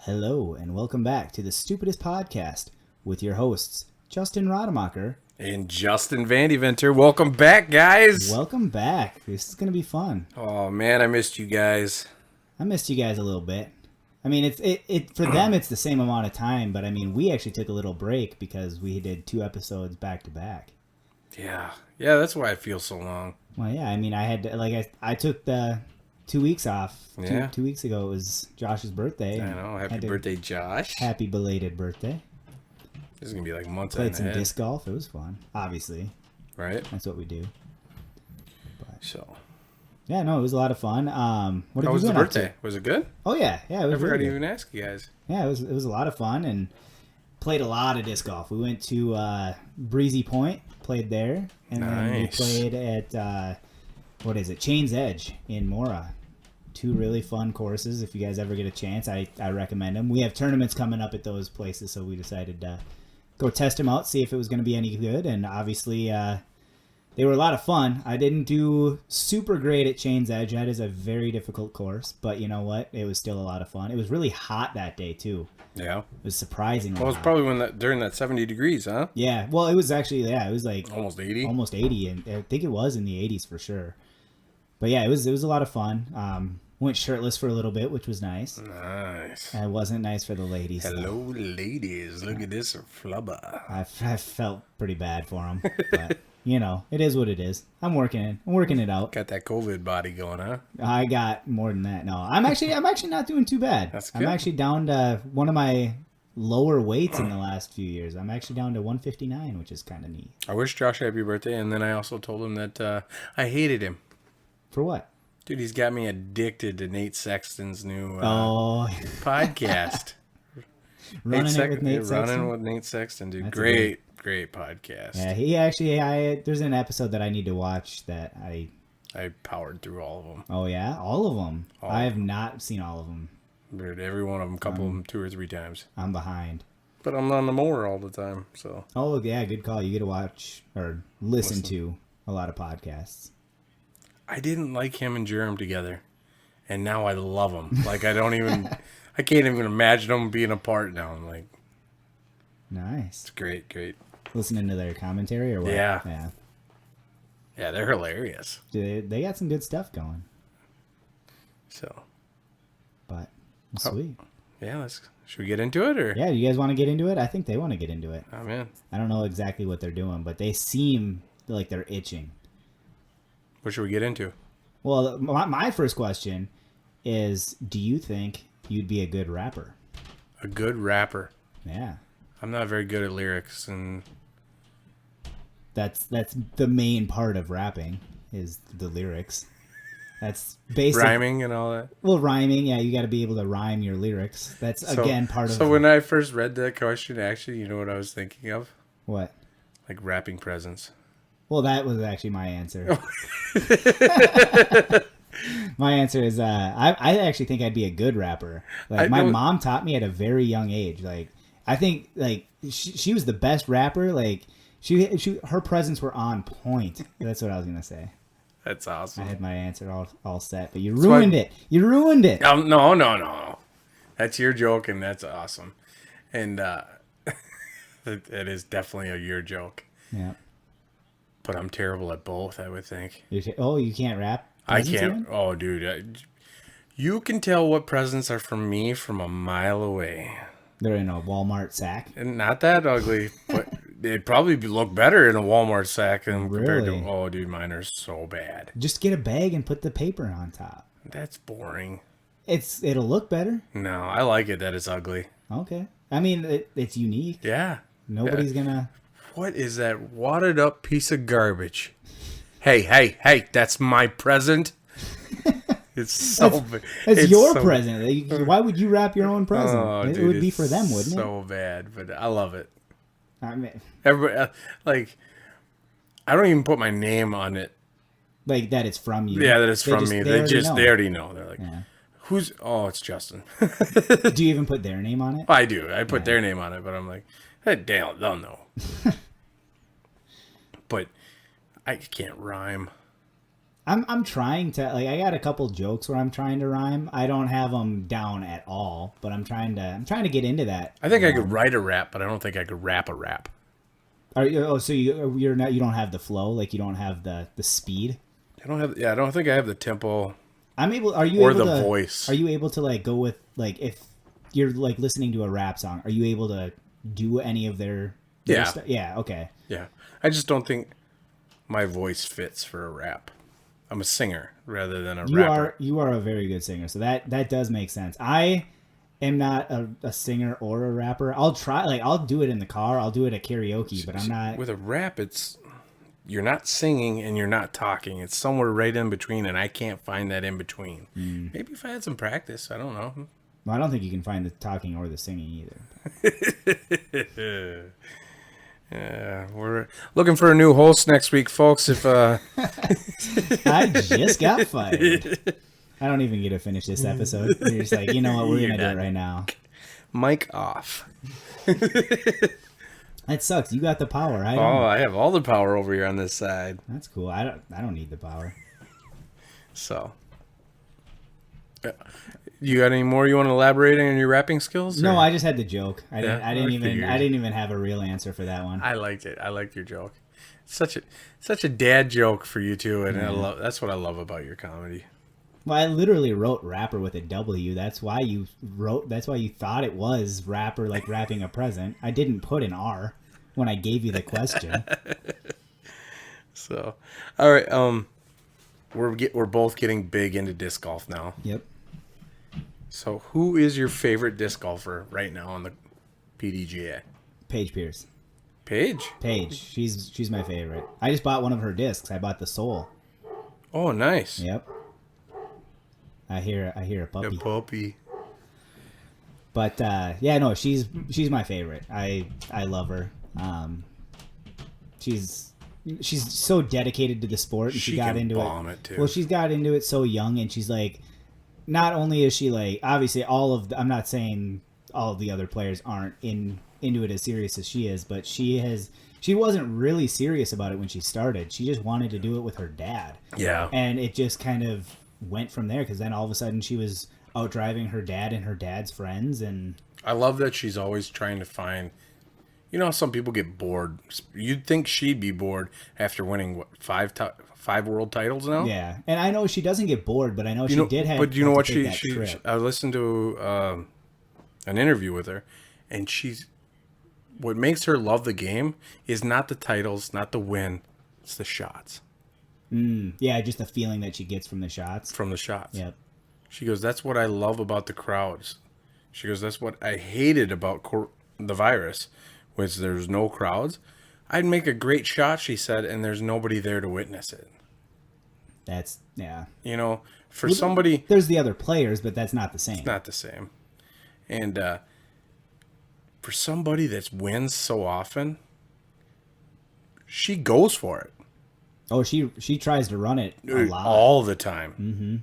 Hello, and welcome back to the Stupidest Podcast with your hosts, Justin Rademacher. And Justin Vandeventer. Welcome back, guys. Welcome back. This is going to be fun. Oh, man, I missed you guys. I missed you guys a little bit. I mean, it for them, it's the same amount of time, but I mean, we actually took a little break because we did 2 episodes back to back. Yeah, that's why it feels so long. Well, yeah, I mean, I took the 2 weeks off. Yeah. 2 weeks ago, it was Josh's birthday. I know. Happy birthday, Josh. Happy belated birthday. This is going to be like months Played ahead. some disc golf. It was fun, obviously. Right? That's what we do. So. Yeah, no, it was a lot of fun. What How was the birthday? Was it good? Oh, yeah. It was I forgot to really even ask you guys. Yeah, it was a lot of fun and played a lot of disc golf. We went to Breezy Point, played there, and then we played at Chains Edge in Mora. 2 really fun courses. If you guys ever get a chance, I recommend them. We have tournaments coming up at those places, so we decided to go test them out, see if it was going to be any good, and obviously they were a lot of fun. I didn't do super great at Chains Edge. That is a very difficult course, but you know what? It was still a lot of fun. It was really hot that day too. Yeah. It was surprisingly hot. Well, it was probably during that 70 degrees, huh? Yeah. Well, it was actually, it was like almost 80. Almost 80, and I think it was in the 80s for sure. But yeah, it was a lot of fun. Went shirtless for a little bit, which was nice. Nice. And it wasn't nice for the ladies. Hello, ladies. Look at this flubber. I felt pretty bad for them, but you know, it is what it is. I'm working it out. Got that COVID body going, huh? I got more than that. No, I'm actually not doing too bad. That's good. I'm actually down to one of my lower weights in the last few years. I'm actually down to 159, which is kind of neat. I wish Josh happy birthday, and then I also told him that I hated him. For what? Dude, he's got me addicted to Nate Sexton's new podcast. Running with Nate Sexton? Running with Nate Sexton, dude. That's Great podcast. Yeah, he actually, there's an episode that I need to watch that I powered through all of them. Oh, yeah? All of them? I have not seen all of them. Dude, every one of them, couple of them 2 or 3 times. I'm behind. But I'm on the mower all the time, so. Oh, yeah, good call. You get to watch or listen to a lot of podcasts. I didn't like him and Jerem together, and now I love them. Like, I can't even imagine them being apart now. I'm like, nice. It's great. Listening to their commentary or what? Yeah. Yeah, they're hilarious. They got some good stuff going. So. But, sweet. Yeah, should we get into it, or? Yeah, you guys want to get into it? I think they want to get into it. Oh, man. I don't know exactly what they're doing, but they seem like they're itching. What should we get into? Well, my first question is, do you think you'd be a good rapper? A good rapper? Yeah. I'm not very good at lyrics, and that's the main part of rapping is the lyrics. That's basic. Rhyming and all that. Well, rhyming, yeah, you got to be able to rhyme your lyrics. That's again part of. So when I first read that question, actually, you know what I was thinking of? What? Like rapping presents. Well, that was actually my answer. My answer is I actually think I'd be a good rapper. Like my mom taught me at a very young age. Like I think like she was the best rapper. Like her presents were on point. That's what I was gonna say. That's awesome. I had my answer all set, but you ruined it. You ruined it. No. That's your joke, and that's awesome. And it is definitely your joke. Yeah. But I'm terrible at both, I would think. You can't rap? I can't. Oh, dude. You can tell what presents are from me from a mile away. They're in a Walmart sack? And not that ugly, but they'd probably look better in a Walmart sack compared to... Oh, dude, mine are so bad. Just get a bag and put the paper on top. That's boring. It'll look better. No, I like it that it's ugly. Okay. I mean, it's unique. Yeah. Nobody's gonna... What is that wadded up piece of garbage? Hey, that's my present. It's so it's your present. Why would you wrap your own present? Oh, it dude, would be for them, wouldn't it? So bad, but I love it. I mean, everybody I don't even put my name on it. Like that it's from you. Yeah, that it's from me. They already know. They're like, yeah. Who's? Oh, it's Justin. Do you even put their name on it? I do. I put their name on it, but I'm like, hey, they'll know. But I can't rhyme. I'm trying to, like, I got a couple jokes where I'm trying to rhyme. I don't have them down at all, but I'm trying to get into that. I think I could write a rap, but I don't think I could rap a rap. Are you, so you're not, you don't have the flow, like you don't have the speed. I don't think I have the tempo. I'm able. Are you or able the to, voice? Are you able to like go with, like, if you're like listening to a rap song? Are you able to do any of their Yeah. Yeah. Okay. Yeah, I just don't think my voice fits for a rap. I'm a singer rather than a rapper. You are a very good singer, so that does make sense. I am not a singer or a rapper. I'll try, like, I'll do it in the car. I'll do it at karaoke, but I'm not. With a rap, you're not singing and you're not talking. It's somewhere right in between, and I can't find that in between. Maybe if I had some practice, I don't know. Well, I don't think you can find the talking or the singing either. Yeah, we're looking for a new host next week, folks. If I just got fired. I don't even get to finish this episode. You're just like, you know what, we're gonna do it right now. mic off. That sucks. You got the power. I don't. Oh, I have all the power over here on this side. That's cool. I don't need the power. So, you got any more you want to elaborate on your rapping skills? No, or? I just had the joke. I Yeah, didn't even have a real answer for that one. I liked it. I liked your joke. Such a dad joke for you too, and that's what I love about your comedy. Well, I literally wrote rapper with a W. That's why you thought it was rapper, like wrapping a present. I didn't put an R when I gave you the question. So, all right, we're both getting big into disc golf now. Yep. So, who is your favorite disc golfer right now on the PDGA? Paige Pierce. Paige. She's my favorite. I just bought one of her discs. I bought the Soul. Oh, nice. Yep. I hear a puppy. The puppy. But yeah, no, she's my favorite. I love her. She's so dedicated to the sport, and she got into it too. Well, she's got into it so young, and she's like, not only is she like, obviously I'm not saying all of the other players aren't into it as serious as she is, but she wasn't really serious about it when she started. She just wanted to do it with her dad. Yeah. And it just kind of went from there, because then all of a sudden she was out driving her dad and her dad's friends. And I love that she's always trying to find, you know, some people get bored. You'd think she'd be bored after winning what, five world titles now. Yeah, and I know she doesn't get bored, but I know she did have. But you know what? she I listened to an interview with her, and what makes her love the game is not the titles, not the win, it's the shots. Yeah, just the feeling that she gets from the shots. Yep. She goes, that's what I love about the crowds. She goes, that's what I hated about the virus, was there's no crowds. I'd make a great shot, she said, and there's nobody there to witness it. That's, yeah. You know, for somebody... There's the other players, but that's not the same. It's not the same. And for somebody that wins so often, she goes for it. Oh, she tries to run it a lot. All the time. Mm-hmm.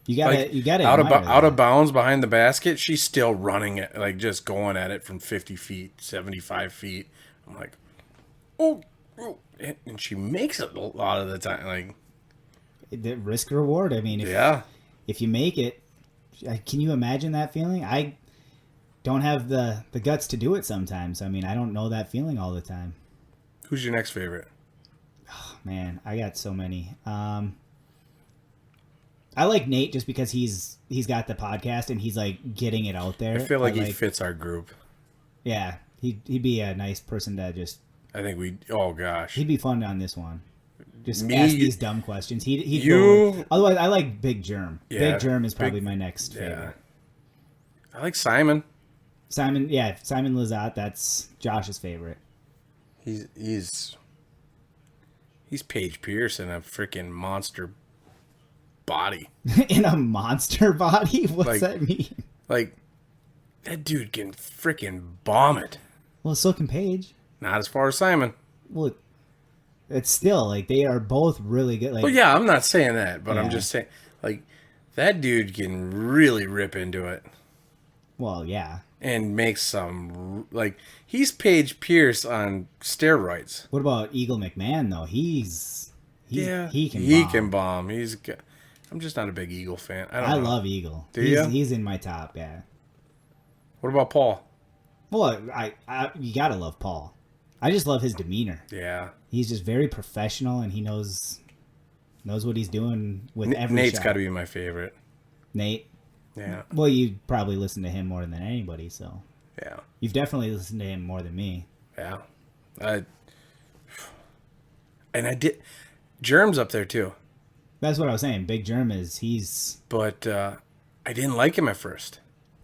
You gotta out of bounds behind the basket, she's still running it, like just going at it from 50 feet, 75 feet. I'm like, oh, and she makes it a lot of the time. Like, the risk reward. I mean, if you make it, can you imagine that feeling? I don't have the guts to do it sometimes. I mean, I don't know that feeling all the time. Who's your next favorite? Oh, man, I got so many. I like Nate just because he's got the podcast and he's like getting it out there. I feel like he fits our group. Yeah, he'd be a nice person to just. I think oh gosh, he'd be fun on this one. Just ask these dumb questions. He'd otherwise, I like Big Germ. Yeah, Big Germ is probably my next favorite. I like Simon. Simon Lizotte. That's Josh's favorite. He's Paige Pierce in a freaking monster body. In a monster body? What's that mean? Like, that dude can freaking bomb it. Well, so can Paige. Not as far as Simon. Well, it's still, like, they are both really good. Like, well, yeah, I'm not saying that, but I'm just saying, like, that dude can really rip into it. Well, yeah. And make some, like, he's Paige Pierce on steroids. What about Eagle McMahon, though? He's He can he bomb. can bomb. I'm just not a big Eagle fan. I love Eagle. He's in my top, yeah. What about Paul? Well, you gotta love Paul. I just love his demeanor. Yeah. He's just very professional, and he knows what he's doing with every Nate's shot. got to be my favorite. Nate. Yeah. Well, you probably listen to him more than anybody, so. Yeah. You've definitely listened to him more than me. Yeah. And I did. Germ's up there too. That's what I was saying. Big Germ he's. But I didn't like him at first.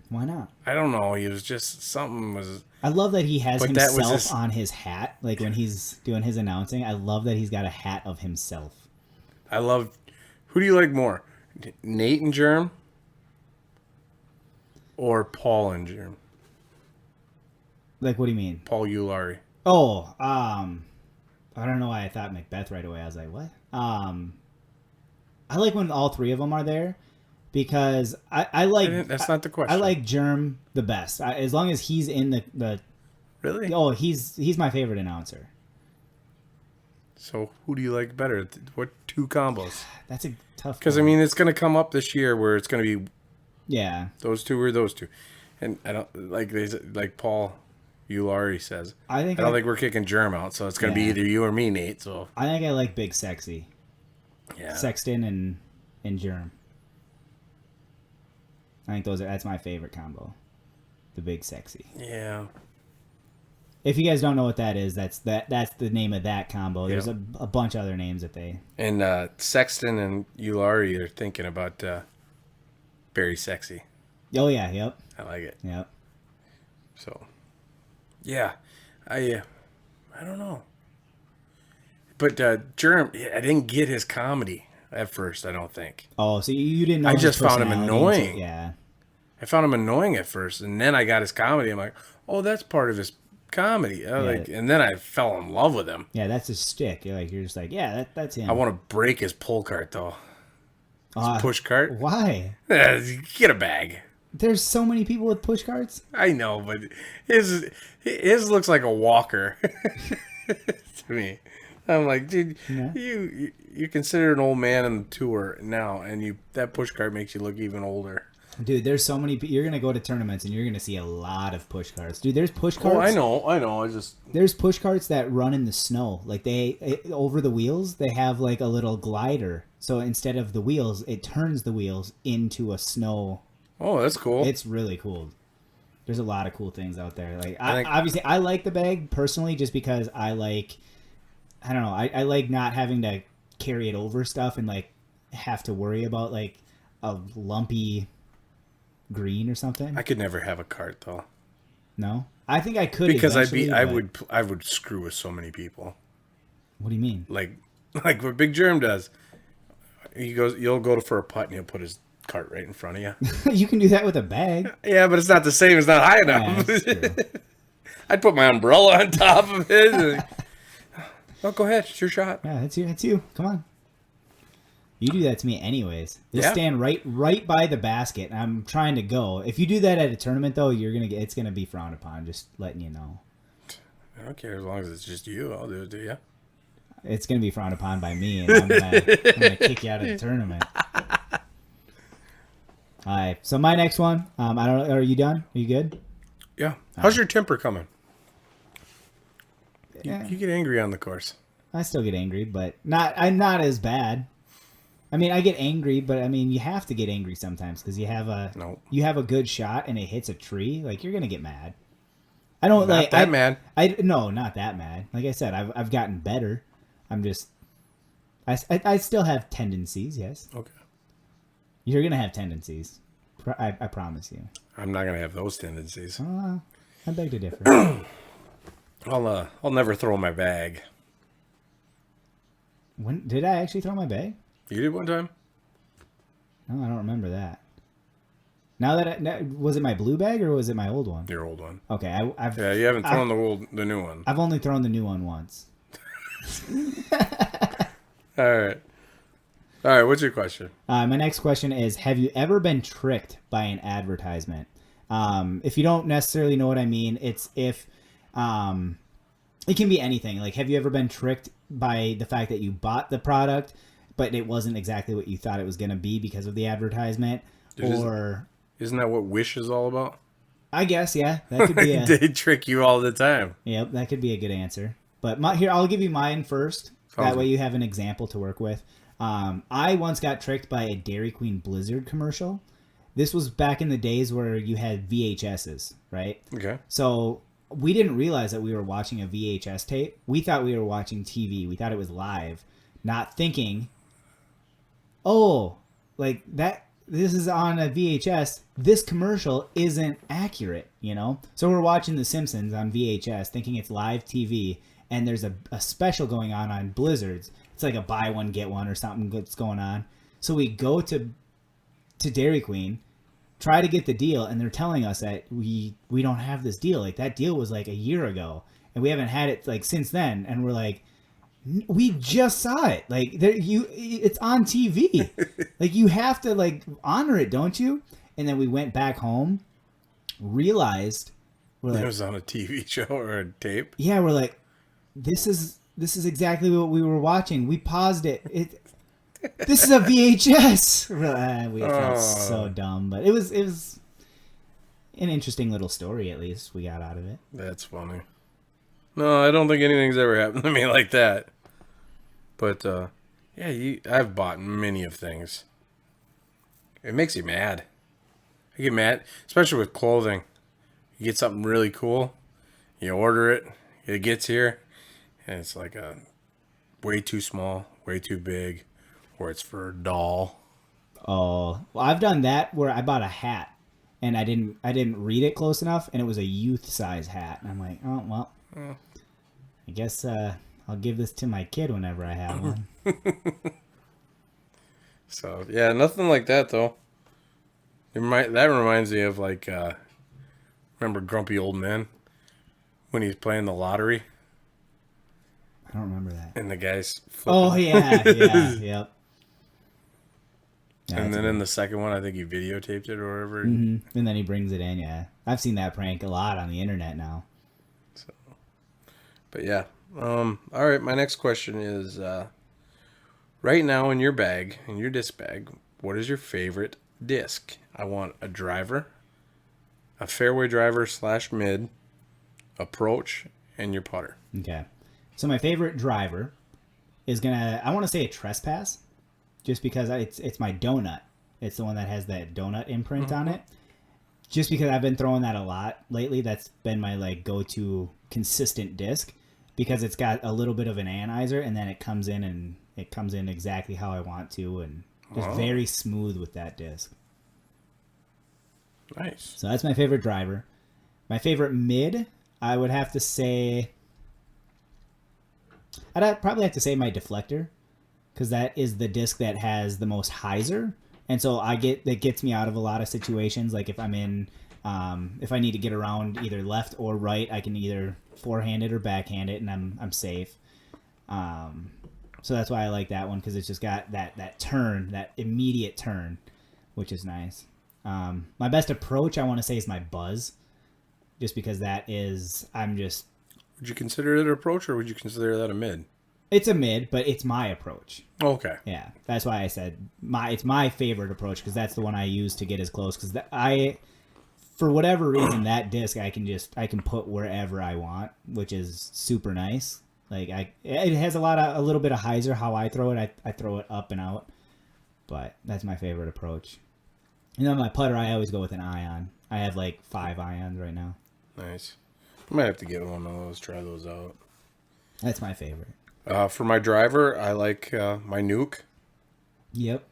Why not? I don't know. He was just something was. I love that he has But that was himself on his hat, like when he's doing his announcing. I love that he's got a hat of himself. I love. Who do you like more, Nate and Germ, or Paul and Germ? Like, what do you mean? Paul Uliari. Oh, I don't know why I thought Macbeth right away. I was like, what? I like when all three of them are there because I like. That's not the question. I like Germ the best. As long as he's in the. Really? Oh, he's my favorite announcer. So who do you like better? What two combos? That's a tough. Because I mean, it's going to come up this year where it's going to be. Yeah. Those two or those two, and I don't like Paul Uliari says. I don't think we're kicking Germ out, so it's going to be either you or me, Nate. So I think I like Big Sexy. Yeah. Sexton and Germ. I think that's my favorite combo. The Big Sexy. Yeah. If you guys don't know what that is, that's the name of that combo. There's a bunch of other names that they. And Sexton and Uliari are thinking about Very Sexy. Oh yeah, yep. I like it. Yep. So, yeah, I don't know. But Germ, I didn't get his comedy at first. I don't think. Oh, so you didn't know? I his just found him personality annoying. Yeah. I found him annoying at first, and then I got his comedy. I'm like, oh, that's part of his comedy. And then I fell in love with him. Yeah, that's his stick. You're just like, yeah, that's him. I want to break his pull cart though. His push cart. Why? Get a bag. There's so many people with push carts. I know, but his looks like a walker to me. I'm like, dude, you're considered an old man on the tour now, and that push cart makes you look even older. Dude, there's so many. You're gonna go to tournaments and you're gonna see a lot of push carts. Dude, there's push carts. Oh, I know. There's push carts that run in the snow. Like over the wheels, they have like a little glider. So instead of the wheels, it turns the wheels into a snow. Oh, that's cool. It's really cool. There's a lot of cool things out there. Like obviously, I like the bag personally, just because I like. I don't know. I like not having to carry it over stuff and like have to worry about like a lumpy green or something. I could never have a cart though. No, I think I could because I would screw with so many people. What do you mean? Like what Big Germ does. You'll go for a putt and he'll put his cart right in front of you. You can do that with a bag. Yeah, but it's not the same. It's not high enough. Yeah, I'd put my umbrella on top of it. Oh, go ahead. It's your shot. Yeah, it's you. Come on. You do that to me anyways. Just stand right by the basket. And I'm trying to go. If you do that at a tournament, though, it's gonna be frowned upon. Just letting you know. I don't care as long as it's just you. I'll do it. Do you? It's gonna be frowned upon by me, and I'm gonna kick you out of the tournament. All right. So my next one. I don't know. Are you done? Are you good? Yeah. How's your temper coming? Yeah. You get angry on the course. I still get angry, but I'm not as bad. I mean, I get angry, but I mean, you have to get angry sometimes because you have a good shot and it hits a tree. Like, you're gonna get mad. I don't not that mad. No, not that mad. Like I said, I've gotten better. I'm just, I still have tendencies. Yes. Okay. You're gonna have tendencies. I promise you. I'm not gonna have those tendencies. I beg to differ. I'll never throw my bag. When did I actually throw my bag? You did one time? No, I don't remember that. Now that was it my blue bag or was it my old one? Your old one. Okay, you haven't thrown the new one. I've only thrown the new one once. All right. What's your question? My next question is: have you ever been tricked by an advertisement? If you don't necessarily know what I mean, it's if it can be anything. Like, have you ever been tricked by the fact that you bought the product, but it wasn't exactly what you thought it was going to be because of the advertisement. Isn't that what Wish is all about? I guess, yeah, that could be They trick you all the time. Yep, that could be a good answer. But here, I'll give you mine first. That way you have an example to work with. I once got tricked by a Dairy Queen Blizzard commercial. This was back in the days where you had VHSs, right? Okay. So we didn't realize that we were watching a VHS tape. We thought we were watching TV. We thought it was live, not thinking, oh, like that. This is on a VHS. This commercial isn't accurate, you know? So we're watching The Simpsons on VHS thinking it's live TV, and there's a special going on Blizzards. It's like a buy one, get one or something that's going on. So we go to Dairy Queen, try to get the deal, and they're telling us that we don't have this deal. Like, that deal was like a year ago, and we haven't had it like since then. And we're like, we just saw it. Like, it's on TV. Like, you have to like honor it, don't you? And then we went back home, realized it was on a TV show or a tape. Yeah, we're like, this is exactly what we were watching. We paused it. This is a VHS. We felt so dumb, but it was an interesting little story. At least we got out of it. That's funny. No, I don't think anything's ever happened to me like that. But yeah, I've bought many of things. It makes you mad. I get mad, especially with clothing. You get something really cool, you order it, it gets here, and it's like a way too small, way too big, or it's for a doll. Oh, well, I've done that where I bought a hat and I didn't read it close enough, and it was a youth size hat, and I'm like, oh well, I guess I'll give this to my kid whenever I have one. So yeah, nothing like that though. That reminds me of like, remember Grumpy Old Man when he's playing the lottery? I don't remember that. And the guy's flipping. Oh yeah, yep. And then in the second one, I think he videotaped it or whatever. Mm-hmm. And then he brings it in. Yeah, I've seen that prank a lot on the internet now. So, but yeah, all right. My next question is, right now in your disc bag, what is your favorite disc? I want a driver, a fairway driver / mid, approach, and your putter. Okay. So my favorite driver is I want to say a Trespass, just because it's my donut. It's the one that has that donut imprint on it. Just because I've been throwing that a lot lately. That's been my like go-to consistent disc, because it's got a little bit of an anionizer, and then it comes in exactly how I want to, and just very smooth with that disc. Nice. So that's my favorite driver. My favorite mid, I would have to say, probably have to say my deflector, because that is the disc that has the most hyzer, and so that gets me out of a lot of situations. Like if I'm in, if I need to get around either left or right, I can either forehand it or backhand it, and I'm safe. So that's why I like that one, because it's just got that turn, that immediate turn, which is nice. My best approach, I want to say, is my Buzz, just because that is, Would you consider it an approach, or would you consider that a mid? It's a mid, but it's my approach. Okay. Yeah, that's why I said it's my favorite approach, because that's the one I use to get as close. Because for whatever reason, that disc I can put wherever I want, which is super nice. Like it has a little bit of hyzer. How I throw it, I throw it up and out, but that's my favorite approach. And then my putter, I always go with an ion. I have like 5 ions right now. Nice. I might have to get one of those, try those out. That's my favorite. For my driver, I like my Nuke. Yep.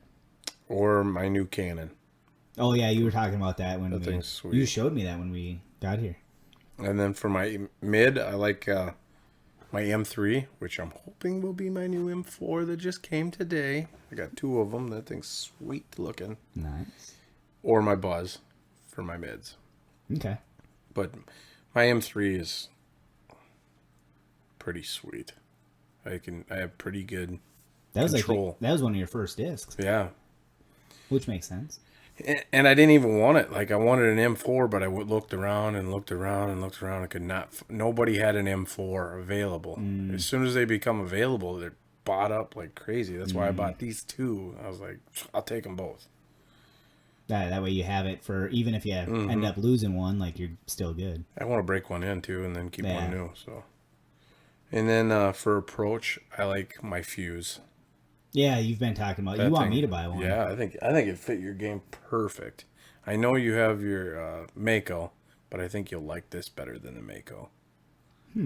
Or my new Canon. Oh yeah, you were talking about that when thing's sweet. You showed me that when we got here. And then for my mid, I like my M3, which I'm hoping will be my new M4 that just came today. I got 2 of them. That thing's sweet looking. Nice. Or my Buzz for my mids. Okay. But my M3 is pretty sweet. I have pretty good control. That was one of your first discs. Yeah. Which makes sense. And I didn't even want it. Like I wanted an M4, but I looked around and looked around and looked around. I could not. Nobody had an M4 available. As soon as they become available, they're bought up like crazy. That's why I bought these two. I was like, I'll take them both. That way you have it for even if you end up losing one, like you're still good. I want to break one in too, and then keep Yeah. one new. So, and then for approach, I like my fuse. Yeah, you've been talking about. That You want thing- me to buy one? Yeah, I think it fit your game perfect. I know you have your Mako, but I think you'll like this better than the Mako.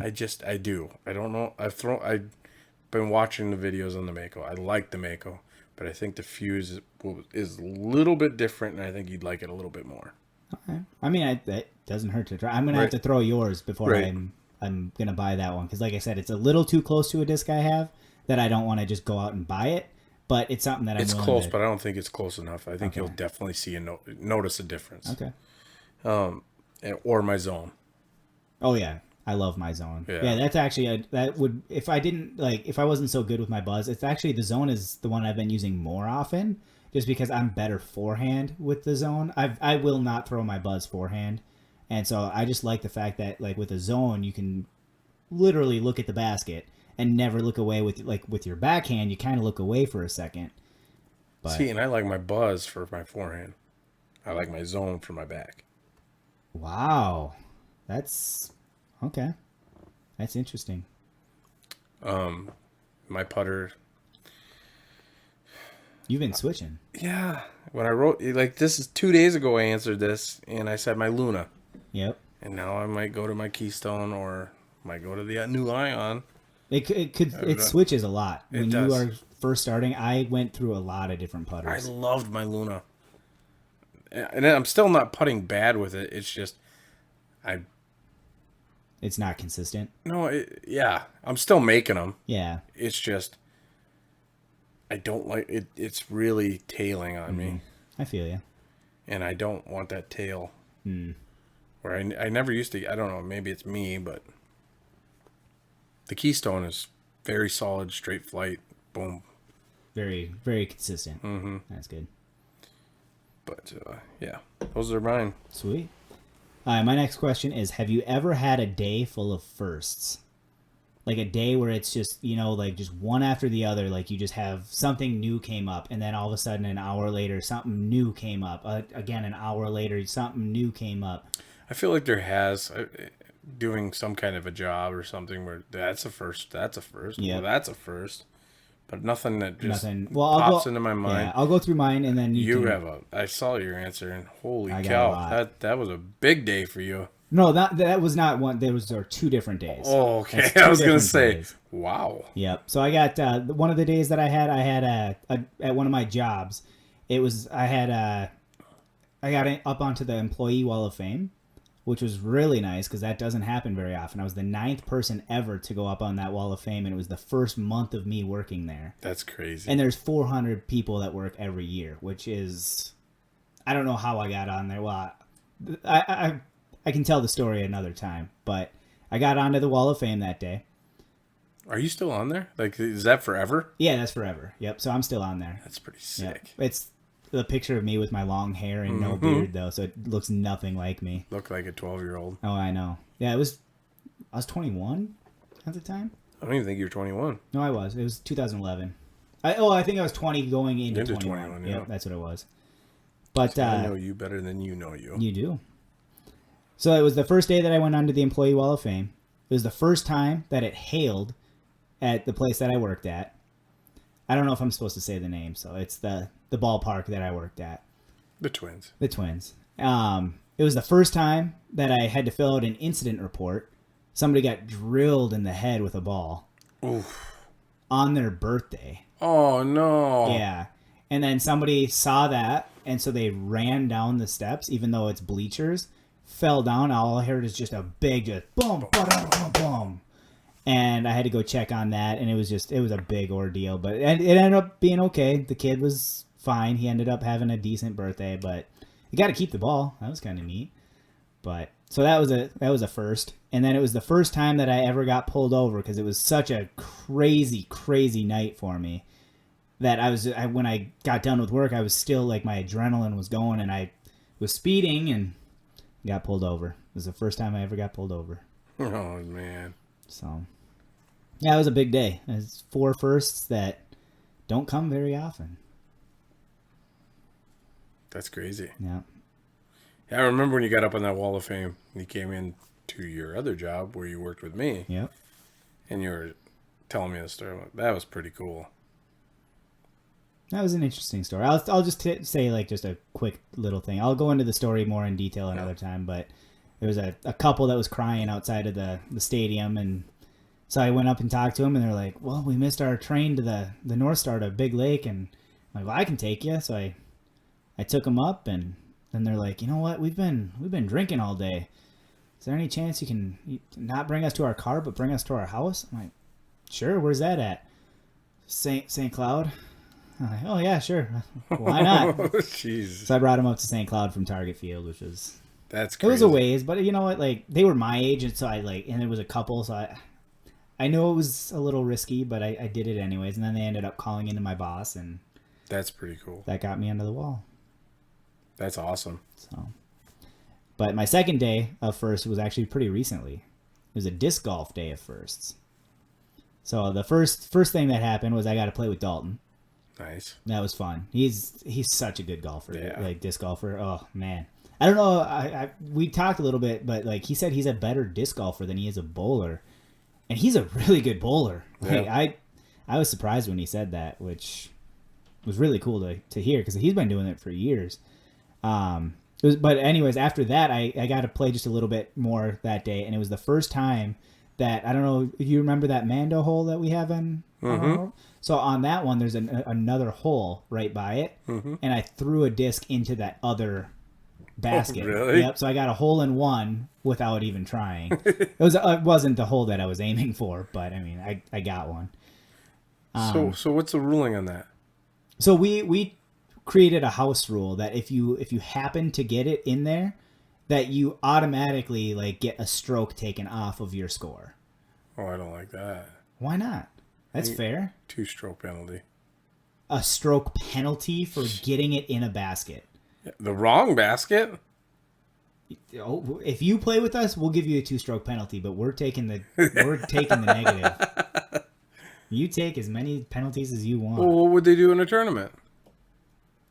I do. I don't know. I've been watching the videos on the Mako. I like the Mako, but I think the fuse is a little bit different, and I think you'd like it a little bit more. Okay. I mean, that doesn't hurt to try. I'm gonna have Right. to throw yours before Right. I'm gonna buy that one because, like I said, it's a little too close to a disc I have that I don't want to just go out and buy it. But it's something that I'm It's willing close, to... but I don't think it's close enough. I think Okay. you'll definitely see notice a difference. Okay. Or my zone. Oh yeah, I love my zone. Yeah. Yeah, that's actually that would if I wasn't so good with my buzz, it's actually the zone is the one I've been using more often, just because I'm better forehand with the zone. I will not throw my buzz forehand, and so I just like the fact that like with a zone you can literally look at the basket and never look away with your backhand. You kind of look away for a second. But See, and I like my buzz for my forehand. I like my zone for my back. wow, that's okay. That's interesting. My putter. You've been switching. Yeah. When I wrote, like, this is 2 days ago, I answered this, and I said my Luna. Yep. And now I might go to my Keystone or might go to the new Ion. It switches a lot when does. you are first starting. I went through a lot of different I putters. loved my Luna. And I'm still not putting bad with it. It's just, It's not consistent. yeah, I'm still making them. Yeah. It's just, I don't like it. It's really tailing on me. I feel you. And I don't want that tail. Where I never used to. I don't know. Maybe it's me, but the Keystone is very solid, straight flight, boom. Very, very consistent. Mm-hmm. That's good. But yeah, those are mine. Sweet. My next question is: have you ever had a day full of firsts? Like a day where it's just like just one after the other. Like you just have something new came up, and then all of a sudden, an hour later, something new came up. Again, an hour later, something new came up. I feel like there has doing some kind of a job or something where that's a first. That's a first. Yeah. Well, that's a first. But nothing that just Nothing. Well, pops into my mind. Yeah, I'll go through mine, and then you can... have I saw your answer, and holy I got a cow, lot. that was a big day for you. No, that was not one. There are 2 different days. Oh, okay. That's 2 I was gonna different say, days. wow. Yep. So I got one of the days that I had at one of my jobs. It was I got up onto the Employee Wall of Fame, which was really nice because that doesn't happen very often. I was the 9th person ever to go up on that Wall of Fame, and it was the first month of me working there. That's crazy. And there's 400 people that work every year, which is, I don't know how I got on there. Well, I can tell the story another time, but I got onto the Wall of Fame that day. Are you still on there? Like, is that forever? Yeah, that's forever. Yep. So I'm still on there. That's pretty Yep. sick. It's the picture of me with my long hair and no beard though, so it looks nothing like me. Look like a 12-year-old. Oh, I know. Yeah, I was 21 at the time. I don't even think you're 21. No, I was. It was 2011. I think I was 20 going into, Into 21. 21, Yep, yeah. that's what it was. But I know you better than you know you. you do. So it was the first day that I went onto the Employee Wall of Fame. It was the first time that it hailed at the place that I worked at. I don't know if I'm supposed to say the name, so it's the ballpark that I worked at. The Twins. The Twins. It was the first time that I had to fill out an incident report. Somebody got drilled in the head with a ball Oof. on their birthday. Oh, no. Yeah. And then somebody saw that, and so they ran down the steps, even though it's bleachers, fell down. All I heard is just a big, just boom, boom, boom, boom. And I had to go check on that, and it was a big ordeal. But it ended up being okay. The kid was fine. He ended up having a decent birthday, but you got to keep the ball. That was kind of neat. But so that was a first. And then it was the first time that I ever got pulled over because it was such a crazy, crazy night for me that when I got done with work, I was still like my adrenaline was going, and I was speeding and got pulled over. It was the first time I ever got pulled over. Oh man! So yeah, it was a big day. It's 4 firsts that don't come very often. That's crazy. Yeah. Yeah, I remember when you got up on that wall of fame. You came in to your other job where you worked with me. Yep. And you were telling me the story. That was pretty cool. That was an interesting story. I'll just say like just a quick little thing. I'll go into the story more in detail another time, but there was a couple that was crying outside of the stadium, and so I went up and talked to them, and they're like, well, we missed our train to the North Star to Big Lake, and I'm like, well, I can take you. So I took them up, and then they're like, you know what, we've been drinking all day. Is there any chance you can not bring us to our car, but bring us to our house? I'm like, sure, where's that at? St. Cloud. I'm like, oh yeah, sure. Why not? Jeez. So I brought him up to St. Cloud from Target Field, which was that's crazy. It was a ways, but you know what? Like they were my age, and so and it was a couple, so I know it was a little risky, but I did it anyways. And then they ended up calling into my boss, and that's pretty cool. That got me under the wall. That's awesome. So, but my second day of first was actually pretty recently. It was a disc golf day of firsts. So the first thing that happened was I got to play with Dalton. Nice. That was fun. He's such a good golfer, yeah. Like disc golfer. Oh man, I don't know. We talked a little bit, but like he said, he's a better disc golfer than he is a bowler, and he's a really good bowler. Yeah. Like, I was surprised when he said that, which was really cool to hear because he's been doing it for years. But anyways, after that, I got to play just a little bit more that day, and it was the first time that I don't know if you remember that Mando hole that we have in. Mm-hmm. So on that one, there's another hole right by it, and I threw a disc into that other basket. Oh, really? Yep. So I got a hole in one without even trying. It wasn't the hole that I was aiming for, but I mean, I got one. So what's the ruling on that? So we created a house rule that if you happen to get it in there, that you automatically like get a stroke taken off of your score. Oh, I don't like that. Why not? That's fair. 2-stroke penalty. A stroke penalty for getting it in a basket. The wrong basket? Oh, if you play with us, we'll give you a 2-stroke penalty, but we're taking the negative. You take as many penalties as you want. Well, what would they do in a tournament?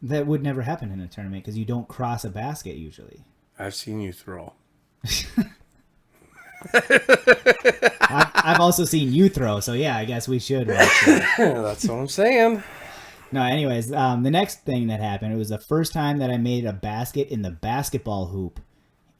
That would never happen in a tournament because you don't cross a basket usually. I've seen you throw. I've also seen you throw, so yeah, I guess we should. That's what I'm saying. No, anyways, the next thing that happened, it was the first time that I made a basket in the basketball hoop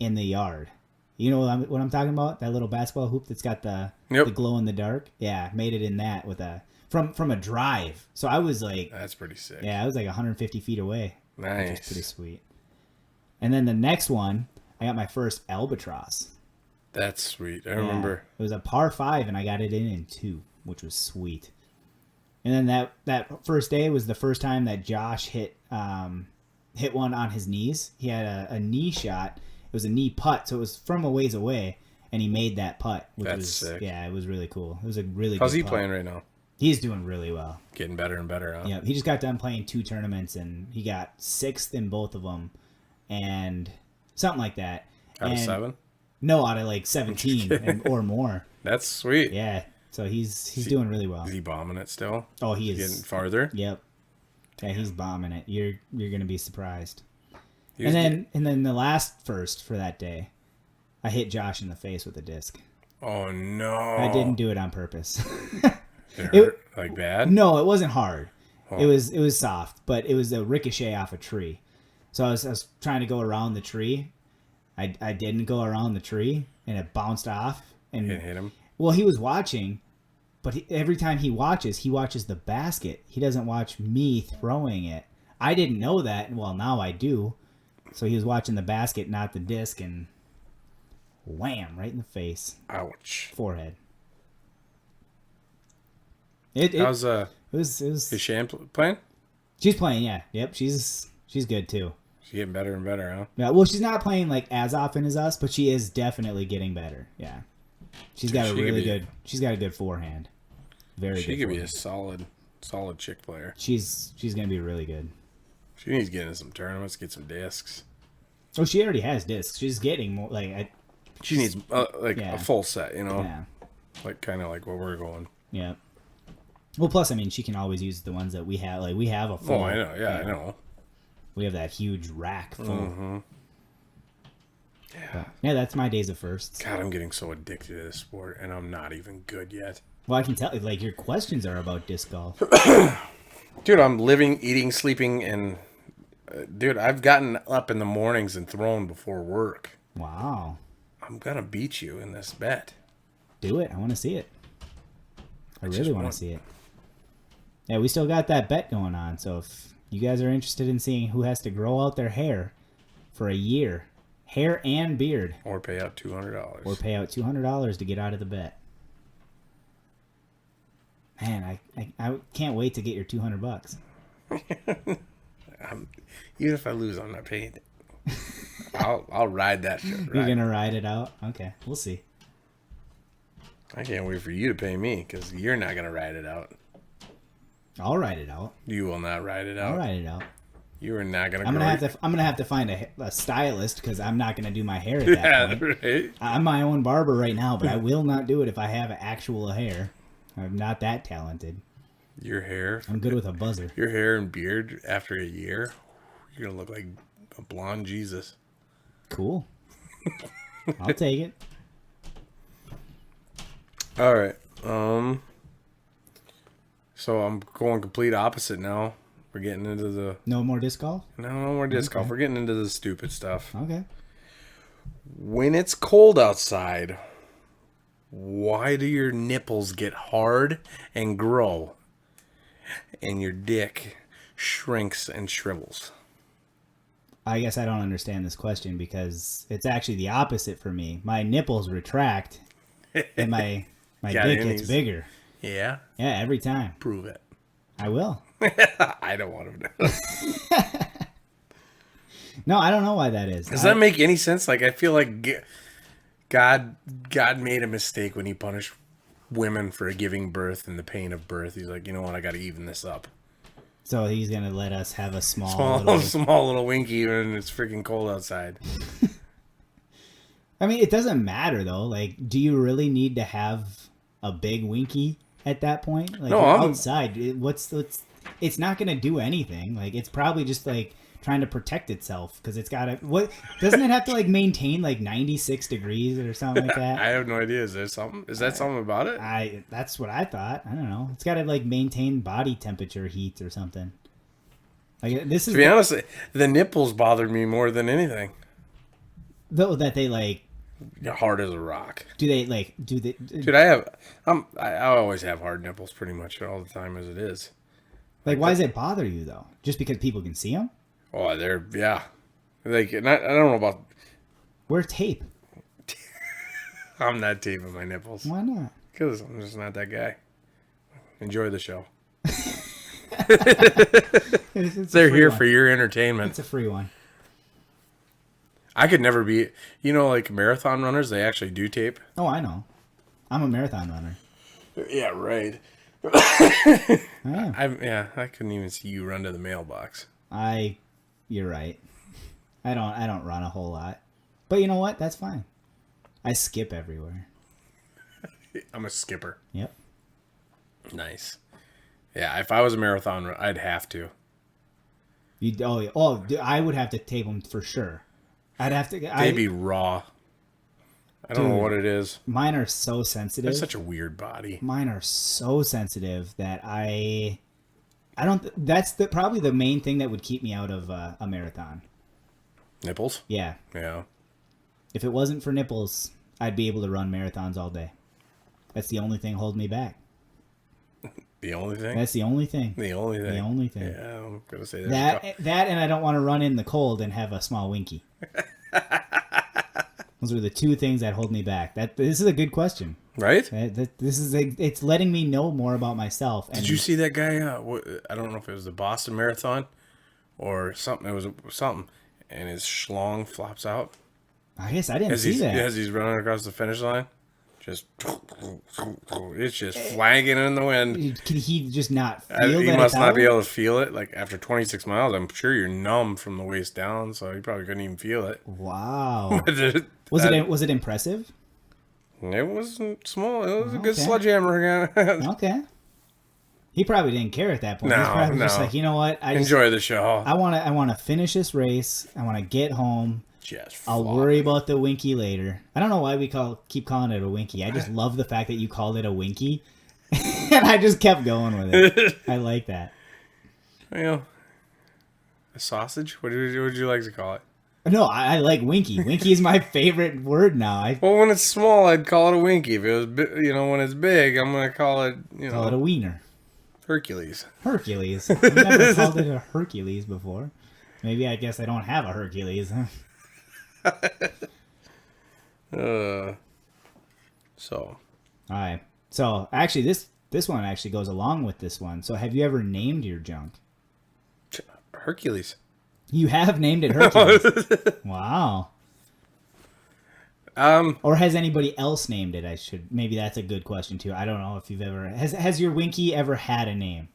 in the yard. You know what I'm talking about? That little basketball hoop that's got the glow in the dark? Yeah, made it in that with from a drive. So I was like... That's pretty sick. Yeah, I was like 150 feet away. Nice. Which is pretty sweet. And then the next one, I got my first albatross. That's sweet. I remember. It was a par 5, and I got it in 2, which was sweet. And then that first day was the first time that Josh hit one on his knees. He had a knee shot. It was a knee putt, so it was from a ways away, and he made that putt. That's sick. Yeah, it was really cool. It was a really How's good he putt. playing right now? He's doing really well. Getting better and better, huh? Yeah, he just got done playing 2 tournaments, and he got 6th in both of them, and something like that. Out of 7? No, out of like 17 or more. That's sweet. Yeah, so he's doing really well. Is he bombing it still? Oh, he is getting farther. Yep. Yeah, he's bombing it. You're gonna be surprised. And then the last first for that day, I hit Josh in the face with a disc. Oh no! I didn't do it on purpose. It hurt, like bad? No, it wasn't hard. Oh. It was soft, but it was a ricochet off a tree. So I was trying to go around the tree. I didn't go around the tree, and it bounced off and hit him. Well, he was watching, but every time he watches the basket. He doesn't watch me throwing it. I didn't know that. Well, now I do. So he was watching the basket, not the disc, and wham, right in the face. Ouch. Forehead. How's It was. Is Shan playing? She's playing, yeah. Yep, she's good too. She's getting better and better, huh? Yeah, well, she's not playing like as often as us, but she is definitely getting better. Yeah, she's got a good forehand. Very. She good could be forehand. a solid Solid chick player. She's gonna be really good. She needs to get in some tournaments, get some discs. Oh, she already has discs. She's getting more She needs a full set, you know, yeah. like kind of like where we're going. Yeah. Well, plus, I mean, she can always use the ones that we have. Like we have a full. Oh, I know. Yeah, I know. We have that huge rack full. Mm-hmm. Yeah. But, yeah, that's my days of firsts. God, I'm getting so addicted to this sport, and I'm not even good yet. Well, I can tell. Like your questions are about disc golf. Dude, I'm living, eating, sleeping, and dude, I've gotten up in the mornings and thrown before work. Wow. I'm gonna beat you in this bet. Do it. I want to see it. I really want to see it. Yeah, we still got that bet going on. So if you guys are interested in seeing who has to grow out their hair for a year, hair and beard, or pay out $200, or pay out $200 to get out of the bet. Man, I can't wait to get your $200. Even if I lose, I'm not paying it. I'll ride that shit. You're gonna ride it out? Okay, we'll see. I can't wait for you to pay me because you're not gonna ride it out. I'll ride it out. You will not ride it out. I'll ride it out. You are not gonna. I'm gonna have to find a stylist because I'm not gonna do my hair at that point. Right? I'm my own barber right now, but I will not do it if I have actual hair. I'm not that talented. Your hair. I'm good with a buzzer. Your hair and beard after a year, you're gonna look like a blonde Jesus. Cool. I'll take it. All right. So I'm going complete opposite now. We're getting into the No more disc golf? no more disc golf. We're getting into the stupid stuff. Okay. When it's cold outside, why do your nipples get hard and grow, and your dick shrinks and shrivels? I guess I don't understand this question because it's actually the opposite for me. My nipples retract and my dick gets bigger. Yeah? Yeah, every time. Prove it. I will. I don't want to know. No, I don't know why that is. Does that make any sense? Like, I feel like God made a mistake when he punished women for giving birth and the pain of birth. He's like, you know what? I got to even this up. So he's going to let us have a small little winky when it's freaking cold outside. I mean, it doesn't matter, though. Like, do you really need to have a big winky at that point? Like, no, outside, it's not going to do anything. Like, it's probably just, like, trying to protect itself because it's got to... Doesn't it have to, like, maintain, like, 96 degrees or something like that? I have no idea. Is there something? Is that something about it? That's what I thought. I don't know. It's got to, like, maintain body temperature heat or something. Like, this is... To be honest, the nipples bothered me more than anything. Though that they, like... Hard as a rock. Do they? Dude, I always have hard nipples pretty much all the time as it is. Like, why does it bother you though? Just because people can see them? Oh, yeah. Like, and I don't know about. Wear tape. I'm not taping my nipples. Why not? Because I'm just not that guy. Enjoy the show. They're here for your entertainment. It's a free one. I could never be, like marathon runners, they actually do tape. Oh, I know. I'm a marathon runner. Yeah, right. I couldn't even see you run to the mailbox. You're right. I don't run a whole lot. But you know what? That's fine. I skip everywhere. I'm a skipper. Yep. Nice. Yeah, if I was a marathon runner, I'd have to. I would have to tape them for sure. I'd have to. They'd be raw. I don't know what it is. Mine are so sensitive. That's such a weird body. Mine are so sensitive that I don't. That's probably the main thing that would keep me out of a marathon. Nipples? Yeah. Yeah. If it wasn't for nipples, I'd be able to run marathons all day. That's the only thing holding me back. The only thing? That's the only thing. The only thing. The only thing. Yeah, I'm gonna say that, and I don't want to run in the cold and have a small winky. Those are the two things that hold me back. This is a good question, right? It's letting me know more about myself. Did you see that guy? I don't know if it was the Boston Marathon or something. It was something, and his schlong flops out. I guess I didn't see that as he's running across the finish line. Just it's just flagging in the wind. Can he just not feel He that must it's not out? be able to feel it. Like after 26 miles, I'm sure you're numb from the waist down, so you probably couldn't even feel it. Wow. it Was it impressive? It wasn't small. It was a good Okay. sledgehammer again. Okay. He probably didn't care at that point. No, He's probably just no. like, you know what? Enjoy the show. I want to finish this race. I want to get home. Just I'll flop. worry about the winky later. I don't know why we keep calling it a winky. I just love the fact that you called it a winky, and I just kept going with it. I like that. You know, a sausage. What would you like to call it? No, I like winky. Winky is my favorite word now. Well, when it's small, I'd call it a winky. If it was, when it's big, I'm gonna call it, call it a wiener. Hercules. Hercules. I've never called it a Hercules before. Maybe I guess I don't have a Hercules. So. All right. So actually, this one actually goes along with this one. So have you ever named your junk? Hercules. You have named it Hercules. Wow. Or has anybody else named it? Maybe that's a good question too. I don't know if you've ever has your Winky ever had a name,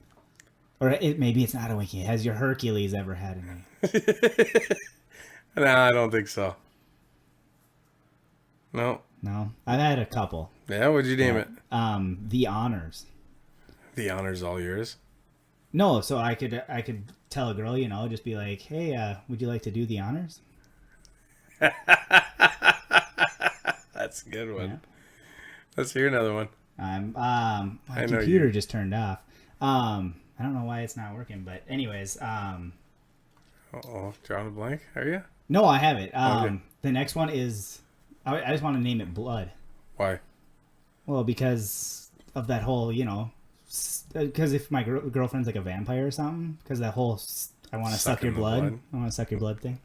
or maybe it's not a Winky. Has your Hercules ever had a name? No, I don't think so. No. No, I've had a couple. Yeah, what'd you name it? The Honors. The honor's all yours. No, so I could tell a girl, just be like, hey, would you like to do the honors? That's a good one. Yeah. Let's hear another one. My computer just turned off. I don't know why it's not working, but anyways. Drawing a blank? Are you? No, I have it. Okay. The next one is, I just want to name it Blood. Why? Well, because of that whole, because if my girlfriend's like a vampire or something, because that whole I want to suck your blood. I want to suck your blood thing.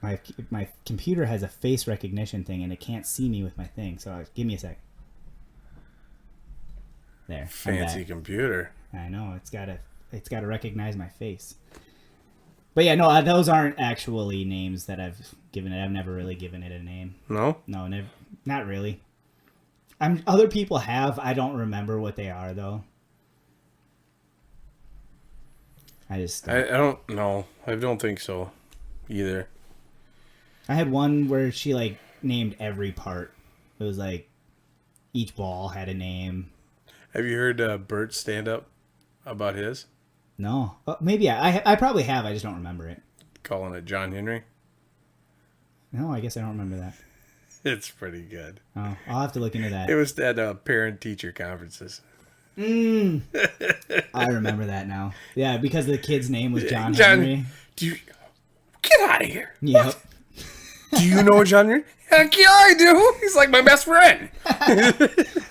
My computer has a face recognition thing, and it can't see me with my thing. So give me a sec. There. Fancy computer. I know it's got to recognize my face. But yeah, no, those aren't actually names that I've given it. I've never really given it a name. No? No, never. Not really. Other people have. I don't remember what they are though. I don't know. I don't think so either. I had one where she like named every part. It was like each ball had a name. Have you heard Bert stand up about his? No. Maybe I probably have. I just don't remember it. Calling it John Henry? No, I guess I don't remember that. It's pretty good. Oh, I'll have to look into that. It was at parent-teacher conferences. I remember that now. Yeah, because the kid's name was John Henry. Get out of here. Yep. What? Do you know John Henry? Heck yeah, I do. He's like my best friend.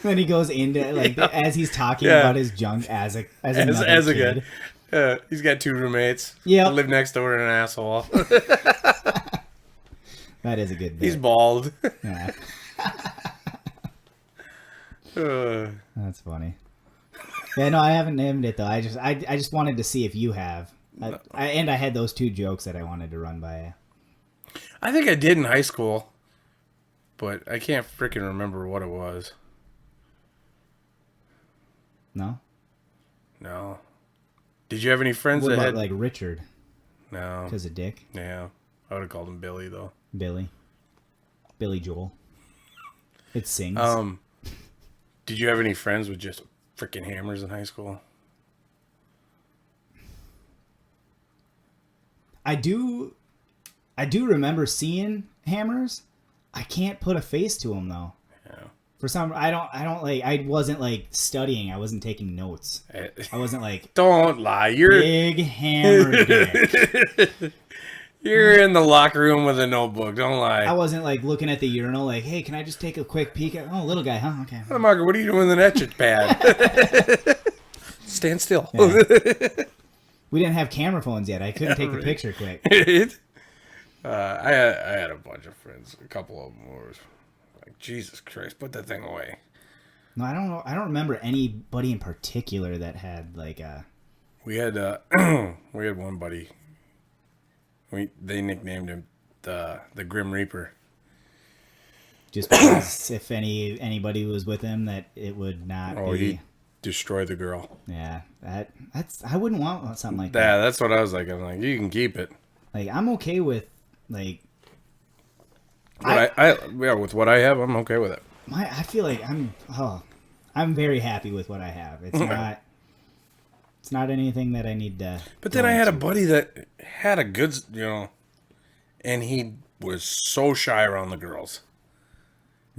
Then he goes into as he's talking about his junk as a kid. He's got 2 roommates. Yeah, live next door to an asshole. That is a good bit. He's bald. Yeah. That's funny. Yeah, no, I haven't named it though. I just wanted to see if you have. I had those 2 jokes that I wanted to run by you. I think I did in high school, but I can't freaking remember what it was. No? No. Did you have any friends what that about, had... like Richard? No. Because of Dick? Yeah. I would have called him Billy, though. Billy Joel. It sings. Did you have any friends with just freaking hammers in high school? I do remember seeing hammers. I can't put a face to them though. Yeah. For some, I wasn't like studying. I wasn't taking notes. I wasn't like. Don't lie. You're big hammer dick. You're in the locker room with a notebook. Don't lie. I wasn't like looking at the urinal like, hey, can I just take a quick peek at... Oh, little guy, huh? Okay. Hey, Margaret, what are you doing with an etch pad? Stand still. Yeah. We didn't have camera phones yet. I couldn't take the picture quick. I had a bunch of friends. A couple of them were like, Jesus Christ, put that thing away. No, I don't know. I don't remember anybody in particular that had like a... We had one buddy. They nicknamed him the Grim Reaper. Just because if anybody was with him, that it would not be. He'd destroy the girl. Yeah, that's I wouldn't want something like that. Yeah, that's what I was like. I'm like, you can keep it. Like, I'm okay with, like... with what I have, I'm okay with it. I feel like I'm very happy with what I have. It's not anything that I need to... But then I had a buddy that had a good, and he was so shy around the girls.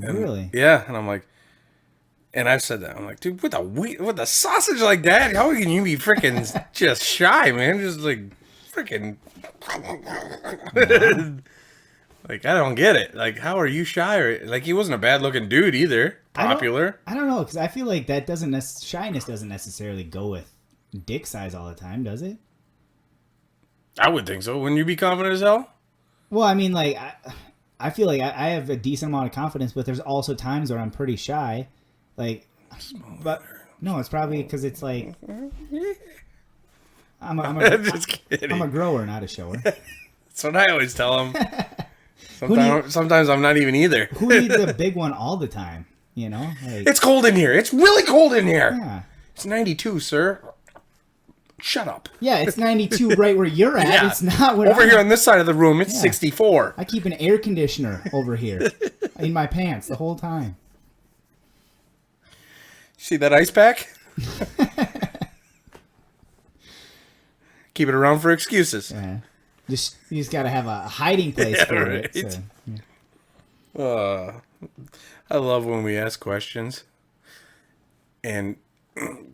And, really? Yeah, and I'm like... And I've said that. I'm like, dude, with a sausage like that, how can you be freaking just shy, man? Just like freaking... Like, I don't get it. Like, how are you shy? Or, like, he wasn't a bad-looking dude either. Popular. I don't know, because I feel like that shyness doesn't necessarily go with dick size all the time, does it? I would think so. Wouldn't you be confident as hell? Well, I mean, like, I feel like I have a decent amount of confidence, but there's also times where I'm pretty shy. Like, but no, it's probably because it's like Just kidding. I'm a grower, not a shower. That's what I always tell him. Sometimes I'm not even either. Who needs a big one all the time? Like, it's cold in here. It's really cold in here. Yeah. It's 92, sir. Shut up. Yeah, it's 92 right where you're at. Yeah. It's not where over here on this side of the room. It's 64. I keep an air conditioner over here in my pants the whole time. See that ice pack? Keep it around for excuses. Yeah. You just got to have a hiding place for right. it. So, I love when we ask questions and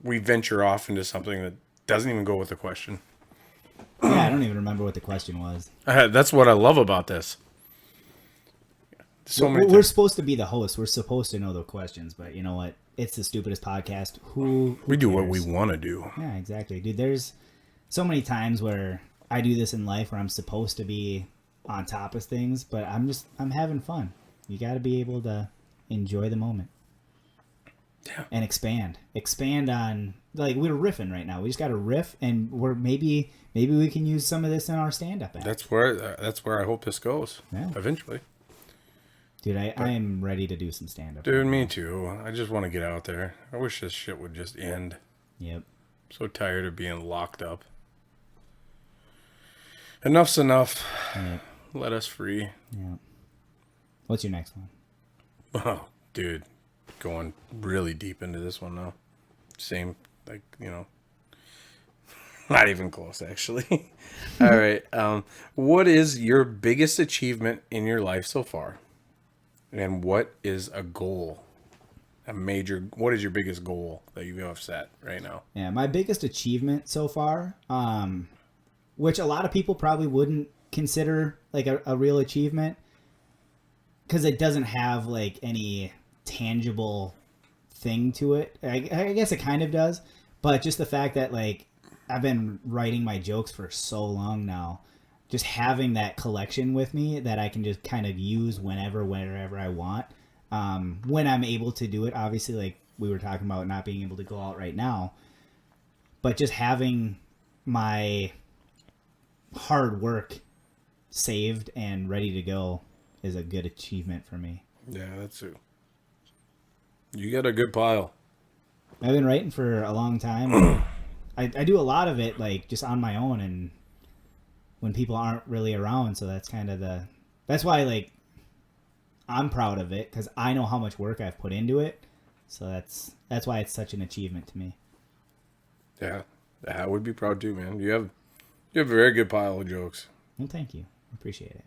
we venture off into something that doesn't even go with the question. Yeah, I don't even remember what the question was. That's what I love about this. We're supposed to be the host. We're supposed to know the questions, but you know what? It's the stupidest podcast. Who we do cares? what we want to do. Yeah, exactly. Dude, there's so many times where I do this in life where I'm supposed to be on top of things, but I'm having fun. You got to be able to enjoy the moment. Yeah. And expand on, like, we're riffing right now. We just got to riff, and we're maybe we can use some of this in our stand-up act. That's where I hope this goes. Yeah. Eventually. Dude, I am ready to do some stand-up. Dude, me too. I just want to get out there. I wish this shit would just end. Yep. I'm so tired of being locked up. Enough's enough. Yep. Let us free. Yeah. What's your next one? Oh, dude. Going really deep into this one now. Same, like, not even close, actually. All right. What is your biggest achievement in your life so far? And what is a goal? What is your biggest goal that you have set right now? Yeah, my biggest achievement so far, which a lot of people probably wouldn't consider like a real achievement, because it doesn't have like any tangible thing to it. I guess it kind of does, but just the fact that like I've been writing my jokes for so long now, just having that collection with me that I can just kind of use wherever I want, when I'm able to do it. Obviously, like we were talking about not being able to go out right now, but just having my hard work saved and ready to go is a good achievement for me. Yeah, that's it. You got a good pile. I've been writing for a long time. I do a lot of it like just on my own and when people aren't really around, so that's kind of that's why like I'm proud of it, because I know how much work I've put into it. So that's why it's such an achievement to me. Yeah, I would be proud too, man. You have a very good pile of jokes. Well, thank you. I appreciate it.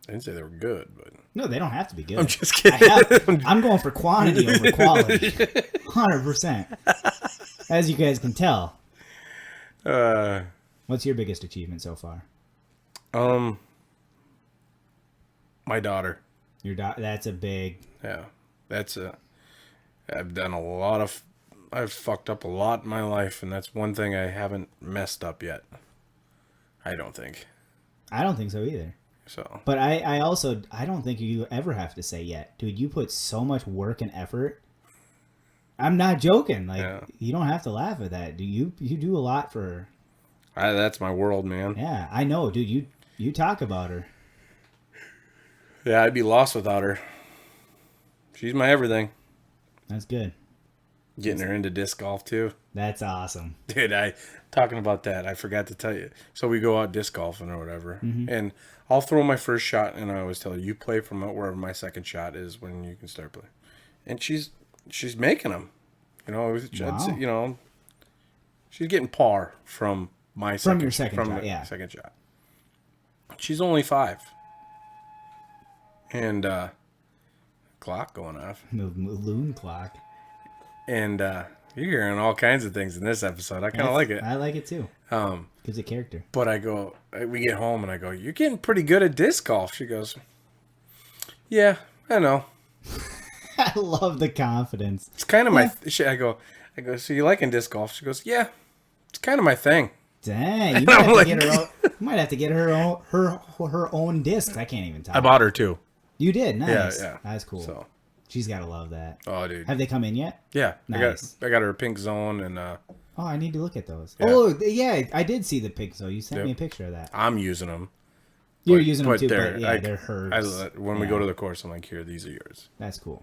I didn't say they were good, but no, they don't have to be good. I'm just kidding. I'm going for quantity over quality, 100%. As you guys can tell. What's your biggest achievement so far? My daughter. That's a big. Yeah, I've fucked up a lot in my life, and that's one thing I haven't messed up yet. I don't think. I don't think so either. So. But I also don't think you ever have to say yet, dude. You put so much work and effort. I'm not joking. Like You don't have to laugh at that. You do a lot for. That's my world, man. Yeah, I know, dude. You talk about her. Yeah, I'd be lost without her. She's my everything. That's good. Getting her into disc golf too. That's awesome. Dude, talking about that, I forgot to tell you. So we go out disc golfing or whatever, Mm-hmm. and I'll throw my first shot, and I always tell her, you play from wherever my second shot is when you can start playing. And she's making them. Wow. She's getting par from my second, your second from shot, the yeah. second shot. She's only 5. And clock going off. Loon clock. And you're hearing all kinds of things in this episode. I kind of like it. I like it too. Gives it character. But we get home and I go, you're getting pretty good at disc golf. She goes, yeah, I know. I love the confidence. It's kind of my, I go, so you liking disc golf? She goes, yeah, it's kind of my thing. Dang, you might have to get her own. You might have to get her own discs. I can't even talk. I bought her 2. You did, nice. Yeah. That's cool. So, She's gotta love that. oh, dude. Have they come in yet? Yeah, Nice. I got her a pink zone, and Oh, I need to look at those. Yeah. Oh, yeah, I did see the pink. So you sent Yep. me a picture of that. I'm using them. You're using them but too, they're, but yeah, they're hers. When we go to the course, I'm like, here, these are yours. That's cool.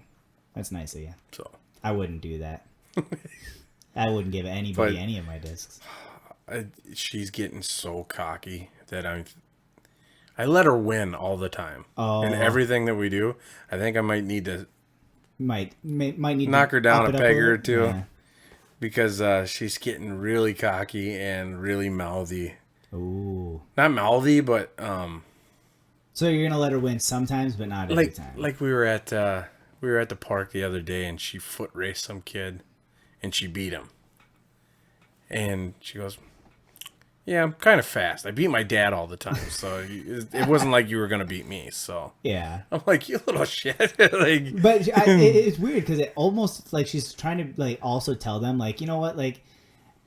That's nice of you. So I wouldn't do that. I wouldn't give anybody But- any of my discs. she's getting so cocky that I let her win all the time. Oh. And everything that we do, I think I might need to Might need knock to her down up a it up peg or little. two. Yeah. because she's getting really cocky and really mouthy. Ooh. Not mouthy, but So you're gonna let her win sometimes, but not every time. like we were at the park the other day, and she foot raced some kid, and she beat him. And she goes, "Yeah, I'm kind of fast. I beat my dad all the time, so it wasn't like you were gonna beat me." So Yeah. I'm like, "You little shit!" Like, But it's weird because it almost like she's trying to like also tell them like, you know what, like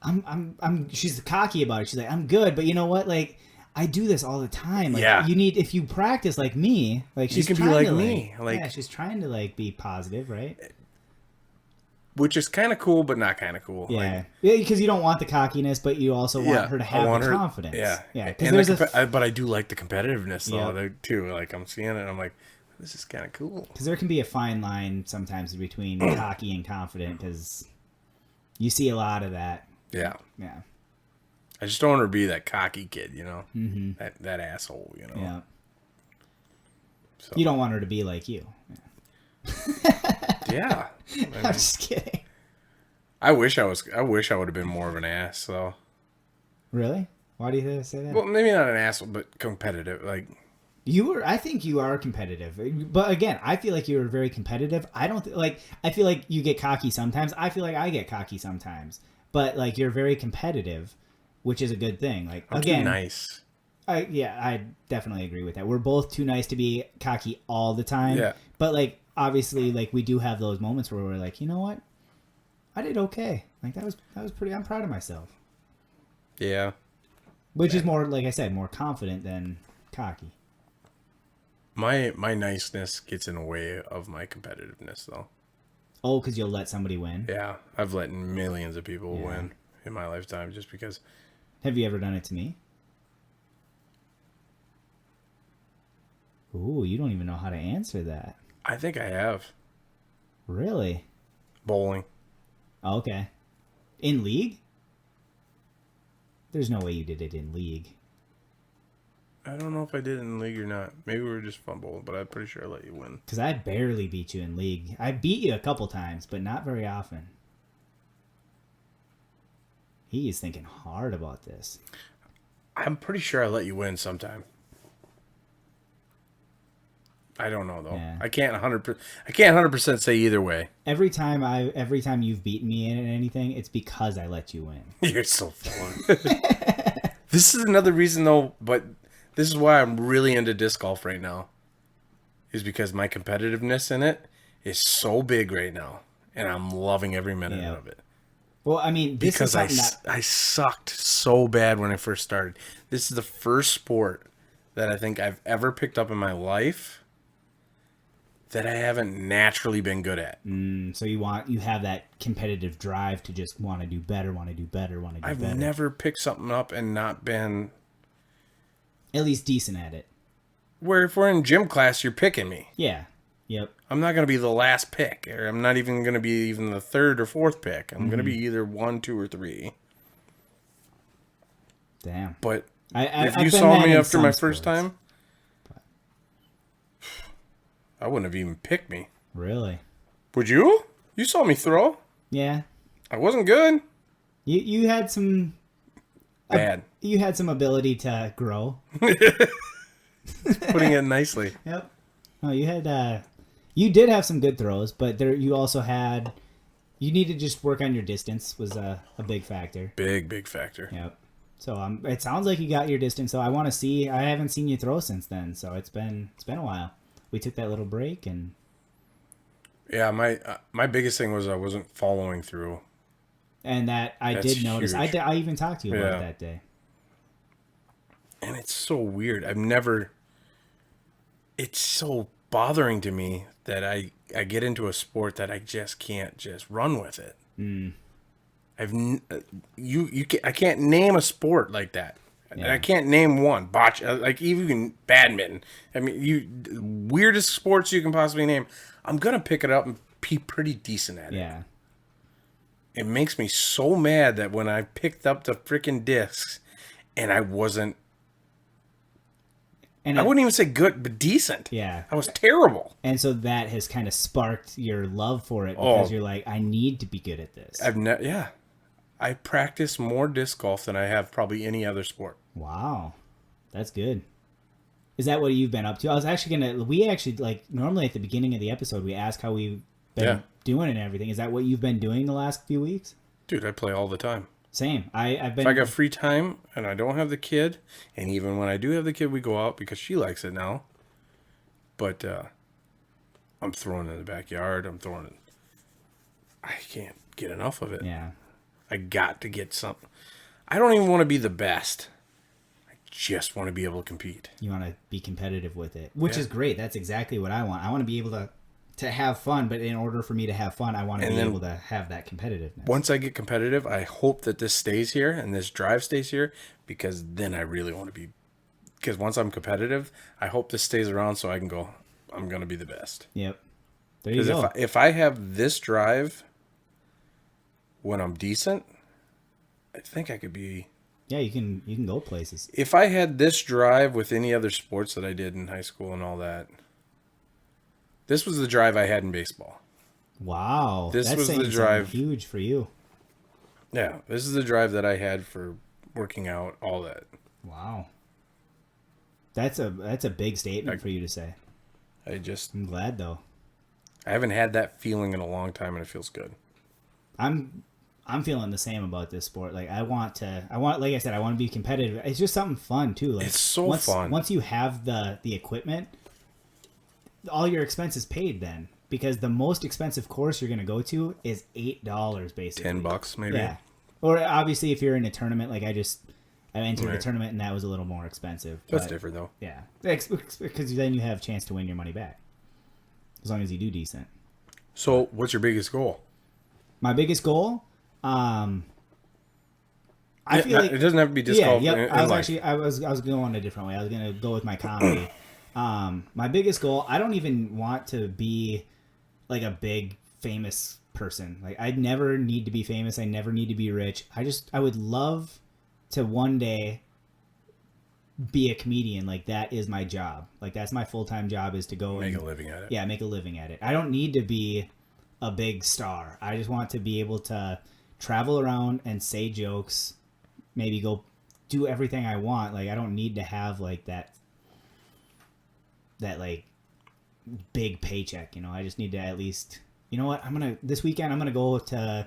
I'm she's cocky about it. She's like, I'm good, but you know what, like I do this all the time. Like, Yeah. you need, if you practice like me, like she's can be trying like to, me, like- yeah, she's trying to like be positive, right? which is kind of cool, but not kind of cool. Yeah, Like, yeah, because you don't want the cockiness, but you also want her to I have want the her- confidence. Yeah, yeah. Because And there's but I do like the competitiveness though Yeah. there, too. Like I'm seeing it, and I'm like, this is kind of cool. because there can be a fine line sometimes between cocky and confident, because you see a lot of that. Yeah, Yeah, I just don't want her to be that cocky kid, you know, mm-hmm. that asshole, you know. Yeah. So, You don't want her to be like you. yeah. I'm just kidding. I wish I would have been more of an ass, though. Really? Why do you say that? Well, maybe not an asshole, but competitive. Like, I think you are competitive, but again, I feel like you're very competitive. I don't like. I feel like you get cocky sometimes. I feel like I get cocky sometimes, but like you're very competitive, which is a good thing. Like I'm again, too nice. I definitely agree with that. We're both too nice to be cocky all the time. Yeah. But like obviously, like we do have those moments where we're like, you know what, I did okay. Like that was pretty. I'm proud of myself. Yeah. Which is more, like I said, more confident than cocky. My niceness gets in the way of my competitiveness, though. Oh, because you'll let somebody win. Yeah, I've let millions of people Yeah. win in my lifetime just because. Have you ever done it to me? Ooh, you don't even know how to answer that. I think I have. Really? Bowling. Oh, okay. In league? There's no way you did it in league. I don't know if I did it in league or not. Maybe we were just fun bowling, but I'm pretty sure I let you win. Because I barely beat you in league. I beat you a couple times, but not very often. He is thinking hard about this. I'm pretty sure I let you win sometime. I don't know though. Yeah. I can't 100% say either way. Every time you've beaten me in anything, it's because I let you win. You're so fun. This is another reason though, but this is why I'm really into disc golf right now. Is because my competitiveness in it is so big right now, and I'm loving every minute Yeah. of it. Well, I mean, this Because is something that I sucked so bad when I first started. This is the first sport that I think I've ever picked up in my life that I haven't naturally been good at. so you have that competitive drive to just want to do better, want to do better, want to do I've better. never picked something up and not been. At least decent at it. where if we're in gym class, you're picking me. Yeah. Yep. I'm not going to be the last pick, or I'm not even going to be even the third or fourth pick. I'm going to be either 1, 2, or 3. Damn. But if I've you been saw that me in after some my first sports. time, I wouldn't have even picked me. Really? Would you? You saw me throw. Yeah. I wasn't good. You had some Bad. you had some ability to grow. Putting it nicely. Yep. Oh, you had you did have some good throws, but there you also had you need to just work on your distance was a big factor. Big factor. Yep. So it sounds like you got your distance. So I want to see. I haven't seen you throw since then. So it's been a while. We took that little break and. Yeah, my biggest thing was I wasn't following through. And that I That's did notice. huge. I even talked to you about Yeah. that day. And it's so weird. It's so bothering to me that I get into a sport that I just can't just run with it. I can't name a sport like that. Yeah. I can't name one. Bocce, like even badminton. I mean, weirdest sports you can possibly name. I'm gonna pick it up and be pretty decent at it. Yeah. It makes me so mad that when I picked up the freaking discs and I wasn't, And I wouldn't even say good, but decent. Yeah. I was terrible. And so that has kind of sparked your love for it because you're like, I need to be good at this. Yeah. I practice more disc golf than I have probably any other sport. Wow. That's good. Is that what you've been up to? I was actually we actually, like, normally at the beginning of the episode, we ask how we've been doing and everything. Is that what you've been doing the last few weeks? Dude, I play all the time. Same. I've been. If I got free time and I don't have the kid, and even when I do have the kid, we go out because she likes it now. But I'm throwing in the backyard. I can't get enough of it. Yeah. I got to get something. I don't even want to be the best. I just want to be able to compete. You want to be competitive with it, which Yeah. is great. That's exactly what I want. I want to be able to have fun, but in order for me to have fun, I want to be able to have that competitiveness. Once I get competitive, I hope that this stays here and this drive stays here, because then I really want to be. Because once I'm competitive, I hope this stays around so I can go, I'm going to be the best. Yep. There you go. Because if I have this drive when I'm decent, I think I could be. Yeah, you can go places. If I had this drive with any other sports that I did in high school and all that, this was the drive I had in baseball. Wow. This That's was the saying drive. something huge for you. Yeah, this is the drive that I had for working out, all that. Wow. That's a big statement for you to say. I'm glad though. I haven't had that feeling in a long time, and it feels good. I'm feeling the same about this sport. Like I want, like I said, I want to be competitive. It's just something fun too. Like It's so fun. Once you have the equipment, all your expenses paid then, because the most expensive course you're going to go to is $8 basically. $10 maybe. Yeah. Or obviously if you're in a tournament, like I entered Right. a tournament and that was a little more expensive. That's but, different though. Yeah. Because then you have a chance to win your money back. As long as you do decent. So, what's your biggest goal? My biggest goal, I feel like it doesn't have to be disc golf. Yep. In I was life. actually I was going a different way. I was gonna go with my comedy. My biggest goal, I don't even want to be like a big famous person. Like I never need to be famous. I never need to be rich. I would love to one day be a comedian. Like that is my job. Like that's my full-time job, is to go Make and a living at it. yeah, make a living at it. I don't need to be a big star. I just want to be able to travel around and say jokes, maybe go do everything I want. Like I don't need to have like that like big paycheck, you know. I just need to at least, you know what, this weekend I'm gonna go to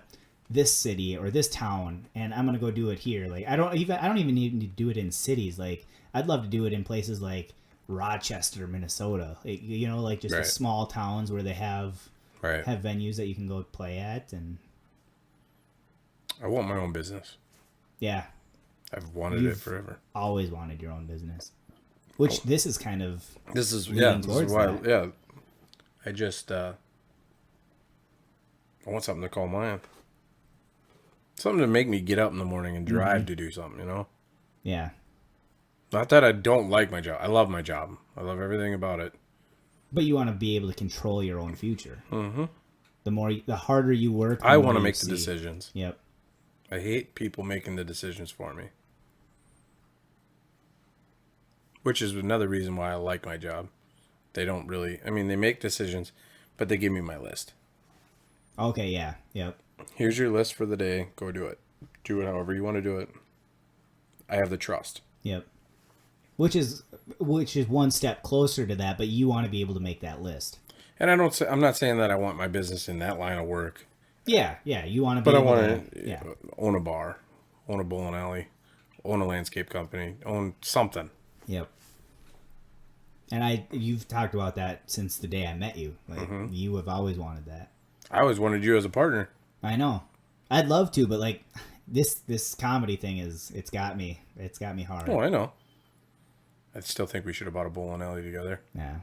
this city or this town and I'm gonna go do it here. Like I don't even need to do it in cities. Like I'd love to do it in places like Rochester, Minnesota. Like, you know, like just the Right. small towns where they have Right. venues that you can go play at. And I want my own business. yeah, I've wanted it forever. always wanted your own business, which this is kind of This is leaning This is towards why. that. Yeah. I just I want something to call mine. Something to make me get up in the morning and drive to do something. You know. yeah. Not that I don't like my job. I love my job. I love everything about it. But you want to be able to control your own future. Mm-hmm. The harder you work, I want to make the decisions. Yep. I hate people making the decisions for me. Which is another reason why I like my job. They don't really, I mean, they make decisions, but they give me my list. Okay, yeah. Yep. Here's your list for the day. Go do it. Do it however you want to do it. I have the trust. Yep. Which is one step closer to that, but you want to be able to make that list. And I'm not saying that I want my business in that line of work. Yeah, you want to be But I able want to yeah. own a bar, own a bowling alley, own a landscape company, own something. Yep. And you've talked about that since the day I met you. Like you have always wanted that. I always wanted you as a partner. I know. I'd love to, but like this comedy thing it's got me hard. Oh, I know. I still think we should have bought a bowling alley together. Yeah.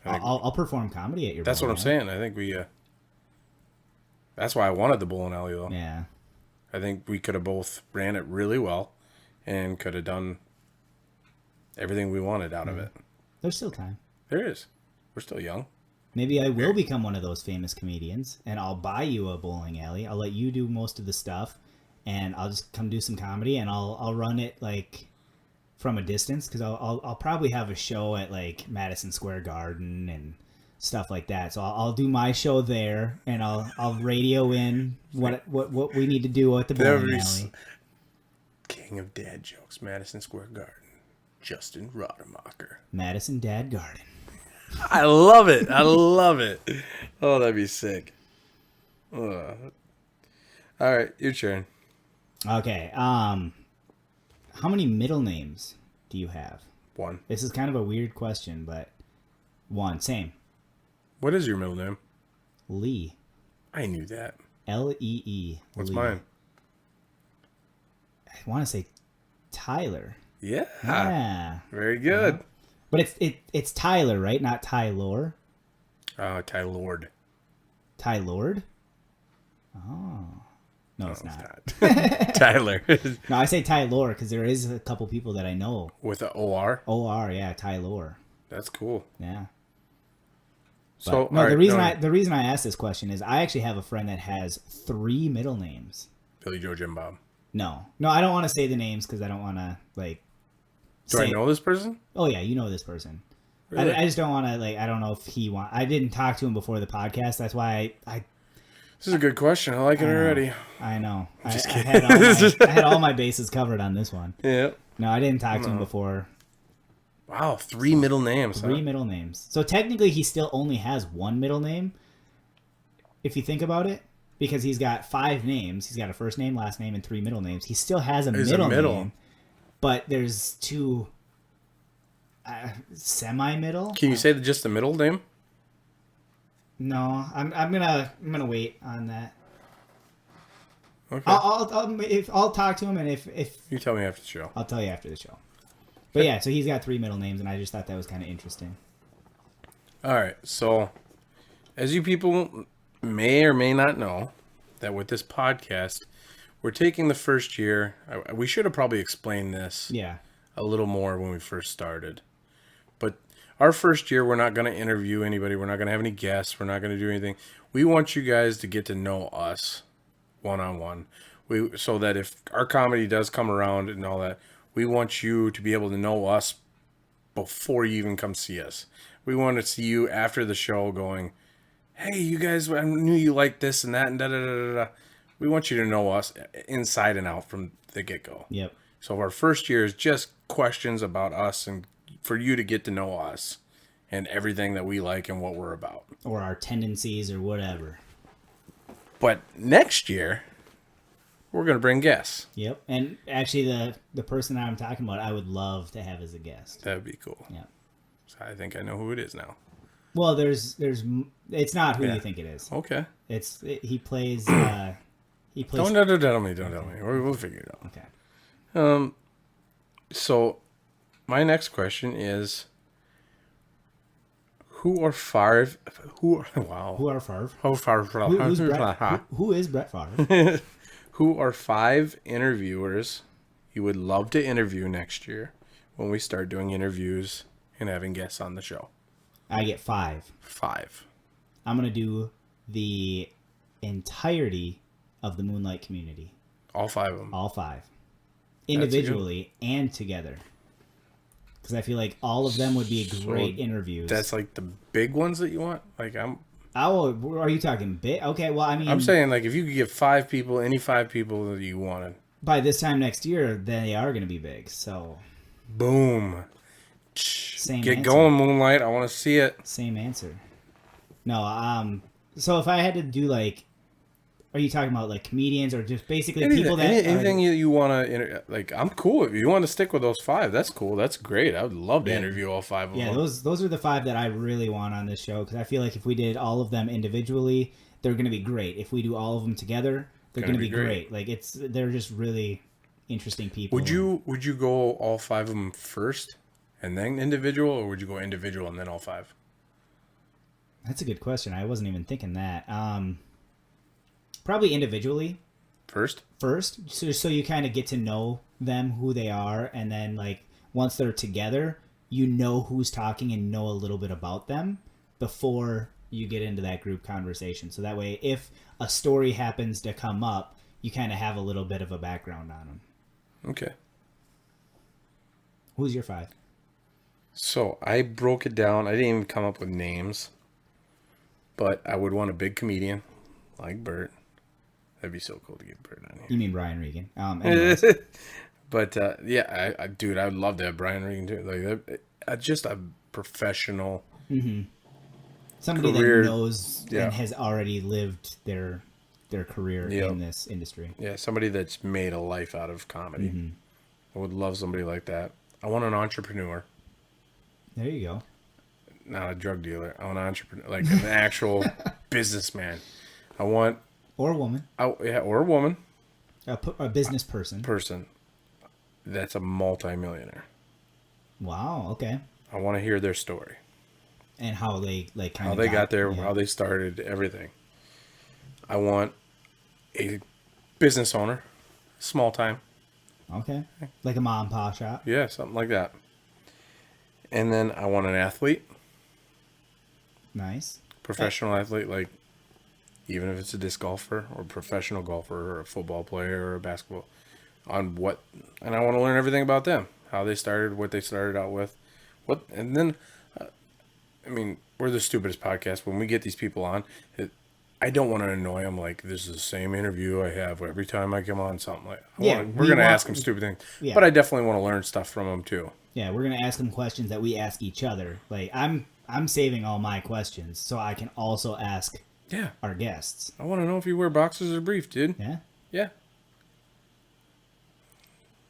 I'll perform comedy at your That's what I'm alley. saying. I think we that's why I wanted the bowling alley though. Yeah. I think we could have both ran it really well and could have done everything we wanted out of it. There's still time. There is. We're still young. Maybe I will become one of those famous comedians, and I'll buy you a bowling alley. I'll let you do most of the stuff, and I'll just come do some comedy, and I'll run it like from a distance because I'll probably have a show at like Madison Square Garden and stuff like that. So I'll do my show there, and I'll radio in what we need to do at the bowling alley. King of dad jokes, Madison Square Garden, Justin Rodemacher. Madison Dad Garden. I love it. I love it. Oh, that'd be sick. All right, your turn. Okay. How many middle names do you have? One. This is kind of a weird question, but one. Same. What is your middle name? Lee. I knew that. Lee. What's Lee. mine? I want to say Tyler. Yeah. Yeah. Very good. Yeah. But it's Tyler, right? Not Tylor. Ty Lord. Ty Lord? Oh. No, it's not. Tyler. No, I say Tylor because there is a couple people that I know. With an O-R? O-R, yeah, Tylor. That's cool. Yeah. So But, no, right, the reason I asked this question is I actually have a friend that has 3 middle names. Billy Joe Jim Bob. No, I don't want to say the names because I don't want to like. Do I know this person? Oh yeah, you know this person. Really? I just don't want to like. I don't know if he want. I didn't talk to him before the podcast. That's why I This is a good question. I like it already. I know. I kidding. had all my bases covered on this one. Yeah. No, I didn't talk to him before. Wow, 3 middle names. 3 middle names. So technically, he still only has 1 middle name. If you think about it, because he's got 5 names. He's got a first name, last name, and 3 middle names. He still has a middle name. But there's 2 semi-middle. Can you say just the middle name? No, I'm gonna wait on that. Okay. I'll talk to him, and if You tell me after the show. I'll tell you after the show. But yeah, so he's got 3 middle names, and I just thought that was kind of interesting. All right, so as you people may or may not know, that with this podcast, we're taking the first year. We should have probably explained this a little more when we first started. But our first year, we're not going to interview anybody. We're not going to have any guests. We're not going to do anything. We want you guys to get to know us one-on-one. So that if our comedy does come around and all that, we want you to be able to know us before you even come see us. We want to see you after the show going, hey, you guys, I knew you liked this and that and da-da-da-da-da. We want you to know us inside and out from the get-go. Yep. So our first year is just questions about us and for you to get to know us and everything that we like and what we're about. Or our tendencies or whatever. But next year, we're going to bring guests. Yep. And actually, the person that I'm talking about, I would love to have as a guest. That would be cool. Yeah. So I think I know who it is now. Well, it's not who you think it is. Okay. He plays. Don't tell me. We'll figure it out. Okay. So, my next question is, who are Favre? Who are Favre? Who is Brett Favre? Who are 5 interviewers you would love to interview next year? when we start doing interviews and having guests on the show? I get 5. 5. I'm going to do the entirety of the Moonlight community. All 5 of them. All 5. Individually and together. Because I feel like all of them would be great interviews. That's like the big ones that you want? Oh, are you talking big? Okay, well, I mean... I'm saying, like, if you could get 5 people, any 5 people that you wanted. By this time next year, they are going to be big, so... Boom. Get Answer. going, Moonlight. I want to see it. Same answer. No, so if I had to do, like... Are you talking about, like, comedians or just basically people that... Anything you want to... Like, I'm cool. If you want to stick with those 5, that's cool. That's great. I would love to interview all 5 of them. Yeah, those are the 5 that I really want on this show, because I feel like if we did all of them individually, they're going to be great. If we do all of them together, they're going to be great. Like, they're just really interesting people. Would you go all 5 of them first and then individual, or would you go individual and then all 5? That's a good question. I wasn't even thinking that. Probably individually. First, so you kind of get to know them, who they are, and then, like, once they're together, you know who's talking and know a little bit about them before you get into that group conversation. So that way, if a story happens to come up, you kind of have a little bit of a background on them. Okay. Who's your 5? So I broke it down. I didn't even come up with names, but I would want a big comedian like Bert. That'd be so cool to get Bert on here. You mean Brian Regan? But yeah, dude, I'd love to have Brian Regan too. Like, just a professional, somebody that knows and has already lived their career in this industry. Yeah, somebody that's made a life out of comedy. I would love somebody like that. I want an entrepreneur. There you go. Not a drug dealer. I want an entrepreneur, like an actual businessman. I want. Or a woman. Or a woman. A business person. That's a multimillionaire. Wow, okay. I want to hear their story. And how they got there, how they started, everything. I want a business owner, small time. Okay. Like a mom and pop shop. Yeah, something like that. And then I want an athlete. Nice. Professional athlete, like, even if it's a disc golfer or a professional golfer or a football player or a basketball, and I want to learn everything about them, how they started, what they started out with, and then, I mean, we're the stupidest podcast. When we get these people on, I don't want to annoy them. Like, this is the same interview I have every time I come on something like. We're going to ask them stupid things, but I definitely want to learn stuff from them too. Yeah, we're going to ask them questions that we ask each other. Like, I'm saving all my questions so I can also ask our guests. I want to know if you wear boxers or brief, dude. Yeah? Yeah.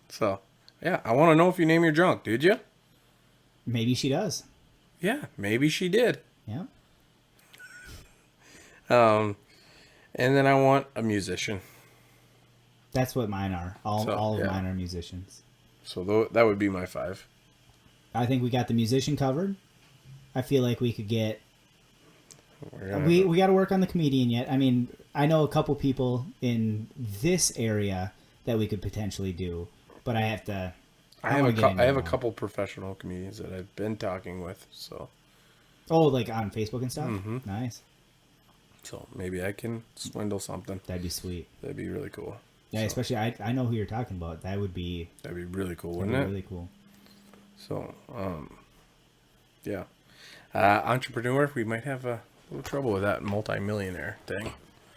So, yeah, I want to know if you name your drunk, did you? Maybe she does. Yeah, maybe she did. Yeah. And then I want a musician. That's what mine are. All of mine are musicians. So that would be my 5. I think we got the musician covered. I feel like we could get... We got to work on the comedian yet. I mean, I know a couple people in this area that we could potentially do, but I have to... I have a couple professional comedians that I've been talking with, so... Oh, like on Facebook and stuff? Mm-hmm. Nice. So maybe I can swindle something. That'd be sweet. That'd be really cool. Yeah, especially I know who you're talking about. That'd be really cool, wouldn't it? Really cool. So, yeah. Entrepreneur, we might have a little trouble with that multimillionaire thing.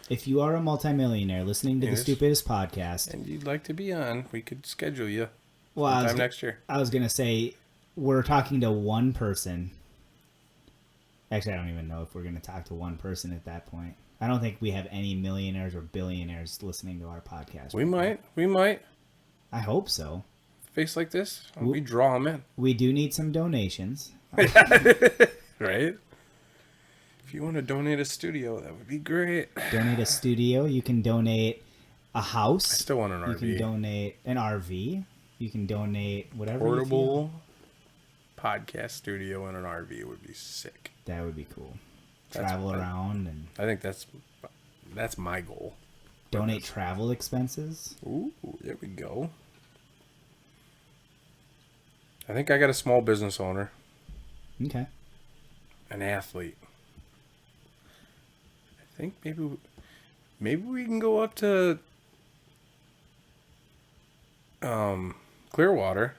If you are a multimillionaire listening to the Stupidest Podcast, and you'd like to be on, we could schedule you sometime next year. I was gonna say we're talking to one person. Actually, I don't even know if we're gonna talk to one person at that point. I don't think we have any millionaires or billionaires listening to our podcast. We might. I hope so. Face like this, we draw them in. We do need some donations. Right? If you want to donate a studio, that would be great. Donate a studio. You can donate a house. I still want an RV. You can donate an RV. You can donate whatever. Portable podcast studio and an RV would be sick. That would be cool. Travel around and. I think that's my goal. Donate travel expenses. Ooh, there we go. I think I got a small business owner, Okay. an athlete. I think maybe we can go up to Clearwater.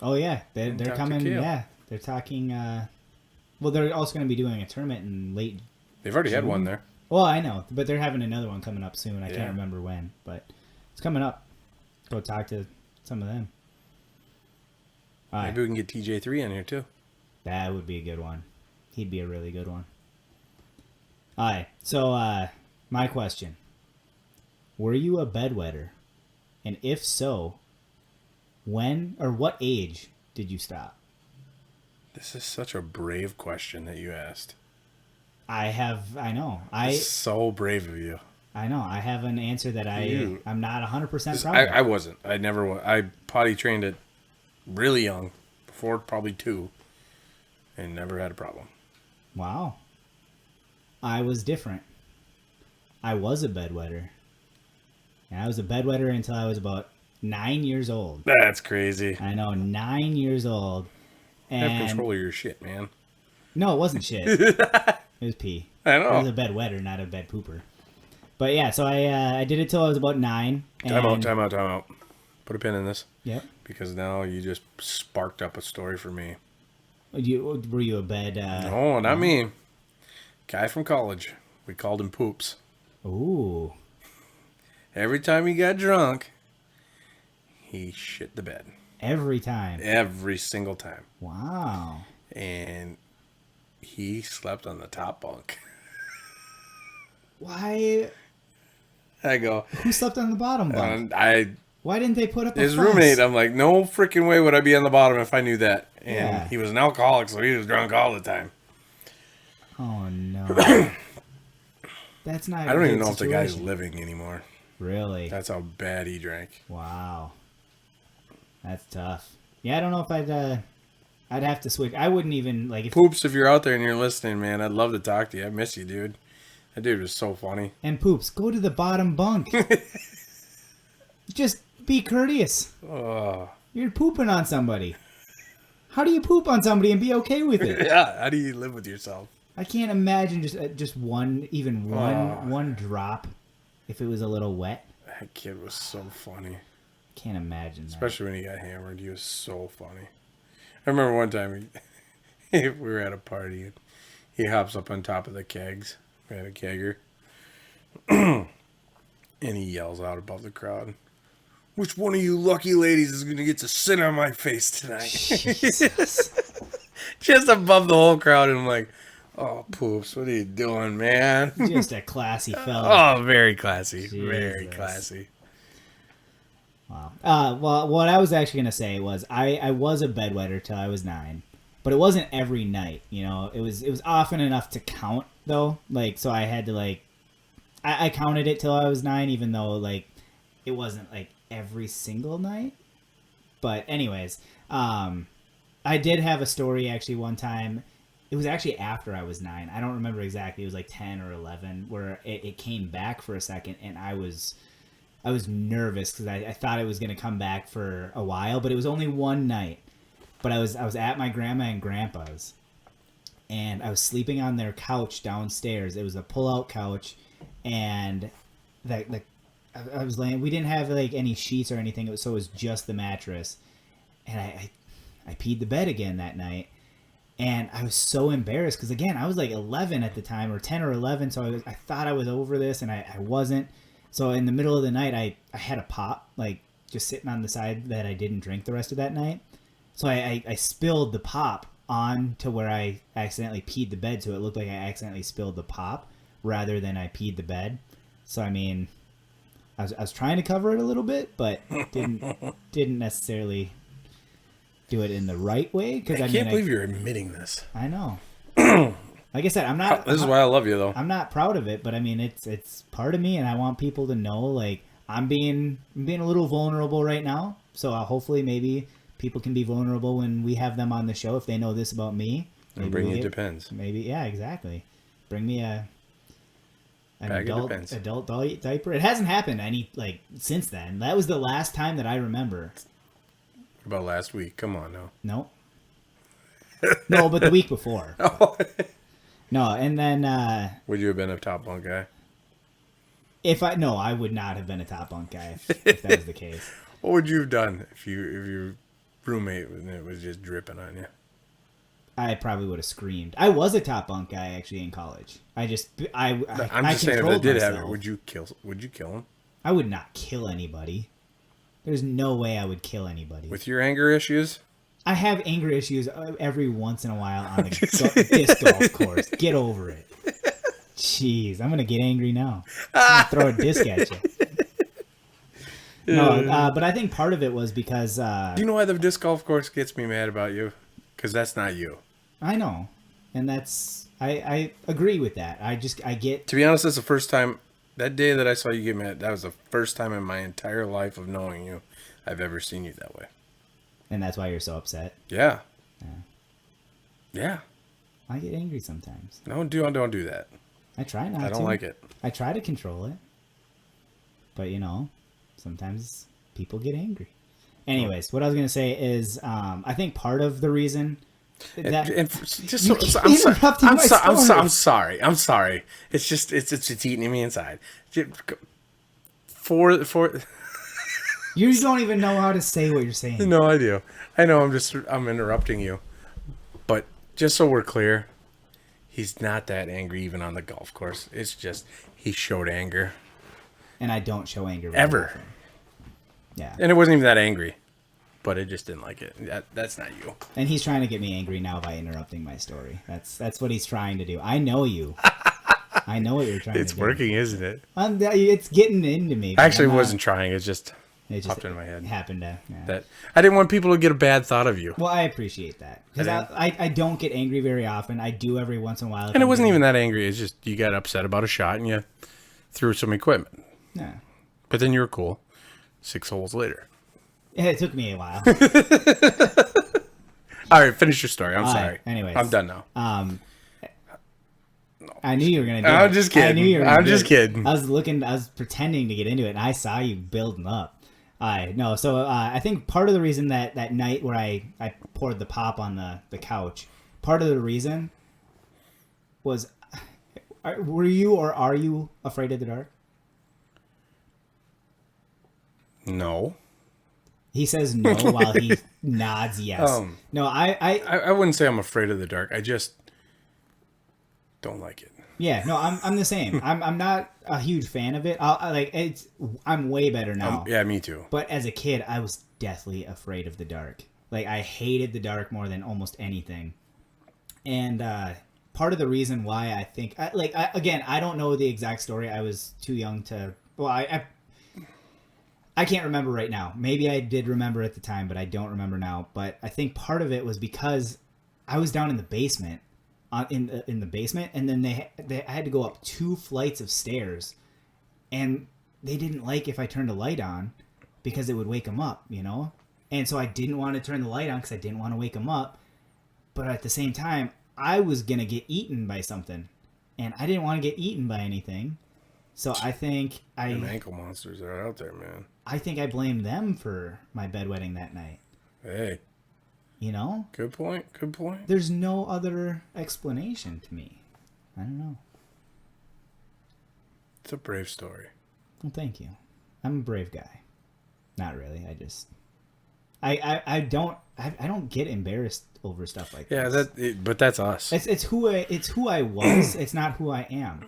Oh yeah, they're And talk to coming. Kale. Yeah, they're talking. Well, they're also going to be doing a tournament in late. They've already had June? one there. Well, I know, but they're having another one coming up soon. I Yeah. can't remember when, but it's coming up. Go talk to some of them. All right. Maybe we can get TJ3 in here too. That would be a good one. He'd be a really good one. All right. So, my question: were you a bedwetter? And if so, when or what age did you stop? This is such a brave question that you asked. I know. So brave of you. I know. I have an answer that I'm not 100% proud of. I wasn't. I never was. I potty trained it really young, before probably 2, and never had a problem. Wow. I was different. I was a bedwetter. And I was a bedwetter until I was about 9 years old. That's crazy. I know, 9 years old. And Have control of your shit, man. no, it wasn't shit. It was pee. I know. I was a bedwetter, not a bed pooper. But yeah, so I did it till I was about 9. And, Time out. Put a pin in this. Yep. Because now you just sparked up a story for me. Were you a bed? No, not me. Guy from college. We called him Poops. Ooh. Every time he got drunk, he shit the bed. Every time. Every single time. Wow. And he slept on the top bunk. Why? I go, Who slept on the bottom bunk? Why didn't they put up a his fuss? roommate, I'm like, no freaking way would I be on the bottom if I knew that. And Yeah. he was an alcoholic, so he was drunk all the time. Oh no. That's not. I don't even know if the the guy's living anymore. Really? That's how bad he drank. Wow. That's tough. Yeah, I don't know if I'd have to switch. I wouldn't even like if. Poops, if you're out there and you're listening, man, I'd love to talk to you. I miss you, dude. That dude was so funny. And Poops, go to the bottom bunk. Just be courteous. Oh. You're pooping on somebody. How do you poop on somebody and be okay with it? Yeah, how do you live with yourself? I can't imagine just one drop if it was a little wet. That kid was so funny. Can't imagine that. Especially when he got hammered. He was so funny. I remember one time we were at a party and he hops up on top of the kegs. We had a kegger. And he yells out above the crowd, "Which one of you lucky ladies is going to get to sit on my face tonight?" Just above the whole crowd. And I'm like, oh, Poops, what are you doing, man? Just a classy fella. Oh, very classy. Jesus. Very classy. Wow. Well, what I was actually gonna say was I was a bedwetter till I was 9, but it wasn't every night. You know, it was often enough to count though. Like, so I had to like, I counted it till I was 9, even though like it wasn't like every single night. But anyways, I did have a story actually one time. It was actually after I was 9. I don't remember exactly. It was like 10 or 11 where it came back for a second, and I was nervous because I thought it was going to come back for a while, but it was only one night. But I was at my grandma and grandpa's, and I was sleeping on their couch downstairs. It was a pull-out couch, and I was laying. We didn't have like any sheets or anything, so it was just the mattress. And I peed the bed again that night, and I was so embarrassed because again I was like 11 at the time, or 10 or 11, so I thought I was over this, and I wasn't. So in the middle of the night, I had a pop, like just sitting on the side that I didn't drink the rest of that night. So I spilled the pop on to where I accidentally peed the bed, so it looked like I accidentally spilled the pop rather than I peed the bed. So I mean, I was trying to cover it a little bit, but didn't necessarily do it in the right way. Because I can't believe you're admitting this. I know. Like I said, I'm not. This is why I love you, though. I'm not proud of it, but I mean, it's part of me, and I want people to know, like, I'm being a little vulnerable right now. So hopefully, maybe people can be vulnerable when we have them on the show if they know this about me. And bring you Depends. Maybe, yeah, exactly. Bring me an Bag of Depends. adult diaper. It hasn't happened since then. That was the last time that I remember. about last week. Come on now. No. No, but the week before. No, and then Would you have been a top bunk guy? I would not have been a top bunk guy if that was the case. What would you have done if your roommate was just dripping on you? I probably would have screamed. I was a top bunk guy actually in college. I'm just saying if it did happen, would you kill him? I would not kill anybody. There's no way I would kill anybody. With your anger issues? I have anger issues every once in a while on the disc golf course. Get over it. Jeez, I'm gonna get angry now. I'm gonna throw a disc at you. No, but I think part of it was because. Do you know why the disc golf course gets me mad about you? Because that's not you. I know, and I agree with that. I get. To be honest, that's the first time. That day that I saw you get mad, that was the first time in my entire life of knowing you I've ever seen you that way. And that's why you're so upset. Yeah. Yeah. I get angry sometimes. Don't do that. I try not to. I don't like it. I try to control it. But, sometimes people get angry. Anyways, what I was going to say is I think part of the reason that... I'm sorry. It's just, it's eating me inside. For You don't even know how to say what you're saying. No, I do. I know I'm interrupting you. But just so we're clear, he's not that angry even on the golf course. It's just he showed anger. And I don't show anger ever. Often. Yeah. And it wasn't even that angry. But I just didn't like it. That's not you. And he's trying to get me angry now by interrupting my story. That's what he's trying to do. I know you. I know what you're trying to do. It's working, isn't it? It's getting into me. I actually wasn't trying. It just popped into my head. Happened to. Yeah. That I didn't want people to get a bad thought of you. Well, I appreciate that. Because I don't get angry very often. I do every once in a while. And it wasn't even that angry. It's just you got upset about a shot and you threw some equipment. Yeah. But then you were cool. 6 holes later. It took me a while. All right, finish your story. I'm sorry. Right, anyways. I'm done now. I knew you were going to do it. I'm just kidding. I knew you were I'm just kidding. I was pretending to get into it, and I saw you building up. I think part of the reason that night where I poured the pop on the couch, part of the reason was, were you or are you afraid of the dark? No. He says no while he nods yes. No, I wouldn't say I'm afraid of the dark. I just don't like it. Yeah, no, I'm the same. I'm not a huge fan of it. I'm way better now. Yeah, me too. But as a kid, I was deathly afraid of the dark. Like, I hated the dark more than almost anything. And part of the reason why I think, again, I don't know the exact story. I was too young to. Well, I can't remember right now. Maybe I did remember at the time, but I don't remember now. But I think part of it was because I was down in the basement, in the basement, and then I had to go up 2 flights of stairs, and they didn't like if I turned a light on because it would wake them up, And so I didn't want to turn the light on because I didn't want to wake them up. But at the same time, I was gonna get eaten by something, and I didn't want to get eaten by anything. So I think Them ankle monsters are out there, man. I think I blame them for my bedwetting that night. Hey. Good point. There's no other explanation to me. I don't know. It's a brave story. Well, thank you. I'm a brave guy. Not really. I don't get embarrassed over stuff like this. Yeah, but that's us. It's who I was. It's not who I am,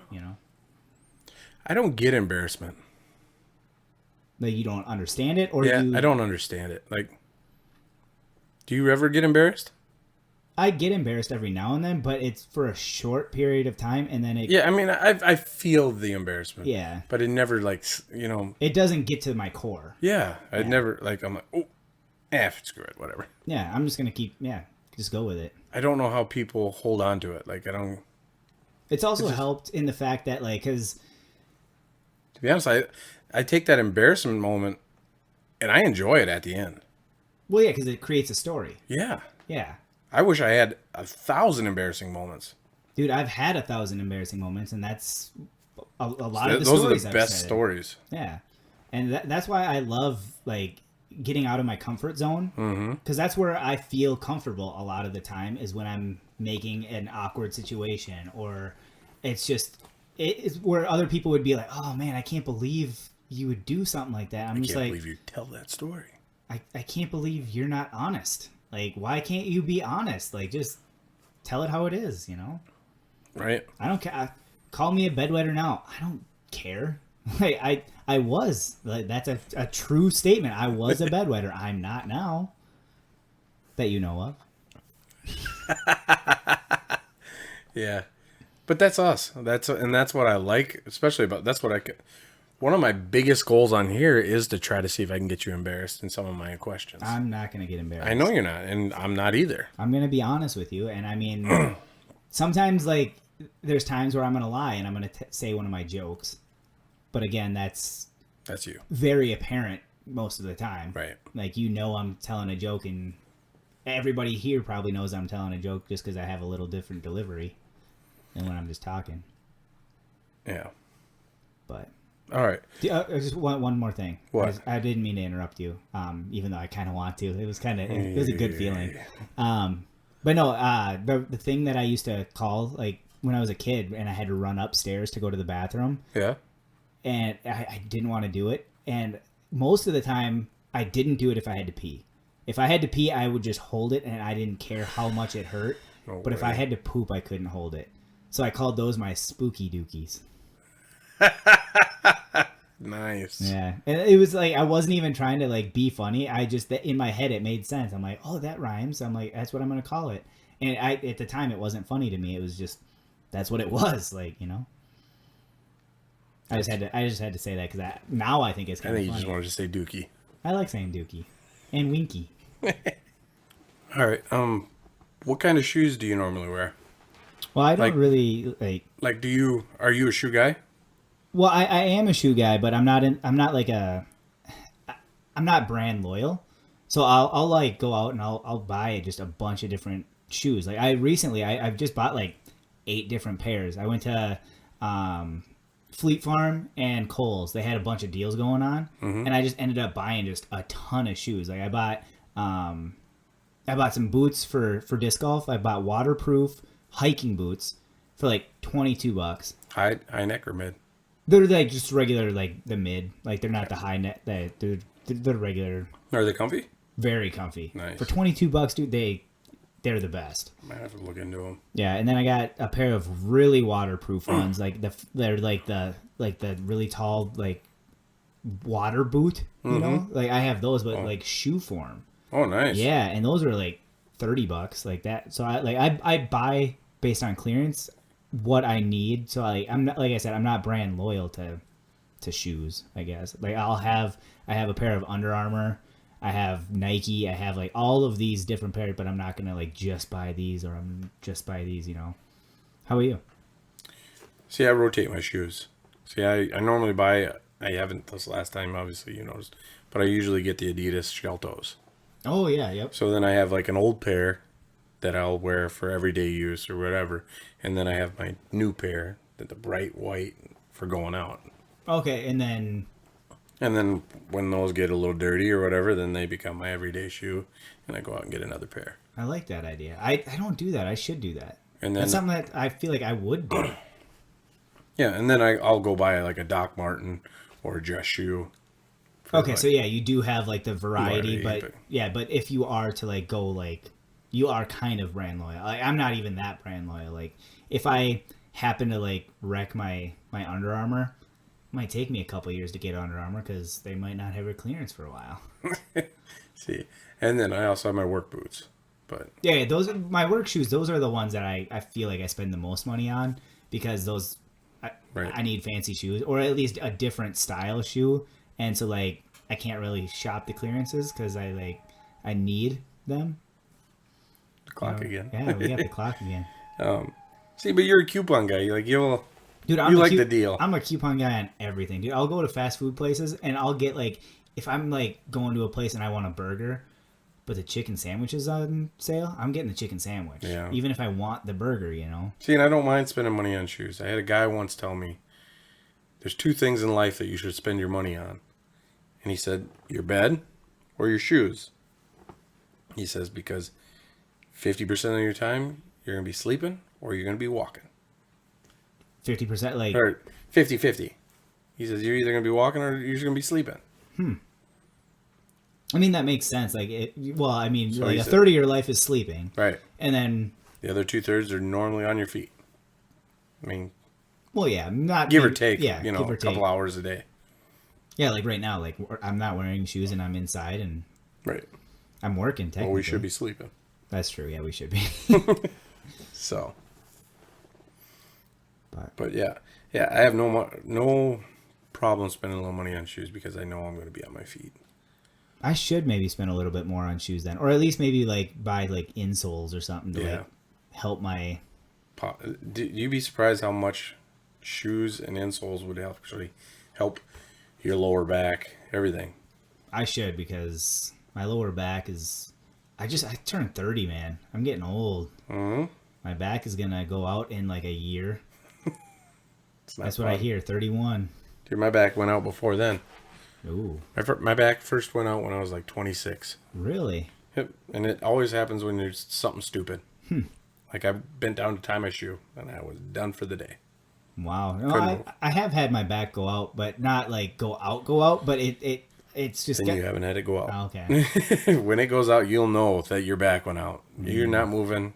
I don't get embarrassment. Like, you don't understand it, or I don't understand it. Like, do you ever get embarrassed? I get embarrassed every now and then, but it's for a short period of time, and then it. Yeah, I mean, I feel the embarrassment. Yeah, but it never It doesn't get to my core. Yeah, I'd never I'm like, oh, screw it, whatever. Yeah, I'm just gonna just go with it. I don't know how people hold on to it. Like, I don't. It's also helped in the fact that, because. To be honest, I take that embarrassment moment, and I enjoy it at the end. Well, yeah, because it creates a story. Yeah. Yeah. I wish I had 1,000 embarrassing moments. Dude, I've had 1,000 embarrassing moments, and that's a lot of the stories. Those are the best stories. Yeah, and that's why I love getting out of my comfort zone, because that's where I feel comfortable a lot of the time, is when I'm making an awkward situation, or it's just it's where other people would be like, oh man, I can't believe you would do something like that. I'm just can't like, believe you tell that story. I can't believe you're not honest. Like, why can't you be honest? Like, just tell it how it is, you know? Right. I don't care. Call me a bedwetter now. I don't care. Like, I was. Like, that's a true statement. I was a bedwetter. I'm not now. That you know of. Yeah. But that's us. That's what I like, especially about, one of my biggest goals on here is to try to see if I can get you embarrassed in some of my questions. I'm not going to get embarrassed. I know you're not, and I'm not either. I'm going to be honest with you. And I mean, sometimes, like, there's times where I'm going to lie and I'm going to say one of my jokes. But again, that's you. Very apparent most of the time. Right. Like, you know, I'm telling a joke, and everybody here probably knows I'm telling a joke just because I have a little different delivery than when I'm just talking. Yeah. But all right. Just one more thing. What? I didn't mean to interrupt you, even though I kind of want to. It was it was a good feeling. But no, the thing that I used to call, like, when I was a kid and I had to run upstairs to go to the bathroom. Yeah. And I didn't want to do it. And most of the time, I didn't do it if I had to pee. If I had to pee, I would just hold it, and I didn't care how much it hurt. No but way. if I had to poop, I couldn't hold it. So I called those my spooky dookies. Nice. Yeah. And it was like, I wasn't even trying to, like, be funny. I just, in my head, it made sense. I'm like, oh, that rhymes. I'm like, that's what I'm going to call it. And at the time, it wasn't funny to me. It was just, that's what it was. Like, you know? I just had to say that because now I think it's kind of funny. You just wanted to say dookie. I like saying dookie and winky. All right. What kind of shoes do you normally wear? Well, I don't really like. Like, are you a shoe guy? Well, I am a shoe guy, but I'm not brand loyal. So I'll like go out and I'll buy just a bunch of different shoes. Like, I've just bought like 8 different pairs. I went to Fleet Farm and Kohl's. They had a bunch of deals going on, and I just ended up buying just a ton of shoes. Like, I bought some boots for disc golf. I bought waterproof hiking boots for like $22. High neck or mid? They're like just regular, like the mid. Like, they're not the high neck. They're regular. Are they comfy? Very comfy. Nice. For $22, dude, they're the best. Might have to look into them. Yeah, and then I got a pair of really waterproof ones, like they're like the really tall, like, water boot. You know, like, I have those, but like shoe form. Oh, nice. Yeah, and those are like $30, like that. So I buy based on clearance what I need. So I'm not, like I said, I'm not brand loyal to shoes, I guess. Like, I have a pair of Under Armour. I have Nike. I have like all of these different pairs, but I'm not gonna like just buy these, or I'm just buy these, you know. How about you? See, I rotate my shoes. See, I normally buy. I haven't this last time, obviously, you noticed, but I usually get the Adidas Shell Toes. Oh yeah, yep. So then I have like an old pair that I'll wear for everyday use or whatever, and then I have my new pair, the bright white, for going out. Okay, and then when those get a little dirty or whatever, then they become my everyday shoe, and I go out and get another pair. I like that idea. I don't do that. I should do that. And then that's something that I feel like I would do. Yeah, and then I'll go buy like a Doc Marten or a dress shoe. Okay, so yeah, you do have like the variety, but if you are to like go, like, you are kind of brand loyal. Like, I'm not even that brand loyal. Like, if I happen to like wreck my Under Armour, it might take me a couple years to get Under Armour because they might not have a clearance for a while. See, and then I also have my work boots. But yeah, those are my work shoes. Those are the ones that I feel like I spend the most money on, because those I need fancy shoes, or at least a different style shoe. And so, like, I can't really shop the clearances because I need them. The clock again. Yeah, we got the clock again. See, but you're a coupon guy. Dude, you like the deal. I'm a coupon guy on everything, dude. I'll go to fast food places and I'll get, like, if I'm like going to a place and I want a burger, but the chicken sandwich is on sale, I'm getting the chicken sandwich. Yeah. Even if I want the burger, you know. See, and I don't mind spending money on shoes. I had a guy once tell me, there's 2 things in life that you should spend your money on. And he said, your bed or your shoes? He says, because 50% of your time you're going to be sleeping or you're going to be walking. 50%, like... Or 50-50. He says, you're either going to be walking or you're just going to be sleeping. I mean, that makes sense. Like, So like he a said- third of your life is sleeping. Right. And then, The other 2/3 are normally on your feet. I mean, well, yeah, not... give or take, yeah, you know, give or a couple take. hours a day. Yeah, like right now, like, I'm not wearing shoes and I'm inside and Right. I'm working, technically. Well, we should be sleeping. That's true, yeah, we should be. So. But But yeah. Yeah, I have no problem spending a little money on shoes because I know I'm going to be on my feet. I should maybe spend a little bit more on shoes then. Or at least maybe, like, buy, like, insoles or something to, Yeah. like, help my... You'd be surprised how much shoes and insoles would actually help your lower back, everything. I should, because my lower back is... I turned 30, man. I'm getting old. Mm-hmm. My back is going to go out in, like, a year. It's not That's what I fun. hear, 31. Dude, my back went out before then. Ooh, My back first went out when I was like 26. really? Yep. And it always happens when there's something stupid. Like I bent down to tie my shoe and I was done for the day. Wow. No, Couldn't- I have had my back go out, but not, like, go out, but it's just... Then you haven't had it go out. Oh, okay. When it goes out, you'll know that your back went out. You're not moving.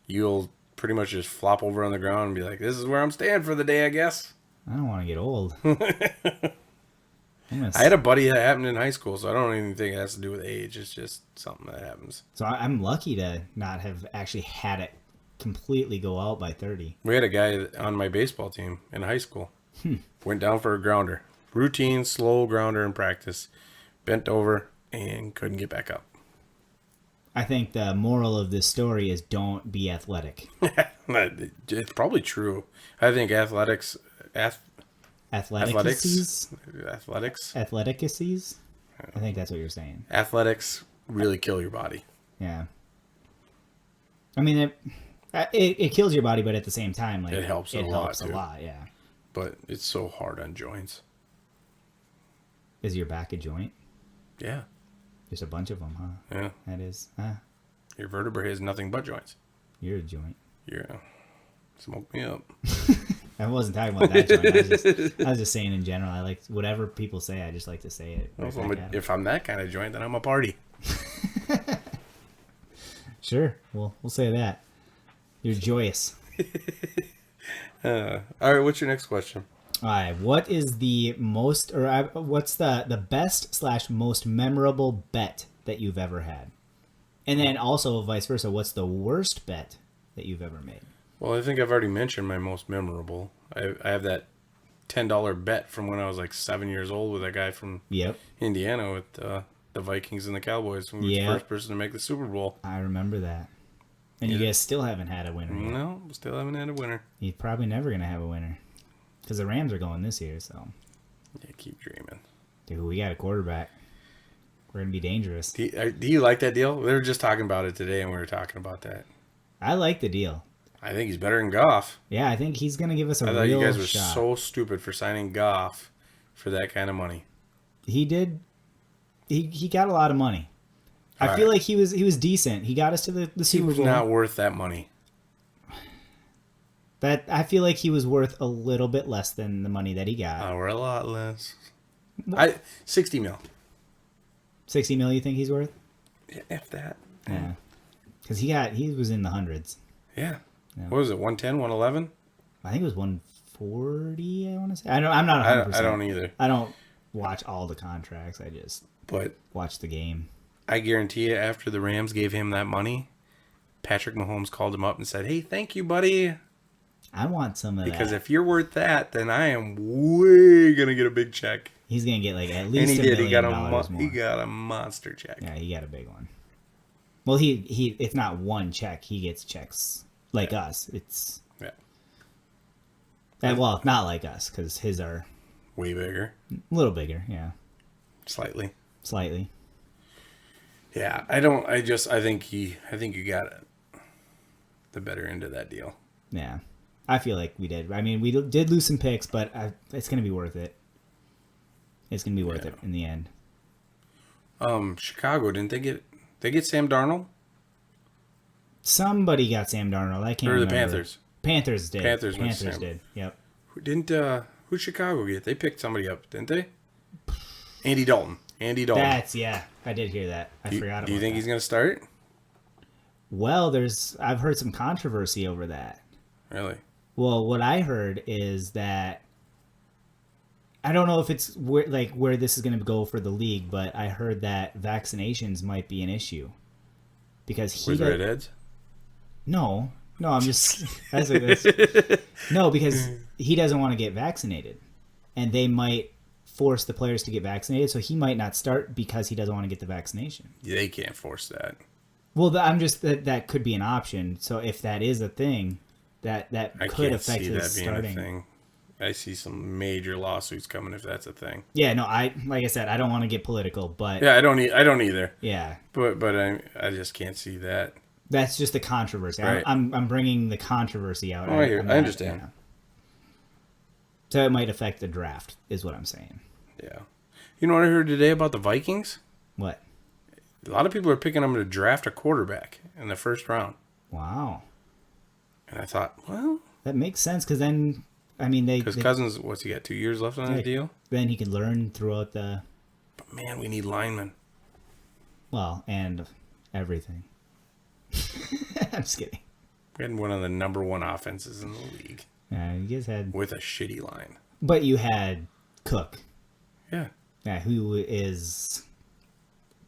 You'll pretty much just flop over on the ground and be like, this is where I'm staying for the day, I guess. I don't want to get old. I had a buddy that happened in high school, so I don't even think it has to do with age. It's just something that happens. So I'm lucky to not have actually had it completely go out by 30. We had a guy on my baseball team in high school. Went down for a grounder. Routine, slow grounder in practice. Bent over and couldn't get back up. I think the moral of this story is don't be athletic. It's probably true. I think athletics... Athleticies? Athletics I think that's what you're saying. athletics really kill your body. Yeah. I mean, it kills your body, but at the same time, like, It helps a lot, too. yeah. But it's so hard on joints. Is your back a joint? Yeah. There's a bunch of them, huh? Yeah. That is. Your vertebrae has nothing but joints. You're a joint. Yeah. Smoke me up. I wasn't talking about that joint. I was just saying in general. I like whatever people say. I just like to say it. right back at 'em. If I'm that kind of joint, then I'm a party. Sure, we'll say that. You're joyous. All right, what's your next question? All right, what is the most, or what's the best / most memorable bet that you've ever had? And then also vice versa, what's the worst bet that you've ever made? Well, I think I've already mentioned my most memorable. I have that $10 bet from when I was like 7 years old with a guy from Yep, Indiana with the Vikings and the Cowboys. We were Yeah. the first person to make the Super Bowl. I remember that. And you Yeah. guys still haven't had a winner yet. No, still haven't had a winner. You're probably never going to have a winner. Because the Rams are going this year, so. Yeah, keep dreaming. Dude, we got a quarterback. We're going to be dangerous. Do you like that deal? We were just talking about it today, and we were talking about that. I like the deal. I think he's better than Goff. Yeah, I think he's going to give us a I thought real you guys were shot. so stupid for signing Goff for that kind of money. He did. He got a lot of money. I All feel right. like he was decent. He got us to the He Super was Bowl. not worth that money. That I feel like he was worth a little bit less than the money that he got. Or a lot less. 60 mil. 60 mil, you think he's worth? If that. Yeah. Because he was in the hundreds. Yeah. Yeah. What was it? 110, 111? I think it was 140. I want to say. I'm not 100%. I don't either. I don't watch all the contracts. I just But watch the game. I guarantee you, after the Rams gave him that money, Patrick Mahomes called him up and said, "Hey, thank you, buddy. I want some of Because that. if you're worth that, then I am way gonna get a big check." He's gonna get like at And least he $1 did. million He more. got a monster check. Yeah, he got a big one. Well, he it's not one check. He gets checks like us. It's Yeah. well, not like us because his are Way bigger, a little bigger. Yeah, slightly. slightly. Yeah, I don't. I think you got it. The better end of that deal. Yeah, I feel like we did. I mean, we did lose some picks, but it's gonna be worth it. It's gonna be worth it in the end. Chicago, didn't they get Sam Darnold? Somebody got Sam Darnold. I can't Or the remember. Panthers? Panthers did. Panthers went Panthers Sam. did. Yep. Who'd Chicago get? They picked somebody up, didn't they? Andy Dalton. Yeah. I did hear that. I forgot about that. Do you think he's going to start? Well, I've heard some controversy over that. Really? Well, what I heard is that I don't know if it's where this is going to go for the league, but I heard that vaccinations might be an issue because he Where's Redheads? No, I'm just no, because he doesn't want to get vaccinated, and they might force the players to get vaccinated, so he might not start because he doesn't want to get the vaccination. They can't force that. Well, I'm just that could be an option. So if that is a thing, that could affect his starting. A thing. I see some major lawsuits coming if that's a thing. Yeah, no, like I said, I don't want to get political, but yeah, I don't either. Yeah, but I just can't see that. That's just the controversy. Right. I'm bringing the controversy out. Oh, I understand. Yeah. So it might affect the draft, is what I'm saying. Yeah. You know what I heard today about the Vikings? What? A lot of people are picking them to draft a quarterback in the first round. Wow. And I thought, well, that makes sense because then, I mean, because Cousins, what's he got? 2 years left on his deal. Then he can learn throughout the. But man, we need linemen. Well, and everything. I'm just kidding. We had one of the number one offenses in the league. Yeah, you guys had with a shitty line. But you had Cook. Yeah. Yeah, who is.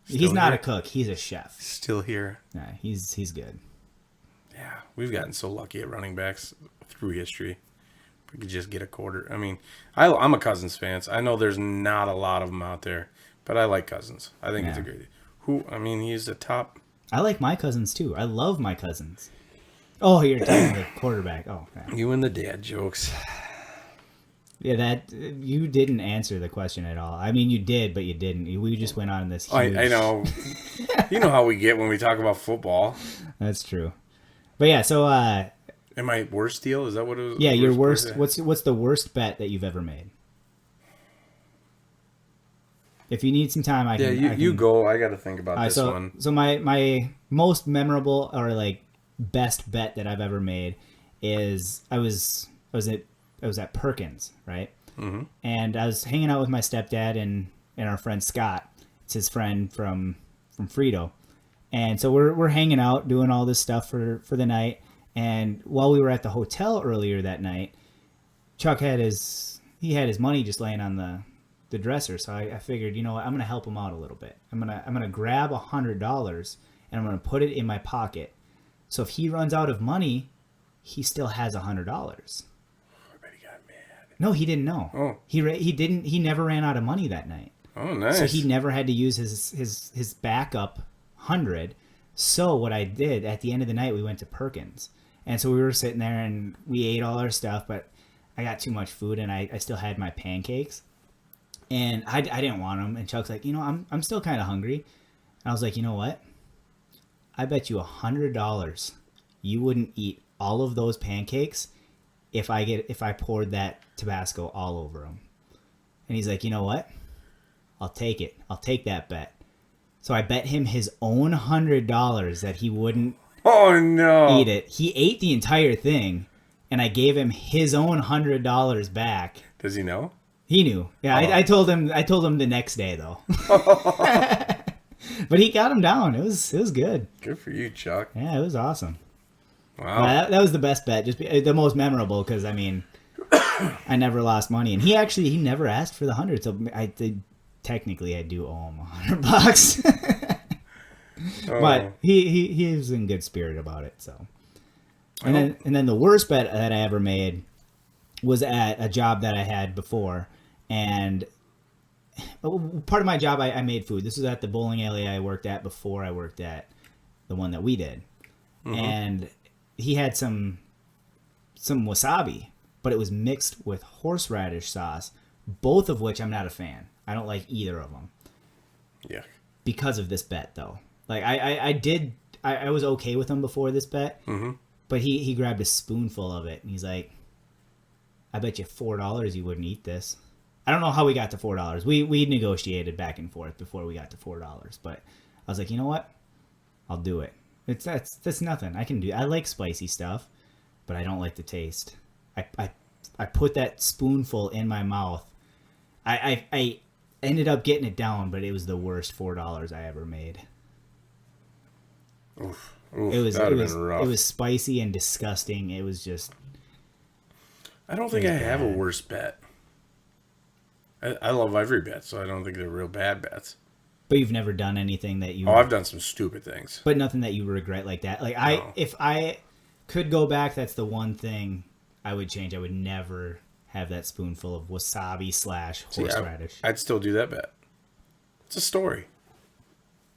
He's not a cook. He's a chef. Still here. Yeah, he's good. Yeah, we've gotten so lucky at running backs through history. We could just get a quarter. I mean, I'm a Cousins fan. So I know there's not a lot of them out there, but I like Cousins. I think it's a great. He's the top. I like my Cousins too. I love my Cousins. Oh, you're talking the quarterback. Oh, okay. You and the dad jokes. Yeah, that you didn't answer the question at all. I mean, you did, but you didn't. We just went on this. Huge... I know. You know how we get when we talk about football. That's true. But yeah, so. And my worst deal, is that what it was? Yeah, your worst. What's the worst bet that you've ever made? If you need some time, I can. Yeah, you go. I got to think about this one. So my most memorable or like best bet that I've ever made is I was at Perkins, right? Mm-hmm. And I was hanging out with my stepdad and our friend Scott. It's his friend from Frito. And so we're hanging out, doing all this stuff for the night. And while we were at the hotel earlier that night, Chuck had his money just laying on the dresser. So I figured, you know what, I'm gonna help him out a little bit. I'm gonna grab $100 and I'm gonna put it in my pocket. So if he runs out of money, he still has $100. No, he didn't know. Oh. He never ran out of money that night. Oh, nice. So he never had to use his backup 100. So what I did at the end of the night, we went to Perkins. And so we were sitting there and we ate all our stuff, but I got too much food and I still had my pancakes. And I didn't want them. And Chuck's like, I'm still kind of hungry. And I was like, you know what? I bet you $100 you wouldn't eat all of those pancakes if I poured that Tabasco all over them. And he's like, you know what? I'll take it. I'll take that bet. So I bet him his own $100 that he wouldn't eat it. He ate the entire thing, and I gave him his own $100 back. Does he know? He knew. Yeah, I told him the next day though. But he got him down. It was good. Good for you, Chuck. Yeah, it was awesome. Wow. That was the best bet, just the most memorable because, I mean, I never lost money. And he never asked for the 100, so technically I do owe him $100. But he was in good spirit about it. So, and then the worst bet that I ever made was at a job that I had before. And part of my job, I made food. This was at the bowling alley I worked at before I worked at the one that we did. Mm-hmm. And he had some wasabi, but it was mixed with horseradish sauce, both of which I'm not a fan. I don't like either of them. Yeah. Because of this bet, though. Like, I was okay with him before this bet, mm-hmm. but he grabbed a spoonful of it, and he's like, I bet you $4 you wouldn't eat this. I don't know how we got to $4. We negotiated back and forth before we got to $4, but I was like, you know what? I'll do it. That's nothing. I can do. I like spicy stuff, but I don't like the taste. I put that spoonful in my mouth. I ended up getting it down, but it was the worst $4 I ever made. Oof, It was spicy and disgusting. It was just. I don't think I have a worse bet. I love every bet, so I don't think they're real bad bets. But you've never done anything that you. Oh, I've done some stupid things. But nothing that you regret like that. Like if I could go back, that's the one thing I would change. I would never have that spoonful of wasabi / horseradish. I'd still do that bet. It's a story.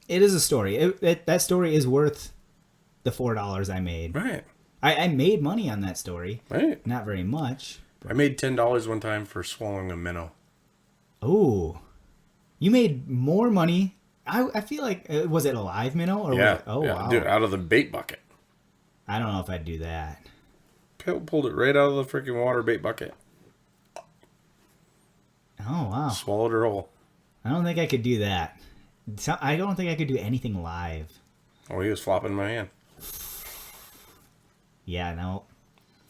It is a story. That story is worth the $4 I made. Right. I made money on that story. Right. Not very much. I made $10 one time for swallowing a minnow. Oh. You made more money. I feel like, was it a live minnow? Or Yeah. Was it, oh, yeah. wow. Dude, out of the bait bucket. I don't know if I'd do that. Pulled it right out of the freaking water bait bucket. Oh, wow. Swallowed her whole. I don't think I could do that. I don't think I could do anything live. Oh, he was flopping in my hand. Yeah, no.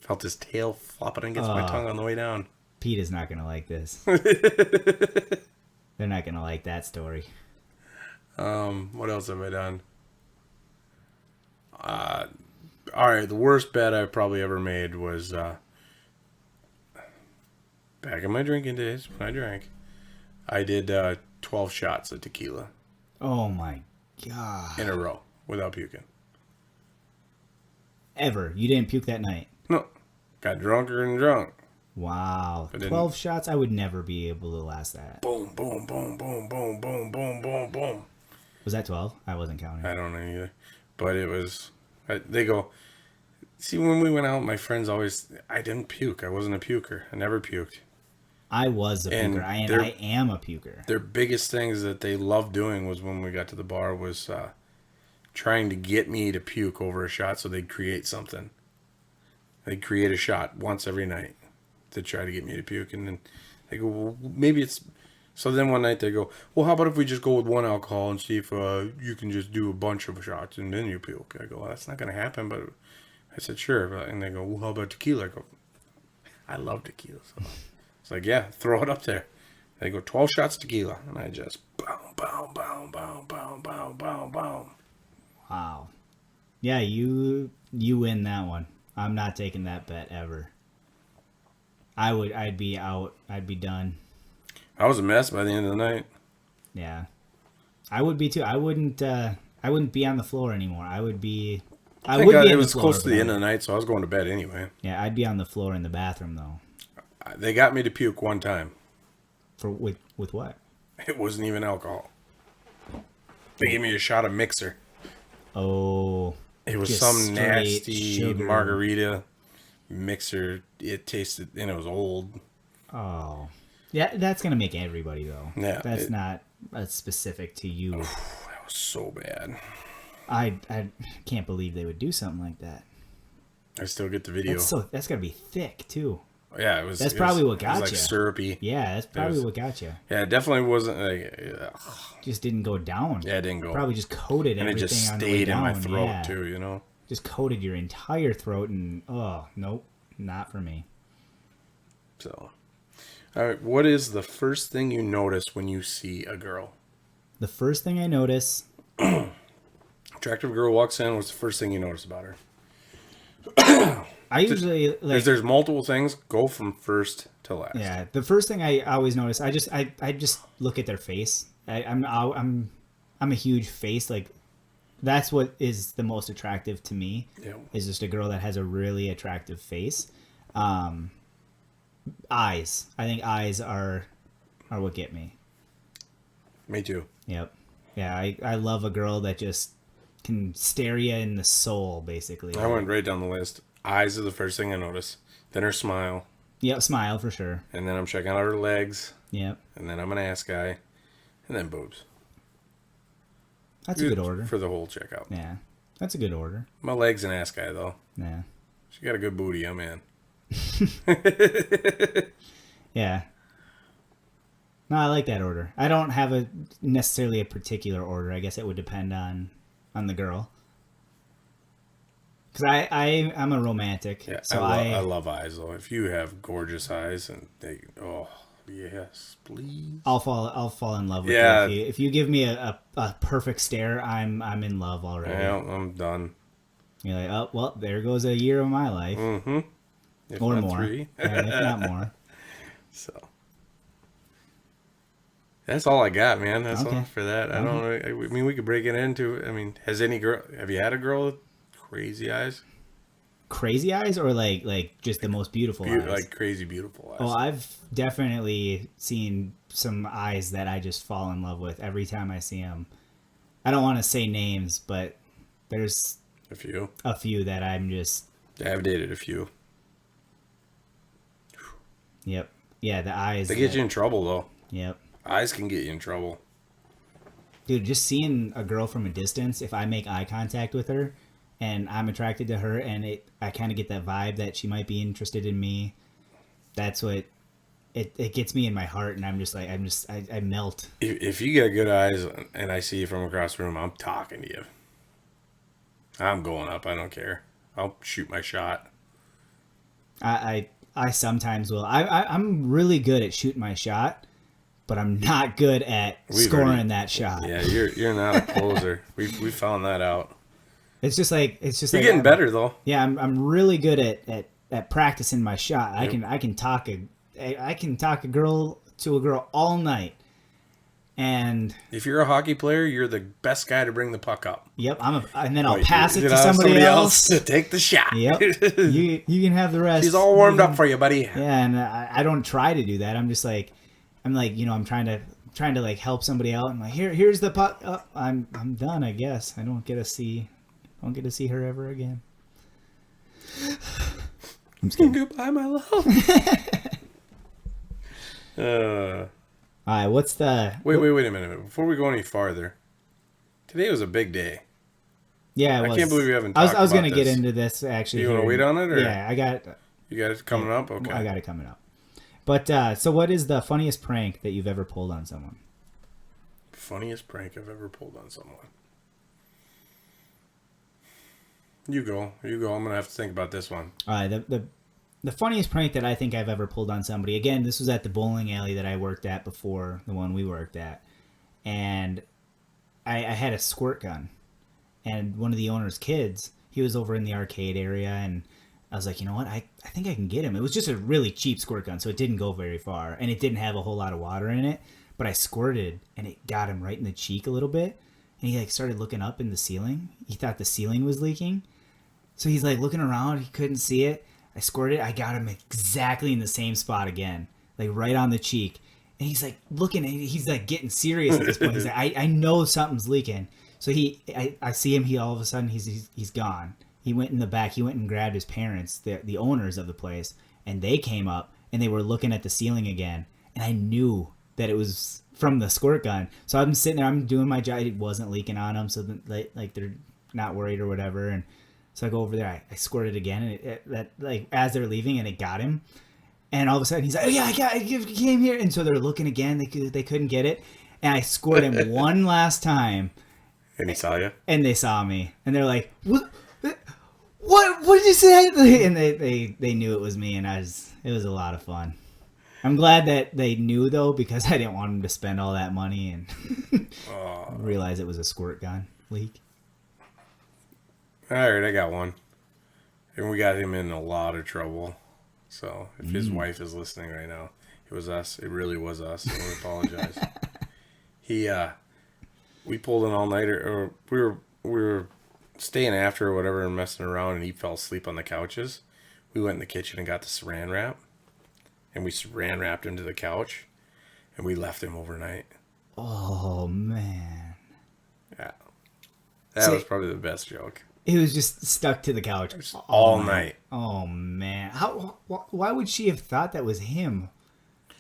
Felt his tail flopping against my tongue on the way down. Pete is not going to like this. They're not going to like that story. What else have I done? All right, the worst bet I've probably ever made was back in my drinking days when I drank. I did 12 shots of tequila. Oh my God. In a row without puking. Ever. You didn't puke that night? No. Got drunker and drunk. Wow. 12 shots? I would never be able to last that. Boom, boom, boom, boom, boom, boom, boom, boom, boom. Was that 12? I wasn't counting. I don't know either. But it was, they go, see, when we went out, my friends always, I didn't puke. I wasn't a puker. I never puked. I was a puker. I am a puker. Their biggest things that they loved doing was when we got to the bar was trying to get me to puke over a shot so they'd create something. They'd create a shot once every night to try to get me to puke. And then they go, well, maybe it's... So then one night they go, well, how about if we just go with one alcohol and see if you can just do a bunch of shots and then you puke? I go, well, that's not going to happen. But I said, sure. And they go, well, how about tequila? I go, I love tequila. So it's like, yeah, throw it up there. They go, 12 shots tequila. And I just, boom, boom, boom, boom, boom, boom, boom, boom. Wow. Yeah, you win that one. I'm not taking that bet ever. I'd be out. I'd be done. I was a mess by the end of the night. Yeah. I would be too. I wouldn't be on the floor anymore. I would be it was close to the end of the night, so I was going to bed anyway. Yeah, I'd be on the floor in the bathroom though. They got me to puke one time. With what? It wasn't even alcohol. They gave me a shot of mixer. Oh. It was some nasty sugar margarita mixer. It tasted, and it was old. Oh. Yeah, that's going to make everybody, though. Yeah. That's not specific to you. That was so bad. I can't believe they would do something like that. I still get the video. That's got to be thick, too. Yeah, it was. That's probably what got you. It was like syrupy. Yeah, that's probably what got you. Yeah, it definitely wasn't like. Just didn't go down. Yeah, it didn't go. Probably just coated everything on the way down. And it just stayed in my throat, too, you know? Just coated your entire throat, and, nope, not for me. So, all right, what is the first thing you notice when you see a girl? The first thing I notice... Attractive girl walks in, what's the first thing you notice about her? I usually... There's multiple things. Go from first to last. Yeah, the first thing I always notice, I just look at their face. I'm a huge face. Like, that's what is the most attractive to me. Yeah. Is just a girl that has a really attractive face. Eyes. I think eyes are what get me. Me too. Yep. Yeah, I love a girl that just can stare you in the soul, basically. I went right down the list. Eyes are the first thing I notice. Then her smile. Yep, smile for sure. And then I'm checking out her legs. Yep. And then I'm an ass guy. And then boobs. That's a good order. For the whole checkout. Yeah. That's a good order. My legs an ass guy, though. Yeah. She got a good booty, I'm in. Yeah. Yeah. I would. I can't believe they would do something like that. I just, I, I can't believe they would do something like that. I just look at their face. I mean, I think that's what is the most attractive to me. Is just a girl that has a really attractive face. Eyes. I think eyes are what get me. No, I like that order. I don't have a necessarily a particular order. I guess it would depend on the girl. Because I'm a romantic. Yeah, so I love eyes though. If you have gorgeous eyes and they, oh yes, please. I'll fall in love with Yeah. you. If you give me a perfect stare, I'm in love already. Yeah, I'm done. You're like, oh well, there goes a year of my life, If or not more, 3. yeah, if not more. So that's all I got, man. That's Okay. all for that. I don't. I mean, we could break it into. I mean, have you had a girl with crazy eyes? Crazy eyes, or like just the most beautiful eyes? Like crazy beautiful eyes. Oh, I've definitely seen some eyes that I just fall in love with every time I see them. I don't want to say names, but there's A few. a few that I'm just. I've dated a few. Yep. Yeah, the eyes. They get you in trouble though. Yep. Eyes can get you in trouble. Dude, just seeing a girl from a distance, if I make eye contact with her and I'm attracted to her and I kind of get that vibe that she might be interested in me, that's what it gets me in my heart, and I melt. If you got good eyes and I see you from across the room, I'm talking to you. I'm going up. I don't care. I'll shoot my shot. I sometimes will. I'm really good at shooting my shot, but I'm not good at scoring that shot. Yeah, you're not a closer. we found that out. It's just like You're getting better though. Yeah, I'm really good at practicing my shot. Yep. I can talk a girl to a girl all night. And If you're a hockey player, you're the best guy to bring the puck up. yep, and then I'll pass it You to know, somebody else. to take the shot. Yep, you can have the rest. She's all warmed up for you, buddy. Yeah, and I don't try to do that. I'm just like, I'm trying to like help somebody out. I'm like, here's the puck. Oh, I'm done. I guess I don't get to see her ever again. I'm just kidding. Goodbye, my love. All right, what's the Wait a minute. Before we go any farther, today was a big day. Yeah, I can't believe we haven't I talked was about going to get this. into this actually. You want to wait on it? Or? Yeah, You got it coming up? Okay. I got it coming up. But so what is the funniest prank that you've ever pulled on someone? Funniest prank I've ever pulled on someone. You go. I'm going to have to think about this one. All right, the funniest prank that I think I've ever pulled on somebody, again, this was at the bowling alley that I worked at before the one we worked at. And I had a squirt gun. And one of the owner's kids, he was over in the arcade area, and I was like, you know what, I think I can get him. It was just a really cheap squirt gun, so it didn't go very far. And it didn't have a whole lot of water in it. But I squirted, and it got him right in the cheek a little bit. And he like started looking up in the ceiling. He thought the ceiling was leaking. So he's like looking around. He couldn't see it. I squirted. I got him exactly in the same spot again, like right on the cheek. And he's like looking. He's like getting serious at this point. He's like, I know something's leaking. So I see him. He all of a sudden he's gone. He went in the back. He went and grabbed his parents, the owners of the place, and they came up and they were looking at the ceiling again. And I knew that it was from the squirt gun. So I'm sitting there. I'm doing my job. It wasn't leaking on them, so like they're not worried or whatever. And so I go over there, I squirt it again, and that like as they're leaving, and it got him. And all of a sudden, he's like, "Oh yeah, I came here." And so they're looking again. They couldn't get it, and I squirt him one last time. And he saw you. And they saw me, and they're like, "What? What did you say?" And they knew it was me, and it was a lot of fun. I'm glad that they knew though, because I didn't want them to spend all that money and realize it was a squirt gun leak. All right, I got one. And we got him in a lot of trouble. So if his wife is listening right now, it was us. It really was us. And we apologize. We pulled an all-nighter, or we were staying after or whatever and messing around, and he fell asleep on the couches. We went in the kitchen and got the saran wrap, and we saran wrapped him to the couch, and we left him overnight. Oh man. Yeah. That was probably the best joke. He was just stuck to the couch All night. Oh man! Why would she have thought that was him?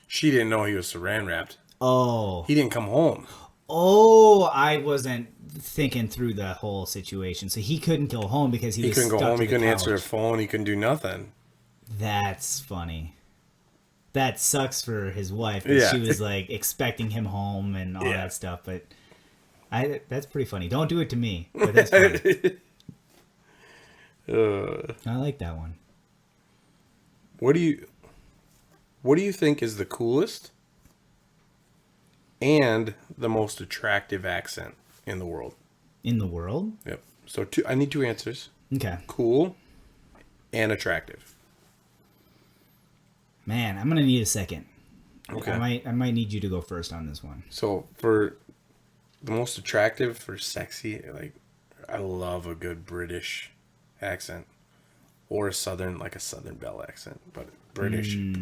She didn't know he was saran wrapped. Oh. He didn't come home. Oh, I wasn't thinking through the whole situation. So he couldn't go home because he was couldn't go stuck home. to He the couldn't couch. answer the phone. He couldn't do nothing. That's funny. that sucks for his wife. Yeah. She was like expecting him home and all that stuff. But that's pretty funny. Don't do it to me. But that's funny. I like that one. What do you think is the coolest and the most attractive accent in the world? In the world? Yep. So I need 2 answers. Okay. Cool and attractive. Man, I'm gonna need a second. Okay. I might need you to go first on this one. So for the most attractive, for sexy, like I love a good British accent or a Southern Belle accent, but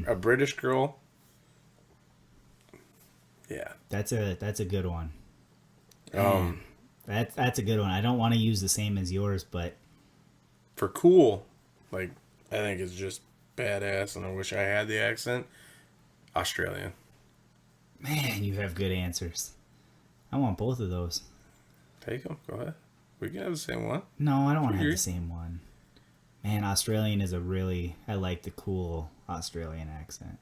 a British girl. Yeah. That's a good one. That's a good one. I don't want to use the same as yours, but for cool, like I think it's just badass, and I wish I had the accent. Australian. Man, you have good answers. I want both of those. Take them. Go ahead. We can have the same one. No, I don't want to have the same one. Man, Australian is I like the cool Australian accent.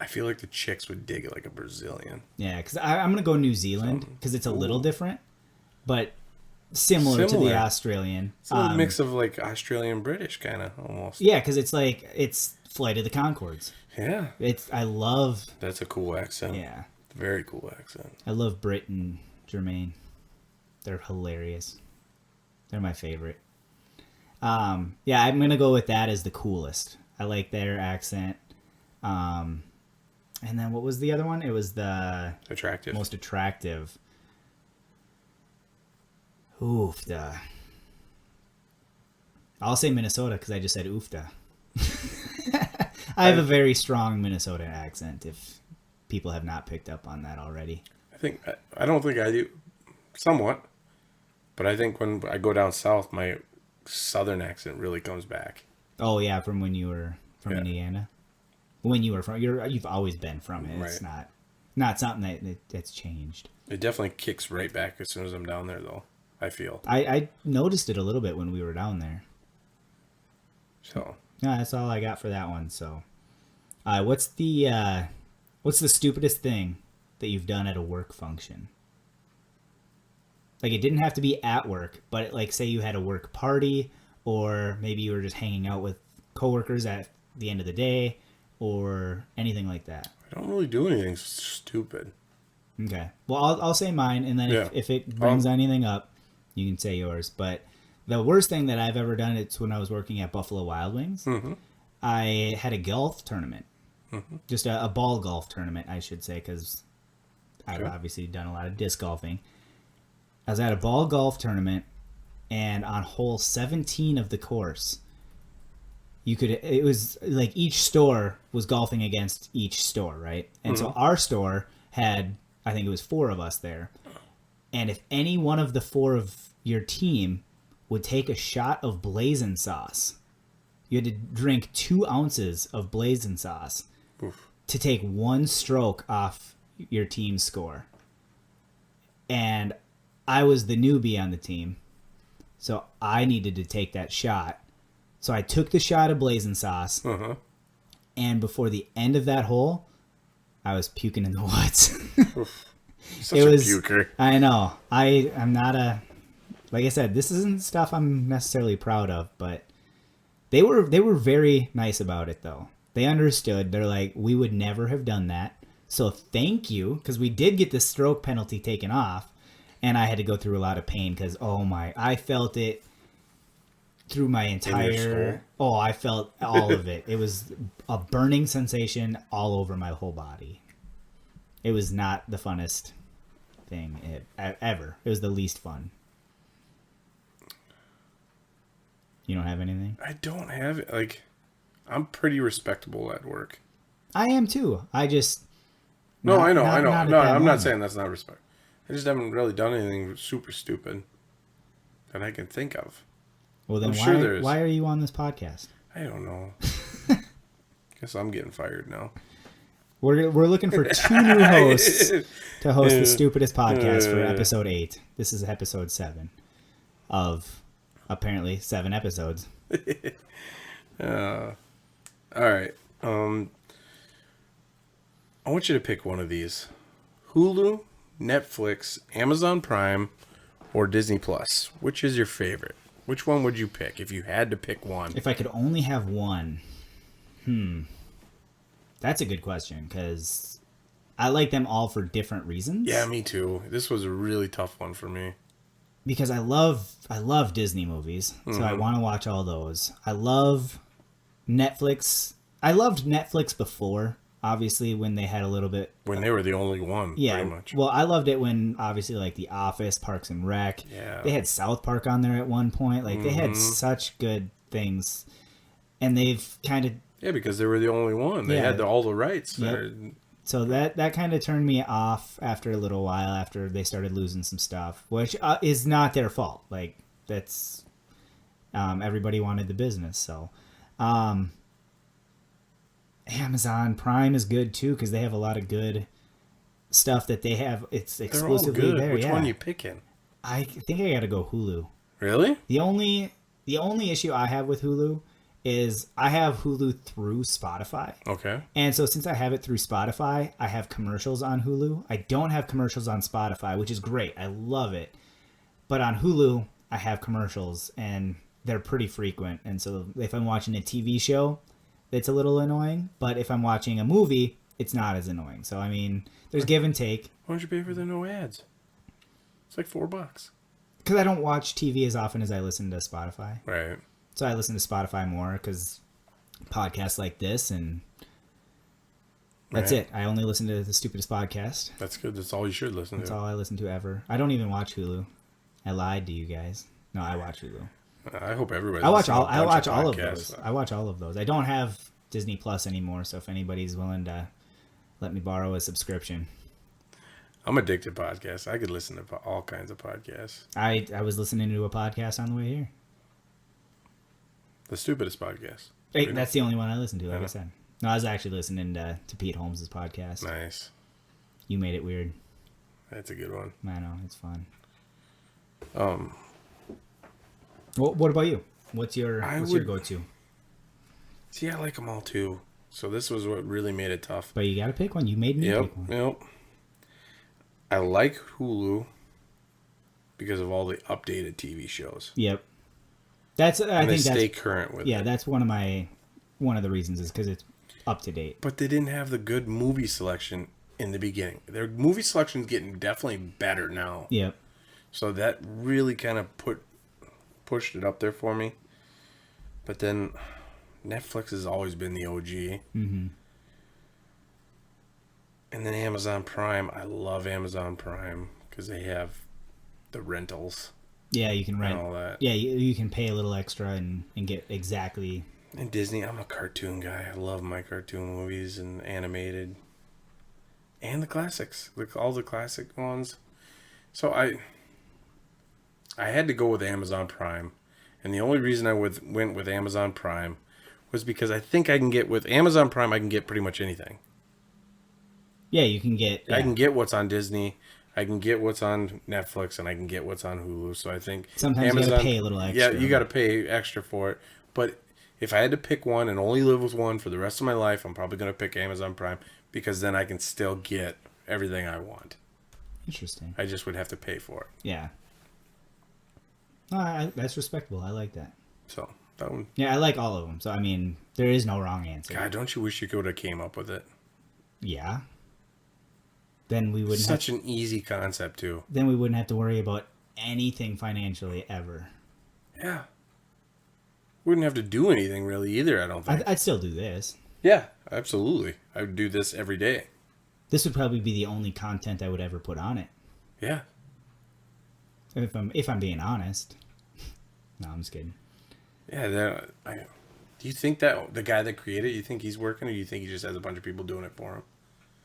I feel like the chicks would dig it like a Brazilian. Yeah, because I'm going to go New Zealand because it's a little different, but similar to the Australian. It's a mix of like Australian British kind of almost. Yeah, because it's Flight of the Conchords. Yeah. I love. That's a cool accent. Yeah. Very cool accent. I love Brit and Jermaine. They're hilarious. They're my favorite. Yeah, I'm going to go with that as the coolest. I like their accent. And then what was the other one? It was the attractive. Most attractive. Oofda. I'll say Minnesota because I just said oofda. I have a very strong Minnesota accent if people have not picked up on that already. I don't think I do. Somewhat. But I think when I go down south, my southern accent really comes back. Oh, yeah, from when you were from Indiana? When you were from... You've always been from it. Right. It's not something that's changed. It definitely kicks right back as soon as I'm down there, though, I feel. I noticed it a little bit when we were down there. So... No, that's all I got for that one, so... What's the stupidest thing that you've done at a work function? Like, it didn't have to be at work, but like, say you had a work party, or maybe you were just hanging out with coworkers at the end of the day, or anything like that. I don't really do anything stupid. Okay. Well, I'll say mine, and then if it brings anything up, you can say yours. But the worst thing that I've ever done, it's when I was working at Buffalo Wild Wings. Mm-hmm. I had a golf tournament. Mm-hmm. Just a ball golf tournament, I should say, because I've obviously done a lot of disc golfing. I was at a ball golf tournament, and on hole 17 of the course, it was like each store was golfing against each store, right? And so our store had, I think it was 4 of us there. And if any one of the 4 of your team would take a shot of blazing sauce, you had to drink 2 ounces of blazing sauce to take 1 stroke off your team's score. And I was the newbie on the team, so I needed to take that shot. So I took the shot of blazing sauce, and before the end of that hole, I was puking in the woods. Such a puker. I know. I'm not like I said, this isn't stuff I'm necessarily proud of, but they were very nice about it, though. They understood. They're like, we would never have done that, so thank you, because we did get the stroke penalty taken off. And I had to go through a lot of pain because, I felt it through my entire... I felt all of it. It was a burning sensation all over my whole body. It was not the funnest thing ever. It was the least fun. You don't have anything? I don't have it. Like, I'm pretty respectable at work. I am too. I just... No, I know. No, I'm not saying that's not respect. I just haven't really done anything super stupid that I can think of. Well, then why are you on this podcast? I don't know. Guess I'm getting fired now. We're looking for 2 new hosts to host the stupidest podcast for episode 8. This is episode 7 of apparently 7 episodes. All right. I want you to pick one of these: Hulu, Netflix, Amazon Prime, or Disney Plus. Which is your favorite? Which one would you pick if you had to pick one? If I could only have one, that's a good question because I like them all for different reasons. Yeah, me too. This was a really tough one for me. Because I love Disney movies, so I want to watch all those. I love Netflix. I loved Netflix before, obviously, when they had a little bit. When they were the only one, Yeah, pretty much. well, I loved it when obviously like The Office, Parks and Rec. Yeah. They had South Park on there at one point. Like they had such good things, and they've kind of Yeah, because they were the only one. They Yeah. had all the rights. Yep. So that kind of turned me off after a little while after they started losing some stuff, which is not their fault. Like that's everybody wanted the business. So Amazon Prime is good too because they have a lot of good stuff that they have. It's They're all exclusively good. there. Which Yeah. one are you picking? I think I got to go Hulu. Really? The only issue I have with Hulu is I have Hulu through Spotify. Okay. And so since I have it through Spotify, I have commercials on Hulu. I don't have commercials on Spotify, which is great. I love it. But on Hulu, I have commercials and they're pretty frequent. And so if I'm watching a TV show, it's a little annoying. But if I'm watching a movie, it's not as annoying. So, I mean, there's give and take. Why don't you pay for the no ads? It's like $4. Because I don't watch TV as often as I listen to Spotify. Right. So I listen to Spotify more because podcasts like this and that's Right. it. I only listen to the stupidest podcast. That's good. That's all you should listen That's to. all I listen to ever. I don't even watch Hulu. I lied to you guys. No, I watch Hulu. I hope everybody. I watch listens to a bunch all of podcasts. those. I watch all of those. I don't have Disney Plus anymore, so if anybody's willing to let me borrow a subscription. I'm addicted to podcasts. I could listen to all kinds of podcasts. I was listening to a podcast on the way here. The stupidest podcast. Hey, that's the only one I listen to, like I Yeah. said. No, I was actually listening to Pete Holmes' podcast. Nice. You made it weird. That's a good one. I know, it's fun. Um, What about you? What's your would- go-to? see, I like them all too. So this was what really made it tough. But you got to pick one. You made me Yep, pick one. yep. I like Hulu because of all the updated TV shows. Yep. That's I And they think stay that's current with yeah, it. that's one of the reasons is because it's up to date. But they didn't have the good movie selection in the beginning. Their movie selection's getting definitely better now. Yep. So that really kind of pushed it up there for me. But then Netflix has always been the OG. Mm-hmm. And then Amazon Prime. I love Amazon Prime because they have the rentals Yeah, you can and rent. all that. Yeah, you can pay a little extra and get exactly. And Disney, I'm a cartoon guy. I love my cartoon movies and animated. And the classics. All the classic ones. So I had to go with Amazon Prime. And the only reason I went with Amazon Prime was because I think I can get, with Amazon Prime, I can get pretty much anything. Yeah, you can get. I Yeah. can get what's on Disney. I can get what's on Netflix, and I can get what's on Hulu. So I think Sometimes you gotta pay a little extra. Yeah, you got to pay extra for it. But if I had to pick one and only live with one for the rest of my life, I'm probably going to pick Amazon Prime because then I can still get everything I want. Interesting. I just would have to pay for it. Yeah. That's respectable. I like that. So that one. Yeah, I like all of them. So I mean, there is no wrong answer. God, don't you wish you could have came up with it? Yeah. Then we wouldn't. Such an easy concept too. Then we wouldn't have to worry about anything financially ever. Yeah. Wouldn't have to do anything really either. I don't think. I'd still do this. Yeah, absolutely. I would do this every day. This would probably be the only content I would ever put on it. Yeah. If I'm being honest. No, I'm just kidding. Yeah, do you think that the guy that created it, you think he's working, or do you think he just has a bunch of people doing it for him?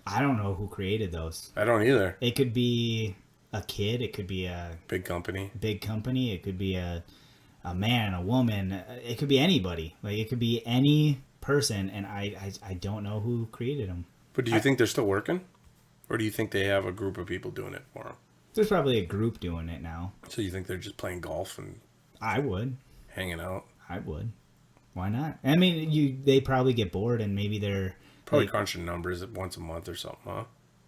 I don't know who created those. I don't either. It could be a kid. It could be a Big company. big company. It could be a man, a woman. It could be anybody. Like it could be any person, and I don't know who created them. But do you think they're still working? Or do you think they have a group of people doing it for them? There's probably a group doing it now. So you think they're just playing golf and I would. hanging out? I would. Why not? I mean, they probably get bored, and maybe they're Probably crunching numbers once a month or something, huh?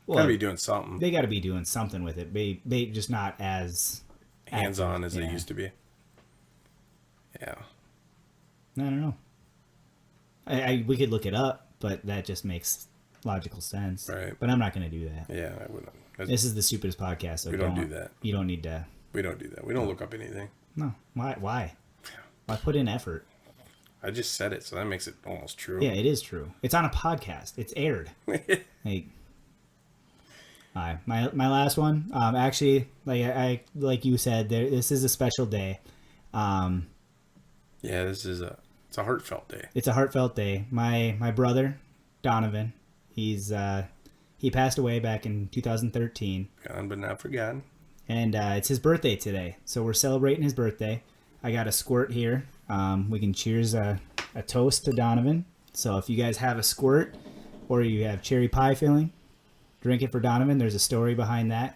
Well, Gotta be doing something. They got to be doing something with it. They just not as Hands-on as yeah. they used to be. Yeah. I don't know. We could look it up, but that just makes logical sense. Right. But I'm not going to do that. Yeah, I wouldn't. This is the stupidest podcast, so we don't do that. You don't need to. We don't do that. We don't look up anything. No. Why? Why put in effort? I just said it, so that makes it almost true. Yeah, it is true. It's on a podcast. It's aired. Like, my last one. Actually, like you said, this is a special day. Yeah, it's a heartfelt day. It's a heartfelt day. My brother, Donovan, he passed away back in 2013. Gone but not forgotten. And it's his birthday today, so we're celebrating his birthday. I got a squirt here. We can cheers a toast to Donovan. So if you guys have a squirt or you have cherry pie filling, drink it for Donovan. There's a story behind that.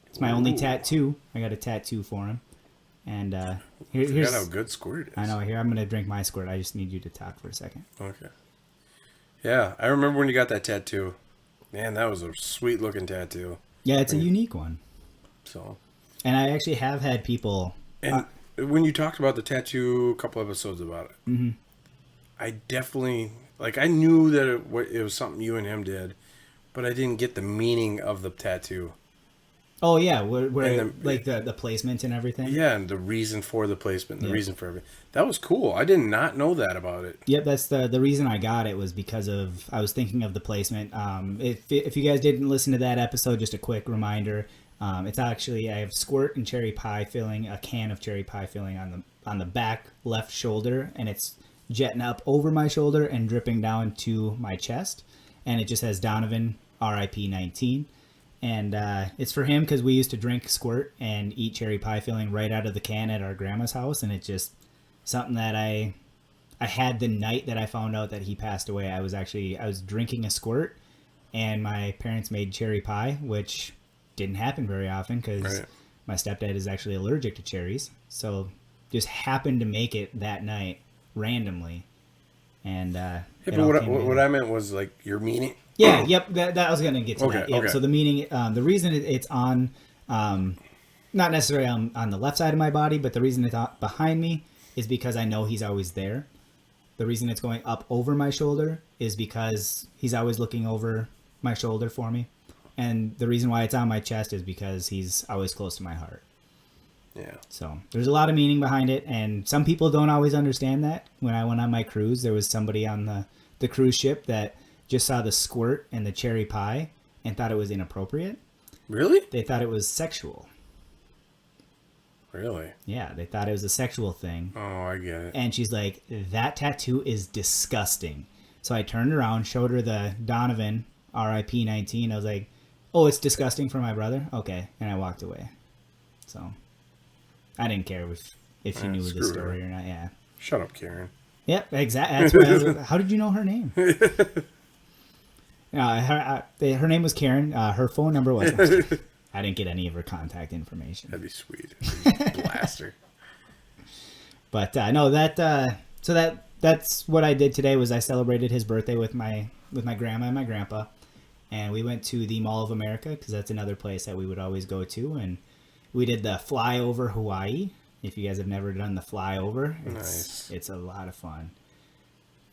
It's my only tattoo. I got a tattoo for him. And here's how good squirt is. I know. Here, I'm going to drink my squirt. I just need you to talk for a second. Okay. Yeah, I remember when you got that tattoo. Man, that was a sweet looking tattoo. Yeah, it's a unique one. So. And I actually have had people... And when you talked about the tattoo, a couple episodes about it, mm-hmm. I definitely... Like, I knew that it was something you and him did, but I didn't get the meaning of the tattoo. Oh, yeah, where the placement and everything? Yeah, and the reason for the placement, the reason for everything. That was cool. I did not know that about it. Yep, that's the reason I got it was because of... I was thinking of the placement. If you guys didn't listen to that episode, just a quick reminder... it's actually, I have squirt and cherry pie filling, a can of cherry pie filling on the back left shoulder, and it's jetting up over my shoulder and dripping down to my chest, and it just has Donovan RIP 19, and it's for him because we used to drink squirt and eat cherry pie filling right out of the can at our grandma's house, and it's just something that I had the night that I found out that he passed away. I was drinking a squirt, and my parents made cherry pie, which didn't happen very often because my stepdad is actually allergic to cherries, so just happened to make it that night randomly, and but what I meant was like your meaning. Yeah, yep, that I was gonna get to that. Yep. Okay. So the meaning, the reason it's on, not necessarily on the left side of my body, but the reason it's behind me is because I know he's always there. The reason it's going up over my shoulder is because he's always looking over my shoulder for me. And the reason why it's on my chest is because he's always close to my heart. Yeah. So there's a lot of meaning behind it, and some people don't always understand that. When I went on my cruise, there was somebody on the cruise ship that just saw the squirt and the cherry pie and thought it was inappropriate. Really? They thought it was sexual. Really? Yeah, they thought it was a sexual thing. Oh, I get it. And she's like, that tattoo is disgusting. So I turned around, showed her the Donovan RIP 19. I was like, oh, it's disgusting for my brother? Okay. And I walked away. So I didn't care if she knew the story or not. Yeah. Shut up, Karen. Yep, exactly. That's why how did you know her name? Her name was Karen. Her phone number was... I didn't get any of her contact information. That'd be sweet. Blast her. But no, that's what I did today. Was I celebrated his birthday with my grandma and my grandpa, and we went to the Mall of America because that's another place that we would always go to, and we did the flyover Hawaii. If you guys have never done the flyover, it's a lot of fun.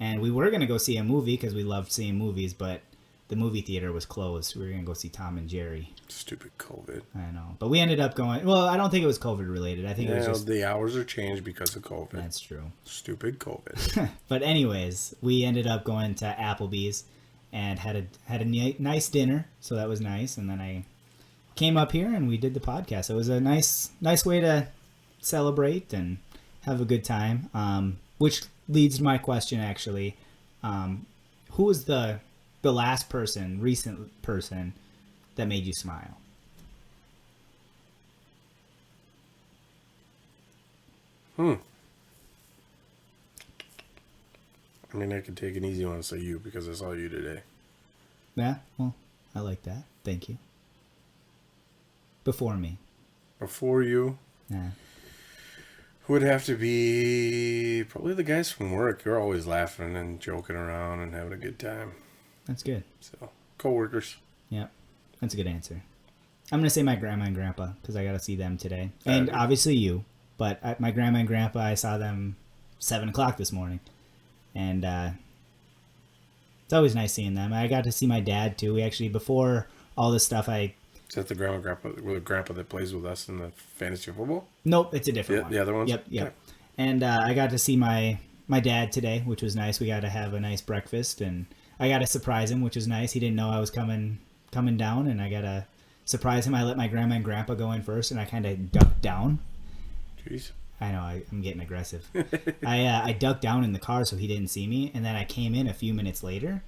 And we were gonna go see a movie because we loved seeing movies, but the movie theater was closed. We were gonna go see Tom and Jerry. Stupid COVID. I know, but we ended up going. Well, I don't think it was COVID related. I think it was just the hours are changed because of COVID. That's true. Stupid COVID. But anyways, we ended up going to Applebee's and had a nice dinner, so that was nice. And then I came up here and we did the podcast. It was a nice way to celebrate and have a good time. Which leads to my question actually. Who was the last recent person that made you smile? I mean, I could take an easy one and say you because I saw you today. Yeah, well, I like that. Thank you. Before me. Before you? Yeah. Would have to be probably the guys from work. You're always laughing and joking around and having a good time. That's good. So, coworkers. Yeah, that's a good answer. I'm going to say my grandma and grandpa because I got to see them today. And obviously you. But my grandma and grandpa, I saw them 7 o'clock this morning. And it's always nice seeing them. I got to see my dad, too. We actually, before all this stuff, Is that the grandpa that plays with us in the fantasy football? Nope, it's a different one. The other ones? Yep. Okay. And I got to see my dad today, which was nice. We got to have a nice breakfast, and I got to surprise him, which was nice. He didn't know I was coming down, and I got to surprise him. I let my grandma and grandpa go in first, and I kind of ducked down. Jeez. I know, I'm getting aggressive. I ducked down in the car so he didn't see me, and then I came in a few minutes later,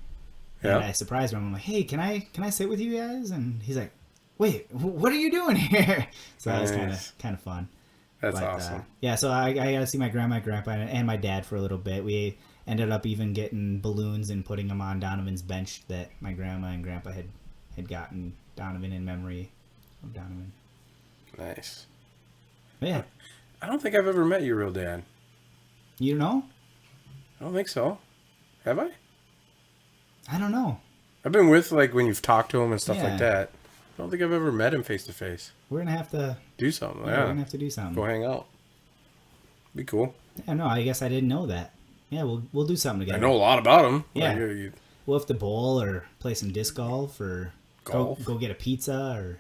and I surprised him. I'm like, "Hey, can I sit with you guys?" And he's like, "Wait, what are you doing here?" So that was kind of fun. That's awesome. Yeah, so I got to see my grandma, grandpa, and my dad for a little bit. We ended up even getting balloons and putting them on Donovan's bench that my grandma and grandpa had gotten Donovan in memory of Donovan. Nice. But yeah. I don't think I've ever met your real dad. You know? I don't think so. Have I? I don't know. I've been with, like, when you've talked to him and stuff Yeah. like that. I don't think I've ever met him face to face. We're gonna have to Do something. We're gonna have to do something. Go hang out. Be cool. Yeah, no, I guess I didn't know that. Yeah, we'll do something together. I know a lot about him. Yeah. Like, We'll have to bowl or play some disc golf or Golf? Go get a pizza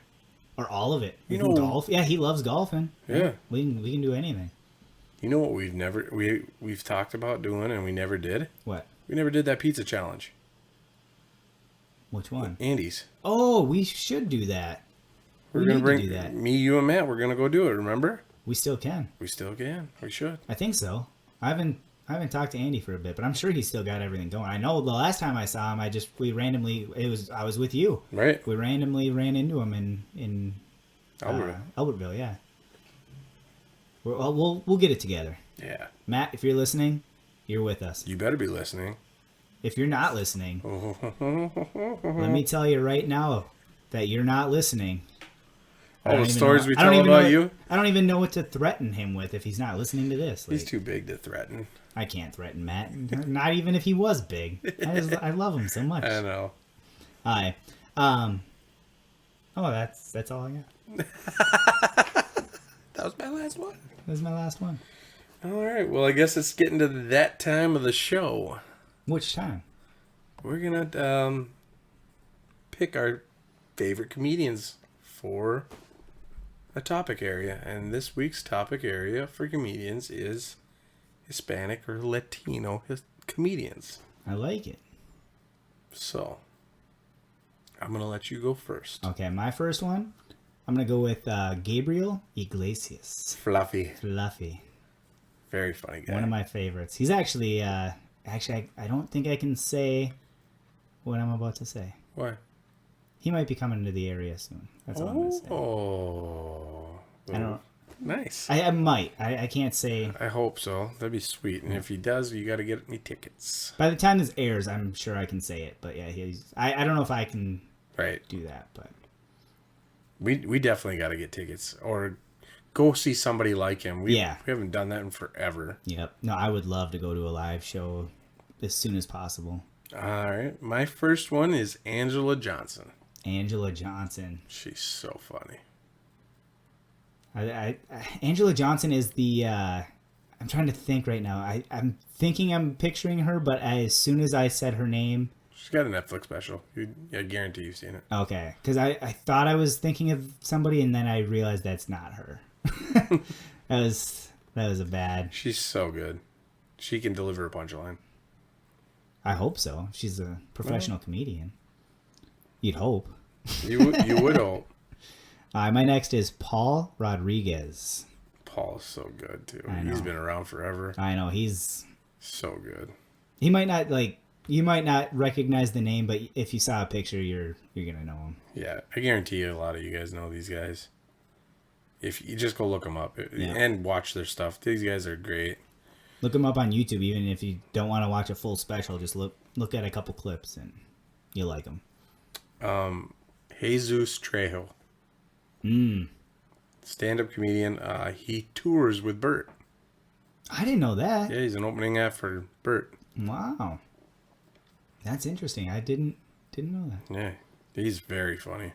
or all of it. You We can know- golf. Yeah, he loves golfing. Yeah. We can do anything. You know what we've talked about doing and we never did? What? We never did that pizza challenge. Which one? Andy's. Oh, we should do that. We're We gonna need bring to do that. me, you, and Matt. We're gonna go do it. Remember? We still can. We still can. We should. I think so. I haven't talked to Andy for a bit, but I'm sure he's still got everything going. I know the last time I saw him, I was with you. Right? We randomly ran into him in Albertville. yeah. We'll get it together. Yeah. Matt, if you're listening, you're with us. You better be listening. If you're not listening, let me tell you right now that you're not listening. All the stories we tell about you. I don't even know what to threaten him with if he's not listening to this. He's too big to threaten. I can't threaten Matt. Not even if he was big. I love him so much. I know. Hi. Oh, that's all I got. That was my last one. That was my last one. All right. Well, I guess it's getting to that time of the show. Which time? We're gonna pick our favorite comedians for a topic area, and this week's topic area for comedians is Hispanic or Latino comedians. I like it. So, I'm gonna let you go first. Okay, my first one. I'm gonna go with Gabriel Iglesias. Fluffy, very funny guy. One of my favorites. He's actually, I don't think I can say what I'm about to say. Why? He might be coming to the area soon. That's all I'm gonna say. Oh, I don't. nice. I might. I can't say. I hope so. That'd be sweet. And if he does, you got to get me tickets. By the time this airs, I'm sure I can say it. But yeah, I don't know if I can Right. do that. But We definitely got to get tickets or go see somebody like him. We haven't done that in forever. yep. No, I would love to go to a live show as soon as possible. All right. My first one is Angela Johnson. Angela Johnson. She's so funny. Angela Johnson is the. I'm trying to think right now. I'm thinking I'm picturing her, but as soon as I said her name. She's got a Netflix special. I guarantee you've seen it. Okay, because I thought I was thinking of somebody, and then I realized that's not her. that was a bad. She's so good. She can deliver a punchline. I hope so. She's a professional comedian. You'd hope. You would hope. My next is Paul Rodriguez. Paul's so good too. I know. He's been around forever. I know he's. So good. He might not like. You might not recognize the name, but if you saw a picture, you're gonna know him. Yeah, I guarantee you a lot of you guys know these guys. If you just go look them up and watch their stuff, these guys are great. Look them up on YouTube, even if you don't want to watch a full special. Just look at a couple clips and you'll like them. Jesus Trejo. Stand-up comedian. He tours with Bert. I didn't know that. Yeah, he's an opening act for Bert. Wow. That's interesting. I didn't know that. Yeah, he's very funny.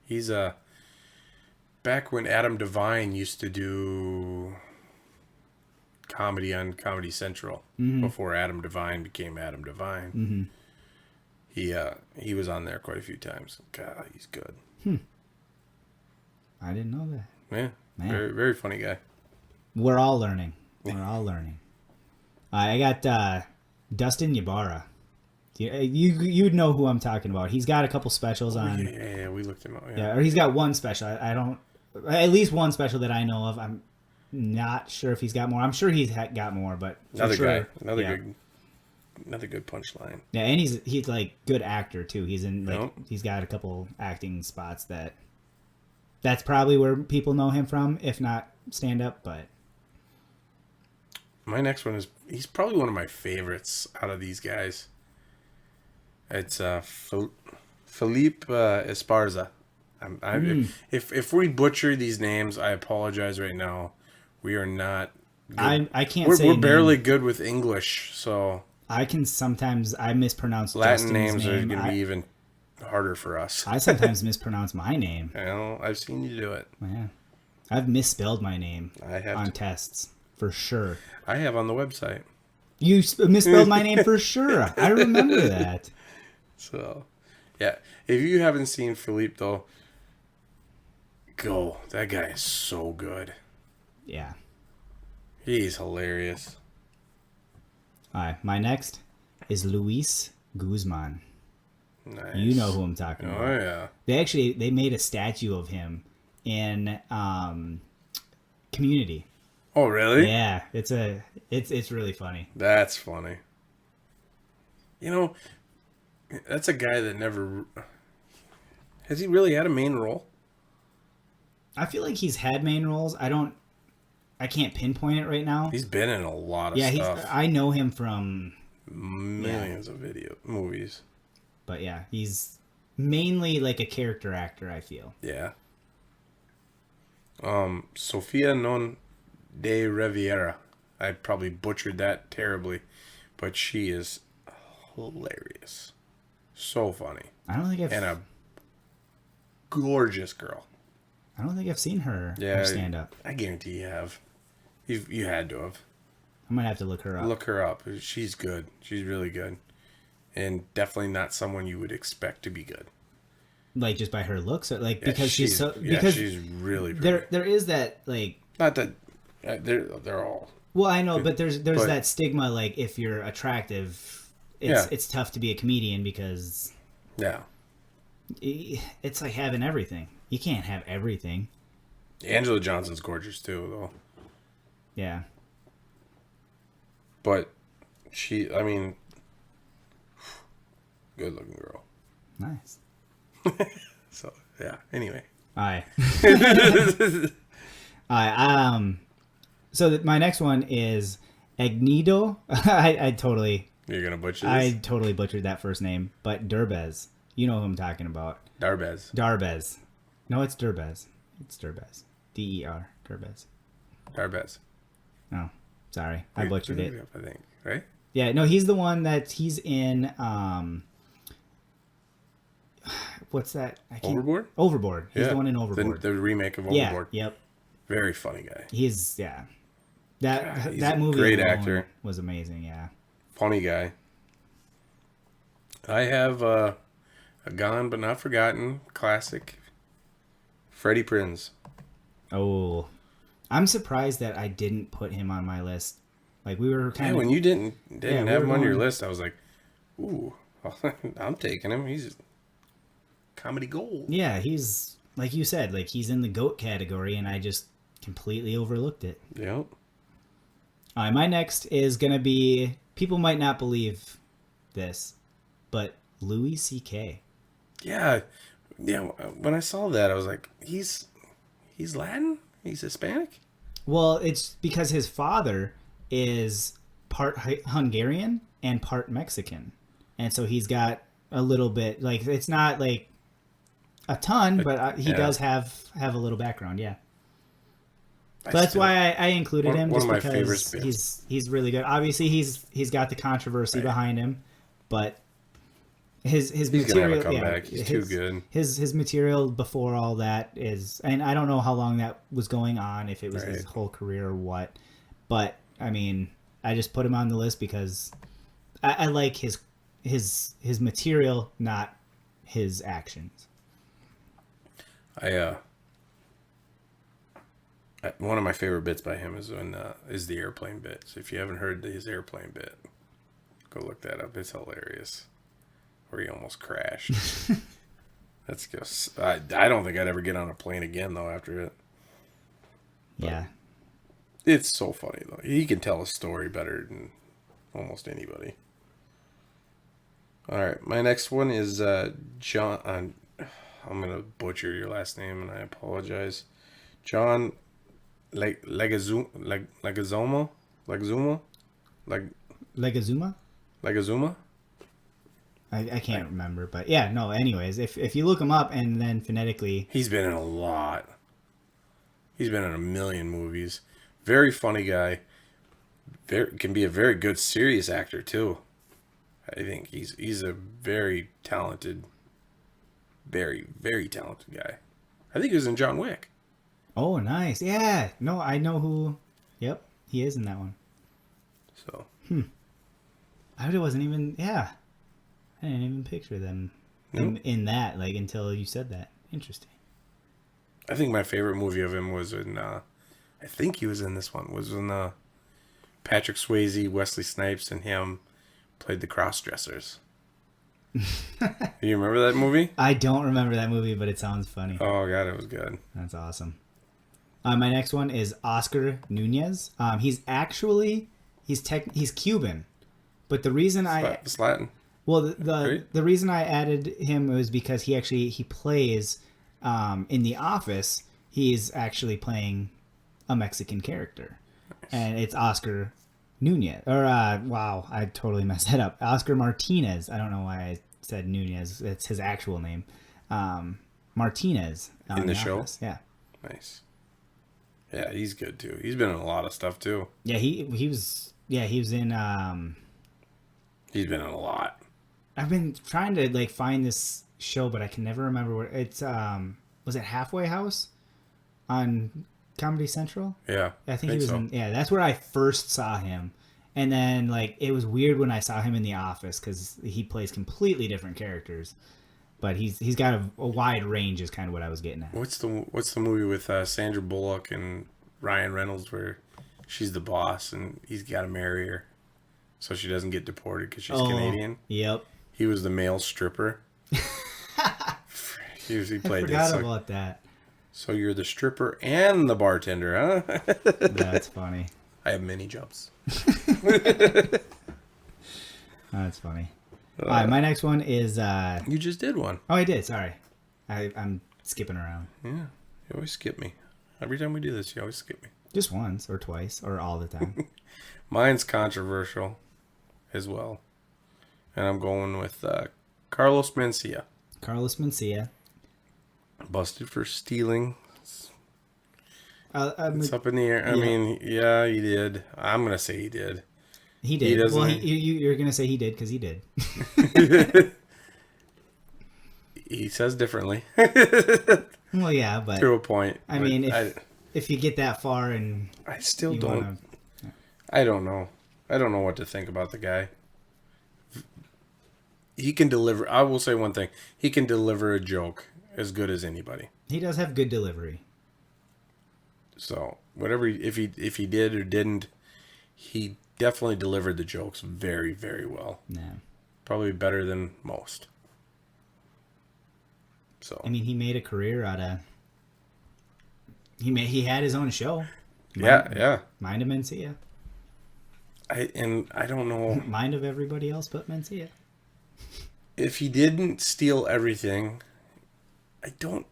He's back when Adam Devine used to do comedy on Comedy Central before Adam Devine became Adam Devine. He was on there quite a few times. God, he's good. I didn't know that. Yeah, Man. very very funny guy. We're all learning. We're all learning. I got Dustin Ybarra. You'd know who I'm talking about. He's got a couple specials on. Yeah, we looked him up. Yeah, or he's got one special. I don't. At least one special that I know of. I'm not sure if he's got more. I'm sure he's got more, but Another sure, guy. Another good punchline. Yeah, and he's like good actor too. He's in like Yep. he's got a couple acting spots that's probably where people know him from, if not stand up. But My next one is he's probably one of my favorites out of these guys. It's Philippe Esparza. If we butcher these names, I apologize right now. We are not. Good. I can't We're, say we're barely good with English, so I can sometimes mispronounce Latin Justin's names are name. going to be even harder for us. I sometimes mispronounce my name. Well, I've seen you do it. Yeah, I've misspelled my name I have. on tests for sure. I have on the website. You misspelled my name for sure. I remember that. So, yeah. If you haven't seen Philippe, though, go. That guy is so good. Yeah. He's hilarious. All right. My next is Luis Guzman. Nice. You know who I'm talking about. Oh, yeah. They made a statue of him in Community. Oh, really? Yeah. It's really funny. That's funny. You know, that's a guy that never... Has he really had a main role? I feel like he's had main roles. I can't pinpoint it right now. He's been in a lot of stuff. I know him from Millions of movies. But yeah, he's mainly like a character actor, I feel. Yeah. Sofia Non de Riviera. I probably butchered that terribly, but she is hilarious. So funny. I don't think And a gorgeous girl. I've seen her stand up. I guarantee you have. You had to have. I might have to look her up. Look her up. She's good. She's really good. And definitely not someone you would expect to be good. Like just by her looks, or like Yeah, because she's really pretty. there is that like Not that they're all. Well, I know, but there's that stigma like if you're attractive, it's tough to be a comedian because Yeah. it's like having everything. You can't have everything. Angela Johnson's gorgeous too, though. Yeah. But I mean, good looking girl. Nice. So yeah. Anyway. All right. All right. So my next one is Agnido. I totally. You're gonna butcher this? I totally butchered that first name, but Derbez. You know who I'm talking about. Darbez. No, it's Derbez. It's Derbez. D-E-R. Derbez. Darbez. Oh, sorry. I butchered it. I think, right? Yeah, no, he's the one he's in, what's that? Overboard? Overboard. He's the one in Overboard. The remake of Overboard. Yeah, yep. Very funny guy. He's he's that movie great alone actor. was amazing, yeah. Funny guy. I have a gone but not forgotten classic, Freddie Prinze. Oh, I'm surprised that I didn't put him on my list. Like we were kind of when you didn't have him on your going- list, I was like, ooh, I'm taking him. He's comedy gold. Yeah, he's like you said, like he's in the GOAT category, and I just completely overlooked it. Yep. All right, my next is gonna be. People might not believe this, but Louis C.K. Yeah. When I saw that, I was like, he's Latin? He's Hispanic? Well, it's because his father is part Hungarian and part Mexican, and so he's got a little bit like it's not like a ton, but he does have a little background. Yeah. So that's why I included him, one just of my because favorite bits. he's really good. Obviously, he's got the controversy behind him, but his He's material, gonna have a comeback. He's too good. His material before all that is, and I don't know how long that was going on, if it was his whole career or what, but I mean, I just put him on the list because I like his material, not his actions. One of my favorite bits by him is the airplane bit. So if you haven't heard his airplane bit, go look that up. It's hilarious. Where he almost crashed. That's just. I don't think I'd ever get on a plane again though after it. Yeah. It's so funny though. He can tell a story better than almost anybody. All right, my next one is John. I'm gonna butcher your last name, and I apologize. John Leguizamo. I can't remember, but yeah, no. Anyways, if you look him up and then phonetically, he's been in a lot. He's been in a million movies. Very funny guy. Can be a very good serious actor too. I think he's a very talented, very very talented guy. I think he was in John Wick. Oh, nice. Yeah. No, I know who. Yep, he is in that one. So. I wasn't even. Yeah. I didn't even picture them in that, like, until you said that. Interesting. I think my favorite movie of him was in, I think he was in this one, was when Patrick Swayze, Wesley Snipes, and him played the cross-dressers. Do you remember that movie? I don't remember that movie, but it sounds funny. Oh, God, it was good. That's awesome. My next one is Oscar Nunez. He's Cuban, but the reason It's Latin. Well, the reason I added him was because he plays in The Office. He's actually playing a Mexican character, and it's Oscar Nunez. Or wow, I totally messed that up. Oscar Martinez. I don't know why I said Nunez. It's his actual name. Martinez in the show. Office. Yeah. Nice. Yeah, he's good too. He's been in a lot of stuff too. Yeah, he was. Yeah, he was in. He's been in a lot. I've been trying to like find this show, but I can never remember where it's. Was it Halfway House on Comedy Central? Yeah, I think he was in. Yeah, that's where I first saw him, and then like it was weird when I saw him in The Office because he plays completely different characters, but he's got a wide range. Is kind of what I was getting at. What's the movie with Sandra Bullock and Ryan Reynolds where she's the boss and he's got to marry her so she doesn't get deported because she's Canadian? Yep. He was the male stripper. he played I forgot about that. So you're the stripper and the bartender, huh? That's funny. I have mini jumps. That's funny. All right, my next one is... You just did one. Oh, I did. Sorry. I'm skipping around. Yeah. You always skip me. Every time we do this, you always skip me. Just once or twice or all the time. Mine's controversial as well. And I'm going with Carlos Mencia. Carlos Mencia. Busted for stealing. It's up in the air. Yeah. I mean, yeah, he did. I'm going to say he did. He did. You're going to say he did because he did. He says differently. Well, yeah, but... To a point. I mean, if you get that far and... I still don't... I don't know. I don't know what to think about the guy. He can deliver... I will say one thing. He can deliver a joke as good as anybody. He does have good delivery. So, whatever... If he did or didn't, he definitely delivered the jokes very, very well. Yeah. Probably better than most. So... I mean, he made a career out of... He had his own show. Yeah. Mind of Mencia. I don't know. Mind of everybody else but Mencia. If he didn't steal everything, I don't.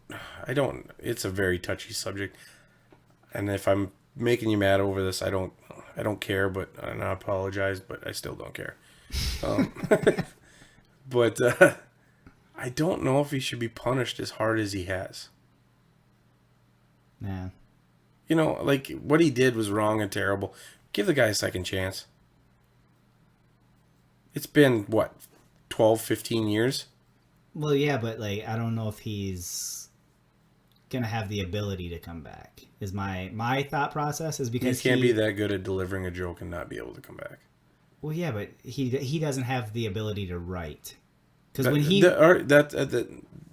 It's a very touchy subject, and if I'm making you mad over this, I don't care. But and I apologize, but I still don't care. But I don't know if he should be punished as hard as he has. Yeah. You know, like, what he did was wrong and terrible. Give the guy a second chance. It's been, what, 12, 15 years? Well, yeah, but like I don't know if he's gonna have the ability to come back. Is my thought process is You because can't be that good at delivering a joke and not be able to come back. Well, yeah, but he doesn't have the ability to write. Because That, when he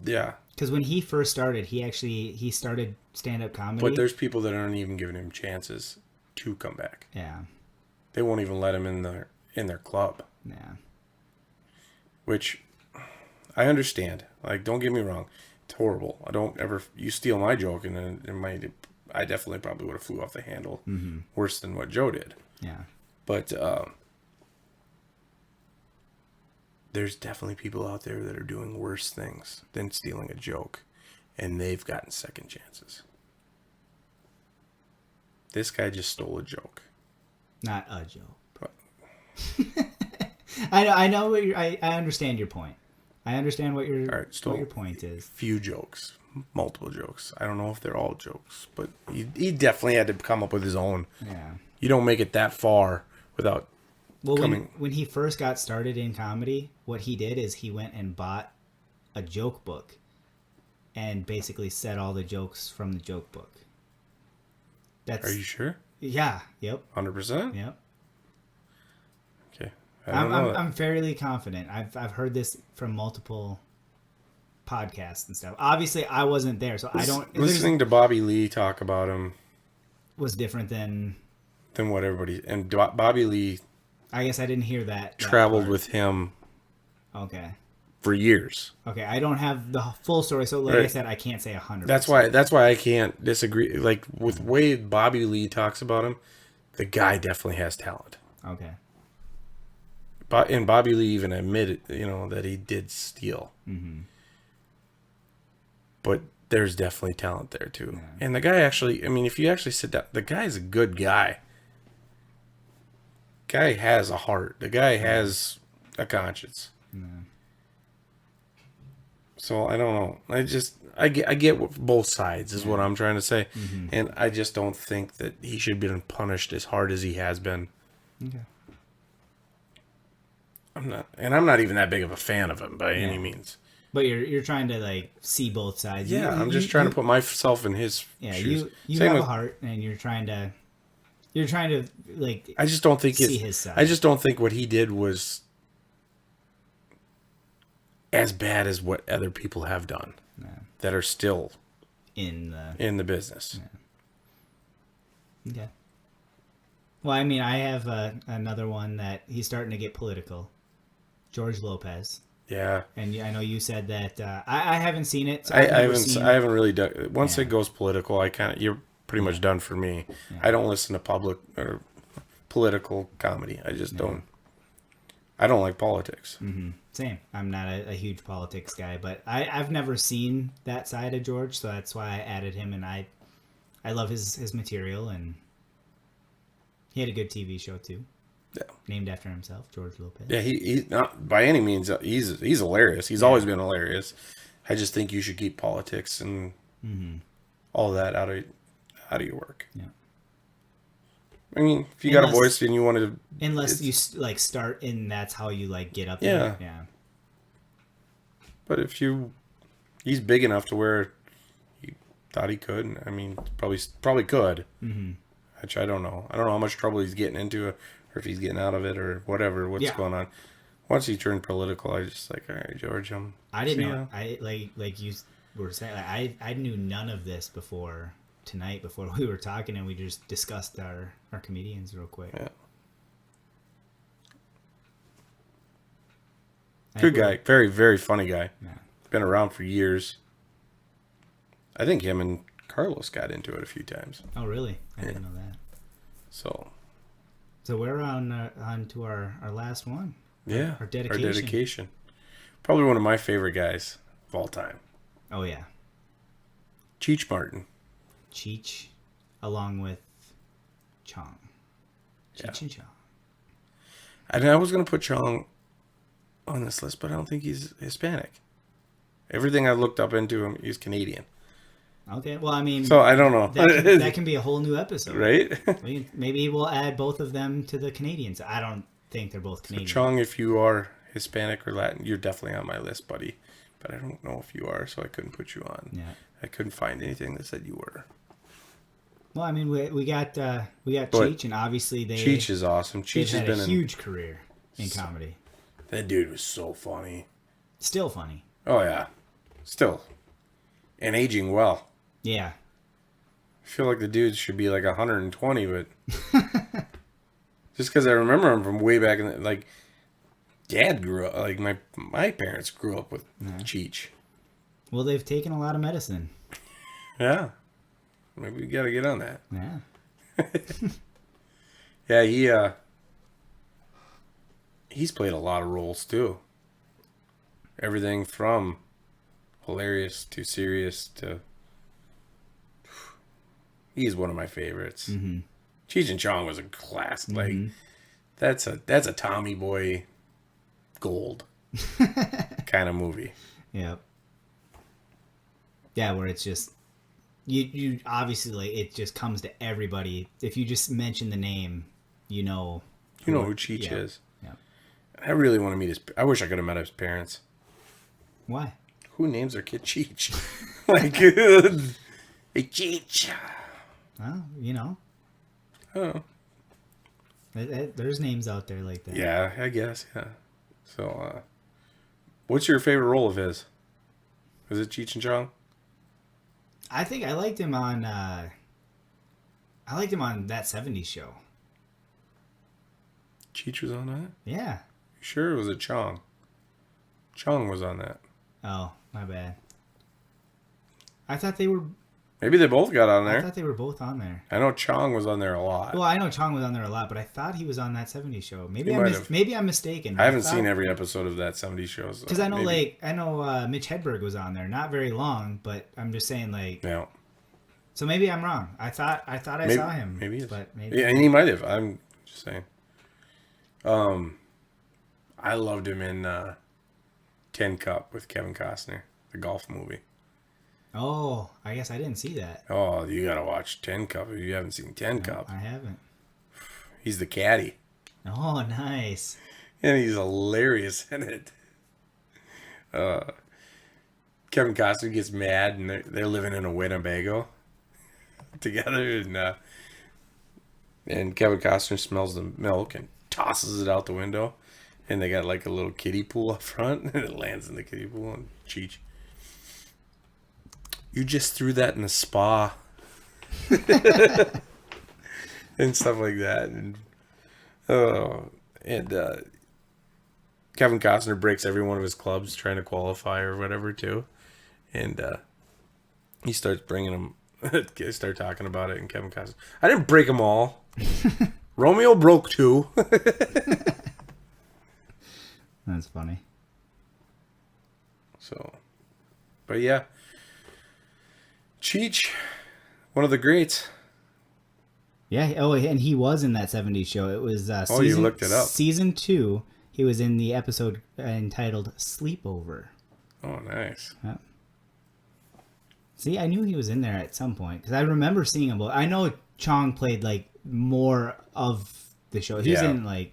yeah. because when he first started, he started stand up comedy. But there's people that aren't even giving him chances to come back. Yeah. They won't even let him in their club. Yeah. Which I understand. Like, don't get me wrong, it's horrible. I don't ever. You steal my joke, and then I definitely probably would have flew off the handle worse than what Joe did. Yeah. But there's definitely people out there that are doing worse things than stealing a joke, and they've gotten second chances. This guy just stole a joke. Not a joke. But, I know what I understand your point. I understand what stole what your point is. Few jokes, multiple jokes. I don't know if they're all jokes, but he definitely had to come up with his own. Yeah. You don't make it that far without when he first got started in comedy, what he did is he went and bought a joke book and basically said all the jokes from the joke book. Are you sure? Yeah. Yep. 100%? Yep. Okay. I'm fairly confident. I've heard this from multiple podcasts and stuff. Obviously, I wasn't there, so I don't. Listening to Bobby Lee talk about him was different than what everybody and Bobby Lee. I guess I didn't hear that. Traveled with him. Okay. For years. Okay, I don't have the full story, so like I said, I can't say 100%. That's why I can't disagree. Like with the way Bobby Lee talks about him, the guy definitely has talent. Okay. And Bobby Lee even admitted, that he did steal. Mm-hmm. But there's definitely talent there too. Yeah. And the guy actually, I mean, if you actually sit down, the guy's a good guy. Guy has a heart. The guy has a conscience. Yeah. So I don't know. I get both sides is what I'm trying to say. Mm-hmm. And I just don't think that he should be punished as hard as he has been. Okay. I'm not even that big of a fan of him by any means. But you're trying to like see both sides. Yeah, I'm just trying to put myself in his shoes. You have a heart, and you're trying to like. I just don't think see his side. I just don't think what he did was as bad as what other people have done that are still in the business. Yeah. Okay. Well, I mean, I have another one that he's starting to get political. George Lopez. Yeah. And I know you said that I haven't seen it. So I haven't really done. Once it goes political, you're pretty much done for me. Yeah. I don't listen to public or political comedy. I just don't. I don't like politics. Mm-hmm. Same. I'm not a huge politics guy, but I've never seen that side of George, so that's why I added him. And I love his material, and he had a good TV show too. Yeah. Named after himself, George Lopez. Yeah, he's not by any means. He's hilarious. He's always been hilarious. I just think you should keep politics and all that out of your work. Yeah. I mean, if you got a voice and you wanted to, unless you like start and that's how you like get up there. Yeah. But if he's big enough to where he thought he could. I mean, probably could. Mm-hmm. Which I don't know. I don't know how much trouble he's getting into, or if he's getting out of it, or whatever. What's going on? Once he turned political, I just like, all right, George. I didn't know. I like you were saying. Like, I knew none of this before tonight. Before we were talking, and we just discussed our comedians real quick. Yeah. Good guy. Very, very funny guy. Yeah. Been around for years. I think him and Carlos got into it a few times. Oh, really? I didn't know that. So we're on to our last one. Yeah. Our dedication. Probably one of my favorite guys of all time. Oh, yeah. Cheech Martin. Cheech, along with Chong. Cheech and Chong. And I was going to put Chong on this list, but I don't think he's Hispanic. Everything I looked up into him, he's Canadian. Okay. Well, I mean, So I don't know. that can be a whole new episode, Right? Maybe we'll add both of them to the Canadians. I don't think they're both Canadian. Chong, if you are Hispanic or Latin, you're definitely on my list, buddy. But I don't know if you are, so I couldn't put you on. Yeah. I couldn't find anything that said you were. Well, I mean, we got Cheech, and obviously Cheech is awesome. Cheech has had been a huge career in comedy. That dude was so funny. Still funny. Oh yeah, still, and aging well. Yeah. I feel like the dude should be like 120, but just because I remember him from way back in the, like, Dad grew up like my parents grew up with Cheech. Well, they've taken a lot of medicine. Yeah, maybe we gotta get on that. Yeah. Yeah, he's played a lot of roles too. Everything from hilarious to serious to. He's one of my favorites. Mm-hmm. Cheech and Chong was a class. Like that's a Tommy Boy gold kind of movie. Yep. Yeah, where it's just you obviously, like, it just comes to everybody. If you just mention the name, you know who Cheech is. Yeah. I really want to meet his. I wish I could have met his parents. Why? Who names their kid Cheech? Like, hey Cheech. Well, Oh. There's names out there like that. Yeah, I guess. Yeah. So, what's your favorite role of his? Was it Cheech and Chong? I think I liked him on that 70s show. Cheech was on that? Yeah. You sure? Or was it Chong? Chong was on that. Oh, my bad. I thought they were Maybe they both got on I there. thought they were both on there. I know Chong was on there a lot. Well, I know Chong was on there a lot, but I thought he was on that 70s show. Maybe He I'm might have. maybe I'm mistaken. I haven't seen every episode of that 70s show. Because I know Mitch Hedberg was on there, not very long, but I'm just saying, like, Yeah. so maybe I'm wrong. I thought I saw him. Maybe he is. But maybe. Yeah, and he might have. I'm just saying. I loved him in Tin Cup with Kevin Costner, the golf movie. Oh, I guess I didn't see that. Oh, you gotta watch Tin Cup if you haven't seen Tin Cup. I haven't. He's the caddy, Oh, nice. and he's hilarious in it. Kevin Costner gets mad, and they're living in a Winnebago together, and Kevin Costner smells the milk and tosses it out the window, and they got like a little kiddie pool up front, and it lands in the kiddie pool, and Cheech, you just threw that in the spa. And stuff like that. And Kevin Costner breaks every one of his clubs trying to qualify or whatever too. And he starts bringing them. They start talking about it, and Kevin Costner, I didn't break them all. Romeo broke 2. That's funny. So, but yeah. Cheech, one of the greats. Yeah. Oh, and he was in that 70s show. It was You looked it up. Season 2. He was in the episode entitled Sleepover. Oh, nice. Yeah. See, I knew he was in there at some point because I remember seeing him. I know Chong played like more of the show. He was in like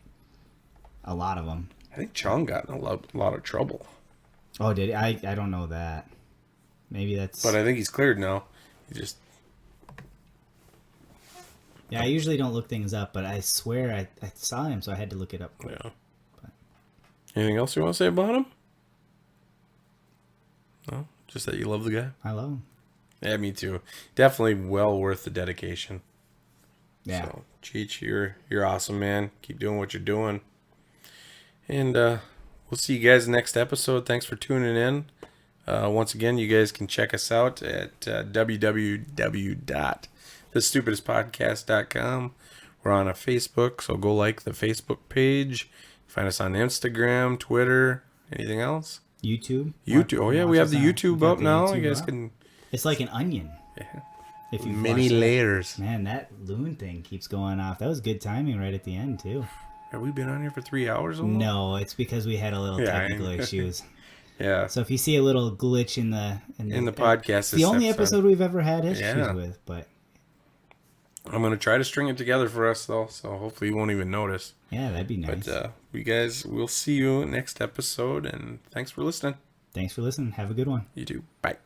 a lot of them. I think Chong got in a lot of trouble. Oh, did he? I don't know that. Maybe that's. But I think he's cleared now. He just. Yeah, I usually don't look things up, but I swear I saw him, so I had to look it up quick. Yeah. Anything else you want to say about him? No, just that you love the guy. I love him. Yeah, me too. Definitely well worth the dedication. Yeah. So, Cheech, you're awesome, man. Keep doing what you're doing. And we'll see you guys next episode. Thanks for tuning in. Once again, you guys can check us out at www.thestupidestpodcast.com. We're on a Facebook, so go like the Facebook page. Find us on Instagram, Twitter, anything else? YouTube. Oh yeah, we have the YouTube up now. You guys can. It's like an onion. Yeah. If you Many layers. Man, that loon thing keeps going off. That was good timing right at the end too. Have we been on here for 3 hours almost? No, it's because we had a little technical issues. Yeah. So if you see a little glitch in the podcast, it's the only episode we've ever had issues with. But I'm gonna try to string it together for us though, so hopefully you won't even notice. Yeah, that'd be nice. But we'll see you next episode, and thanks for listening. Thanks for listening. Have a good one. You too. Bye.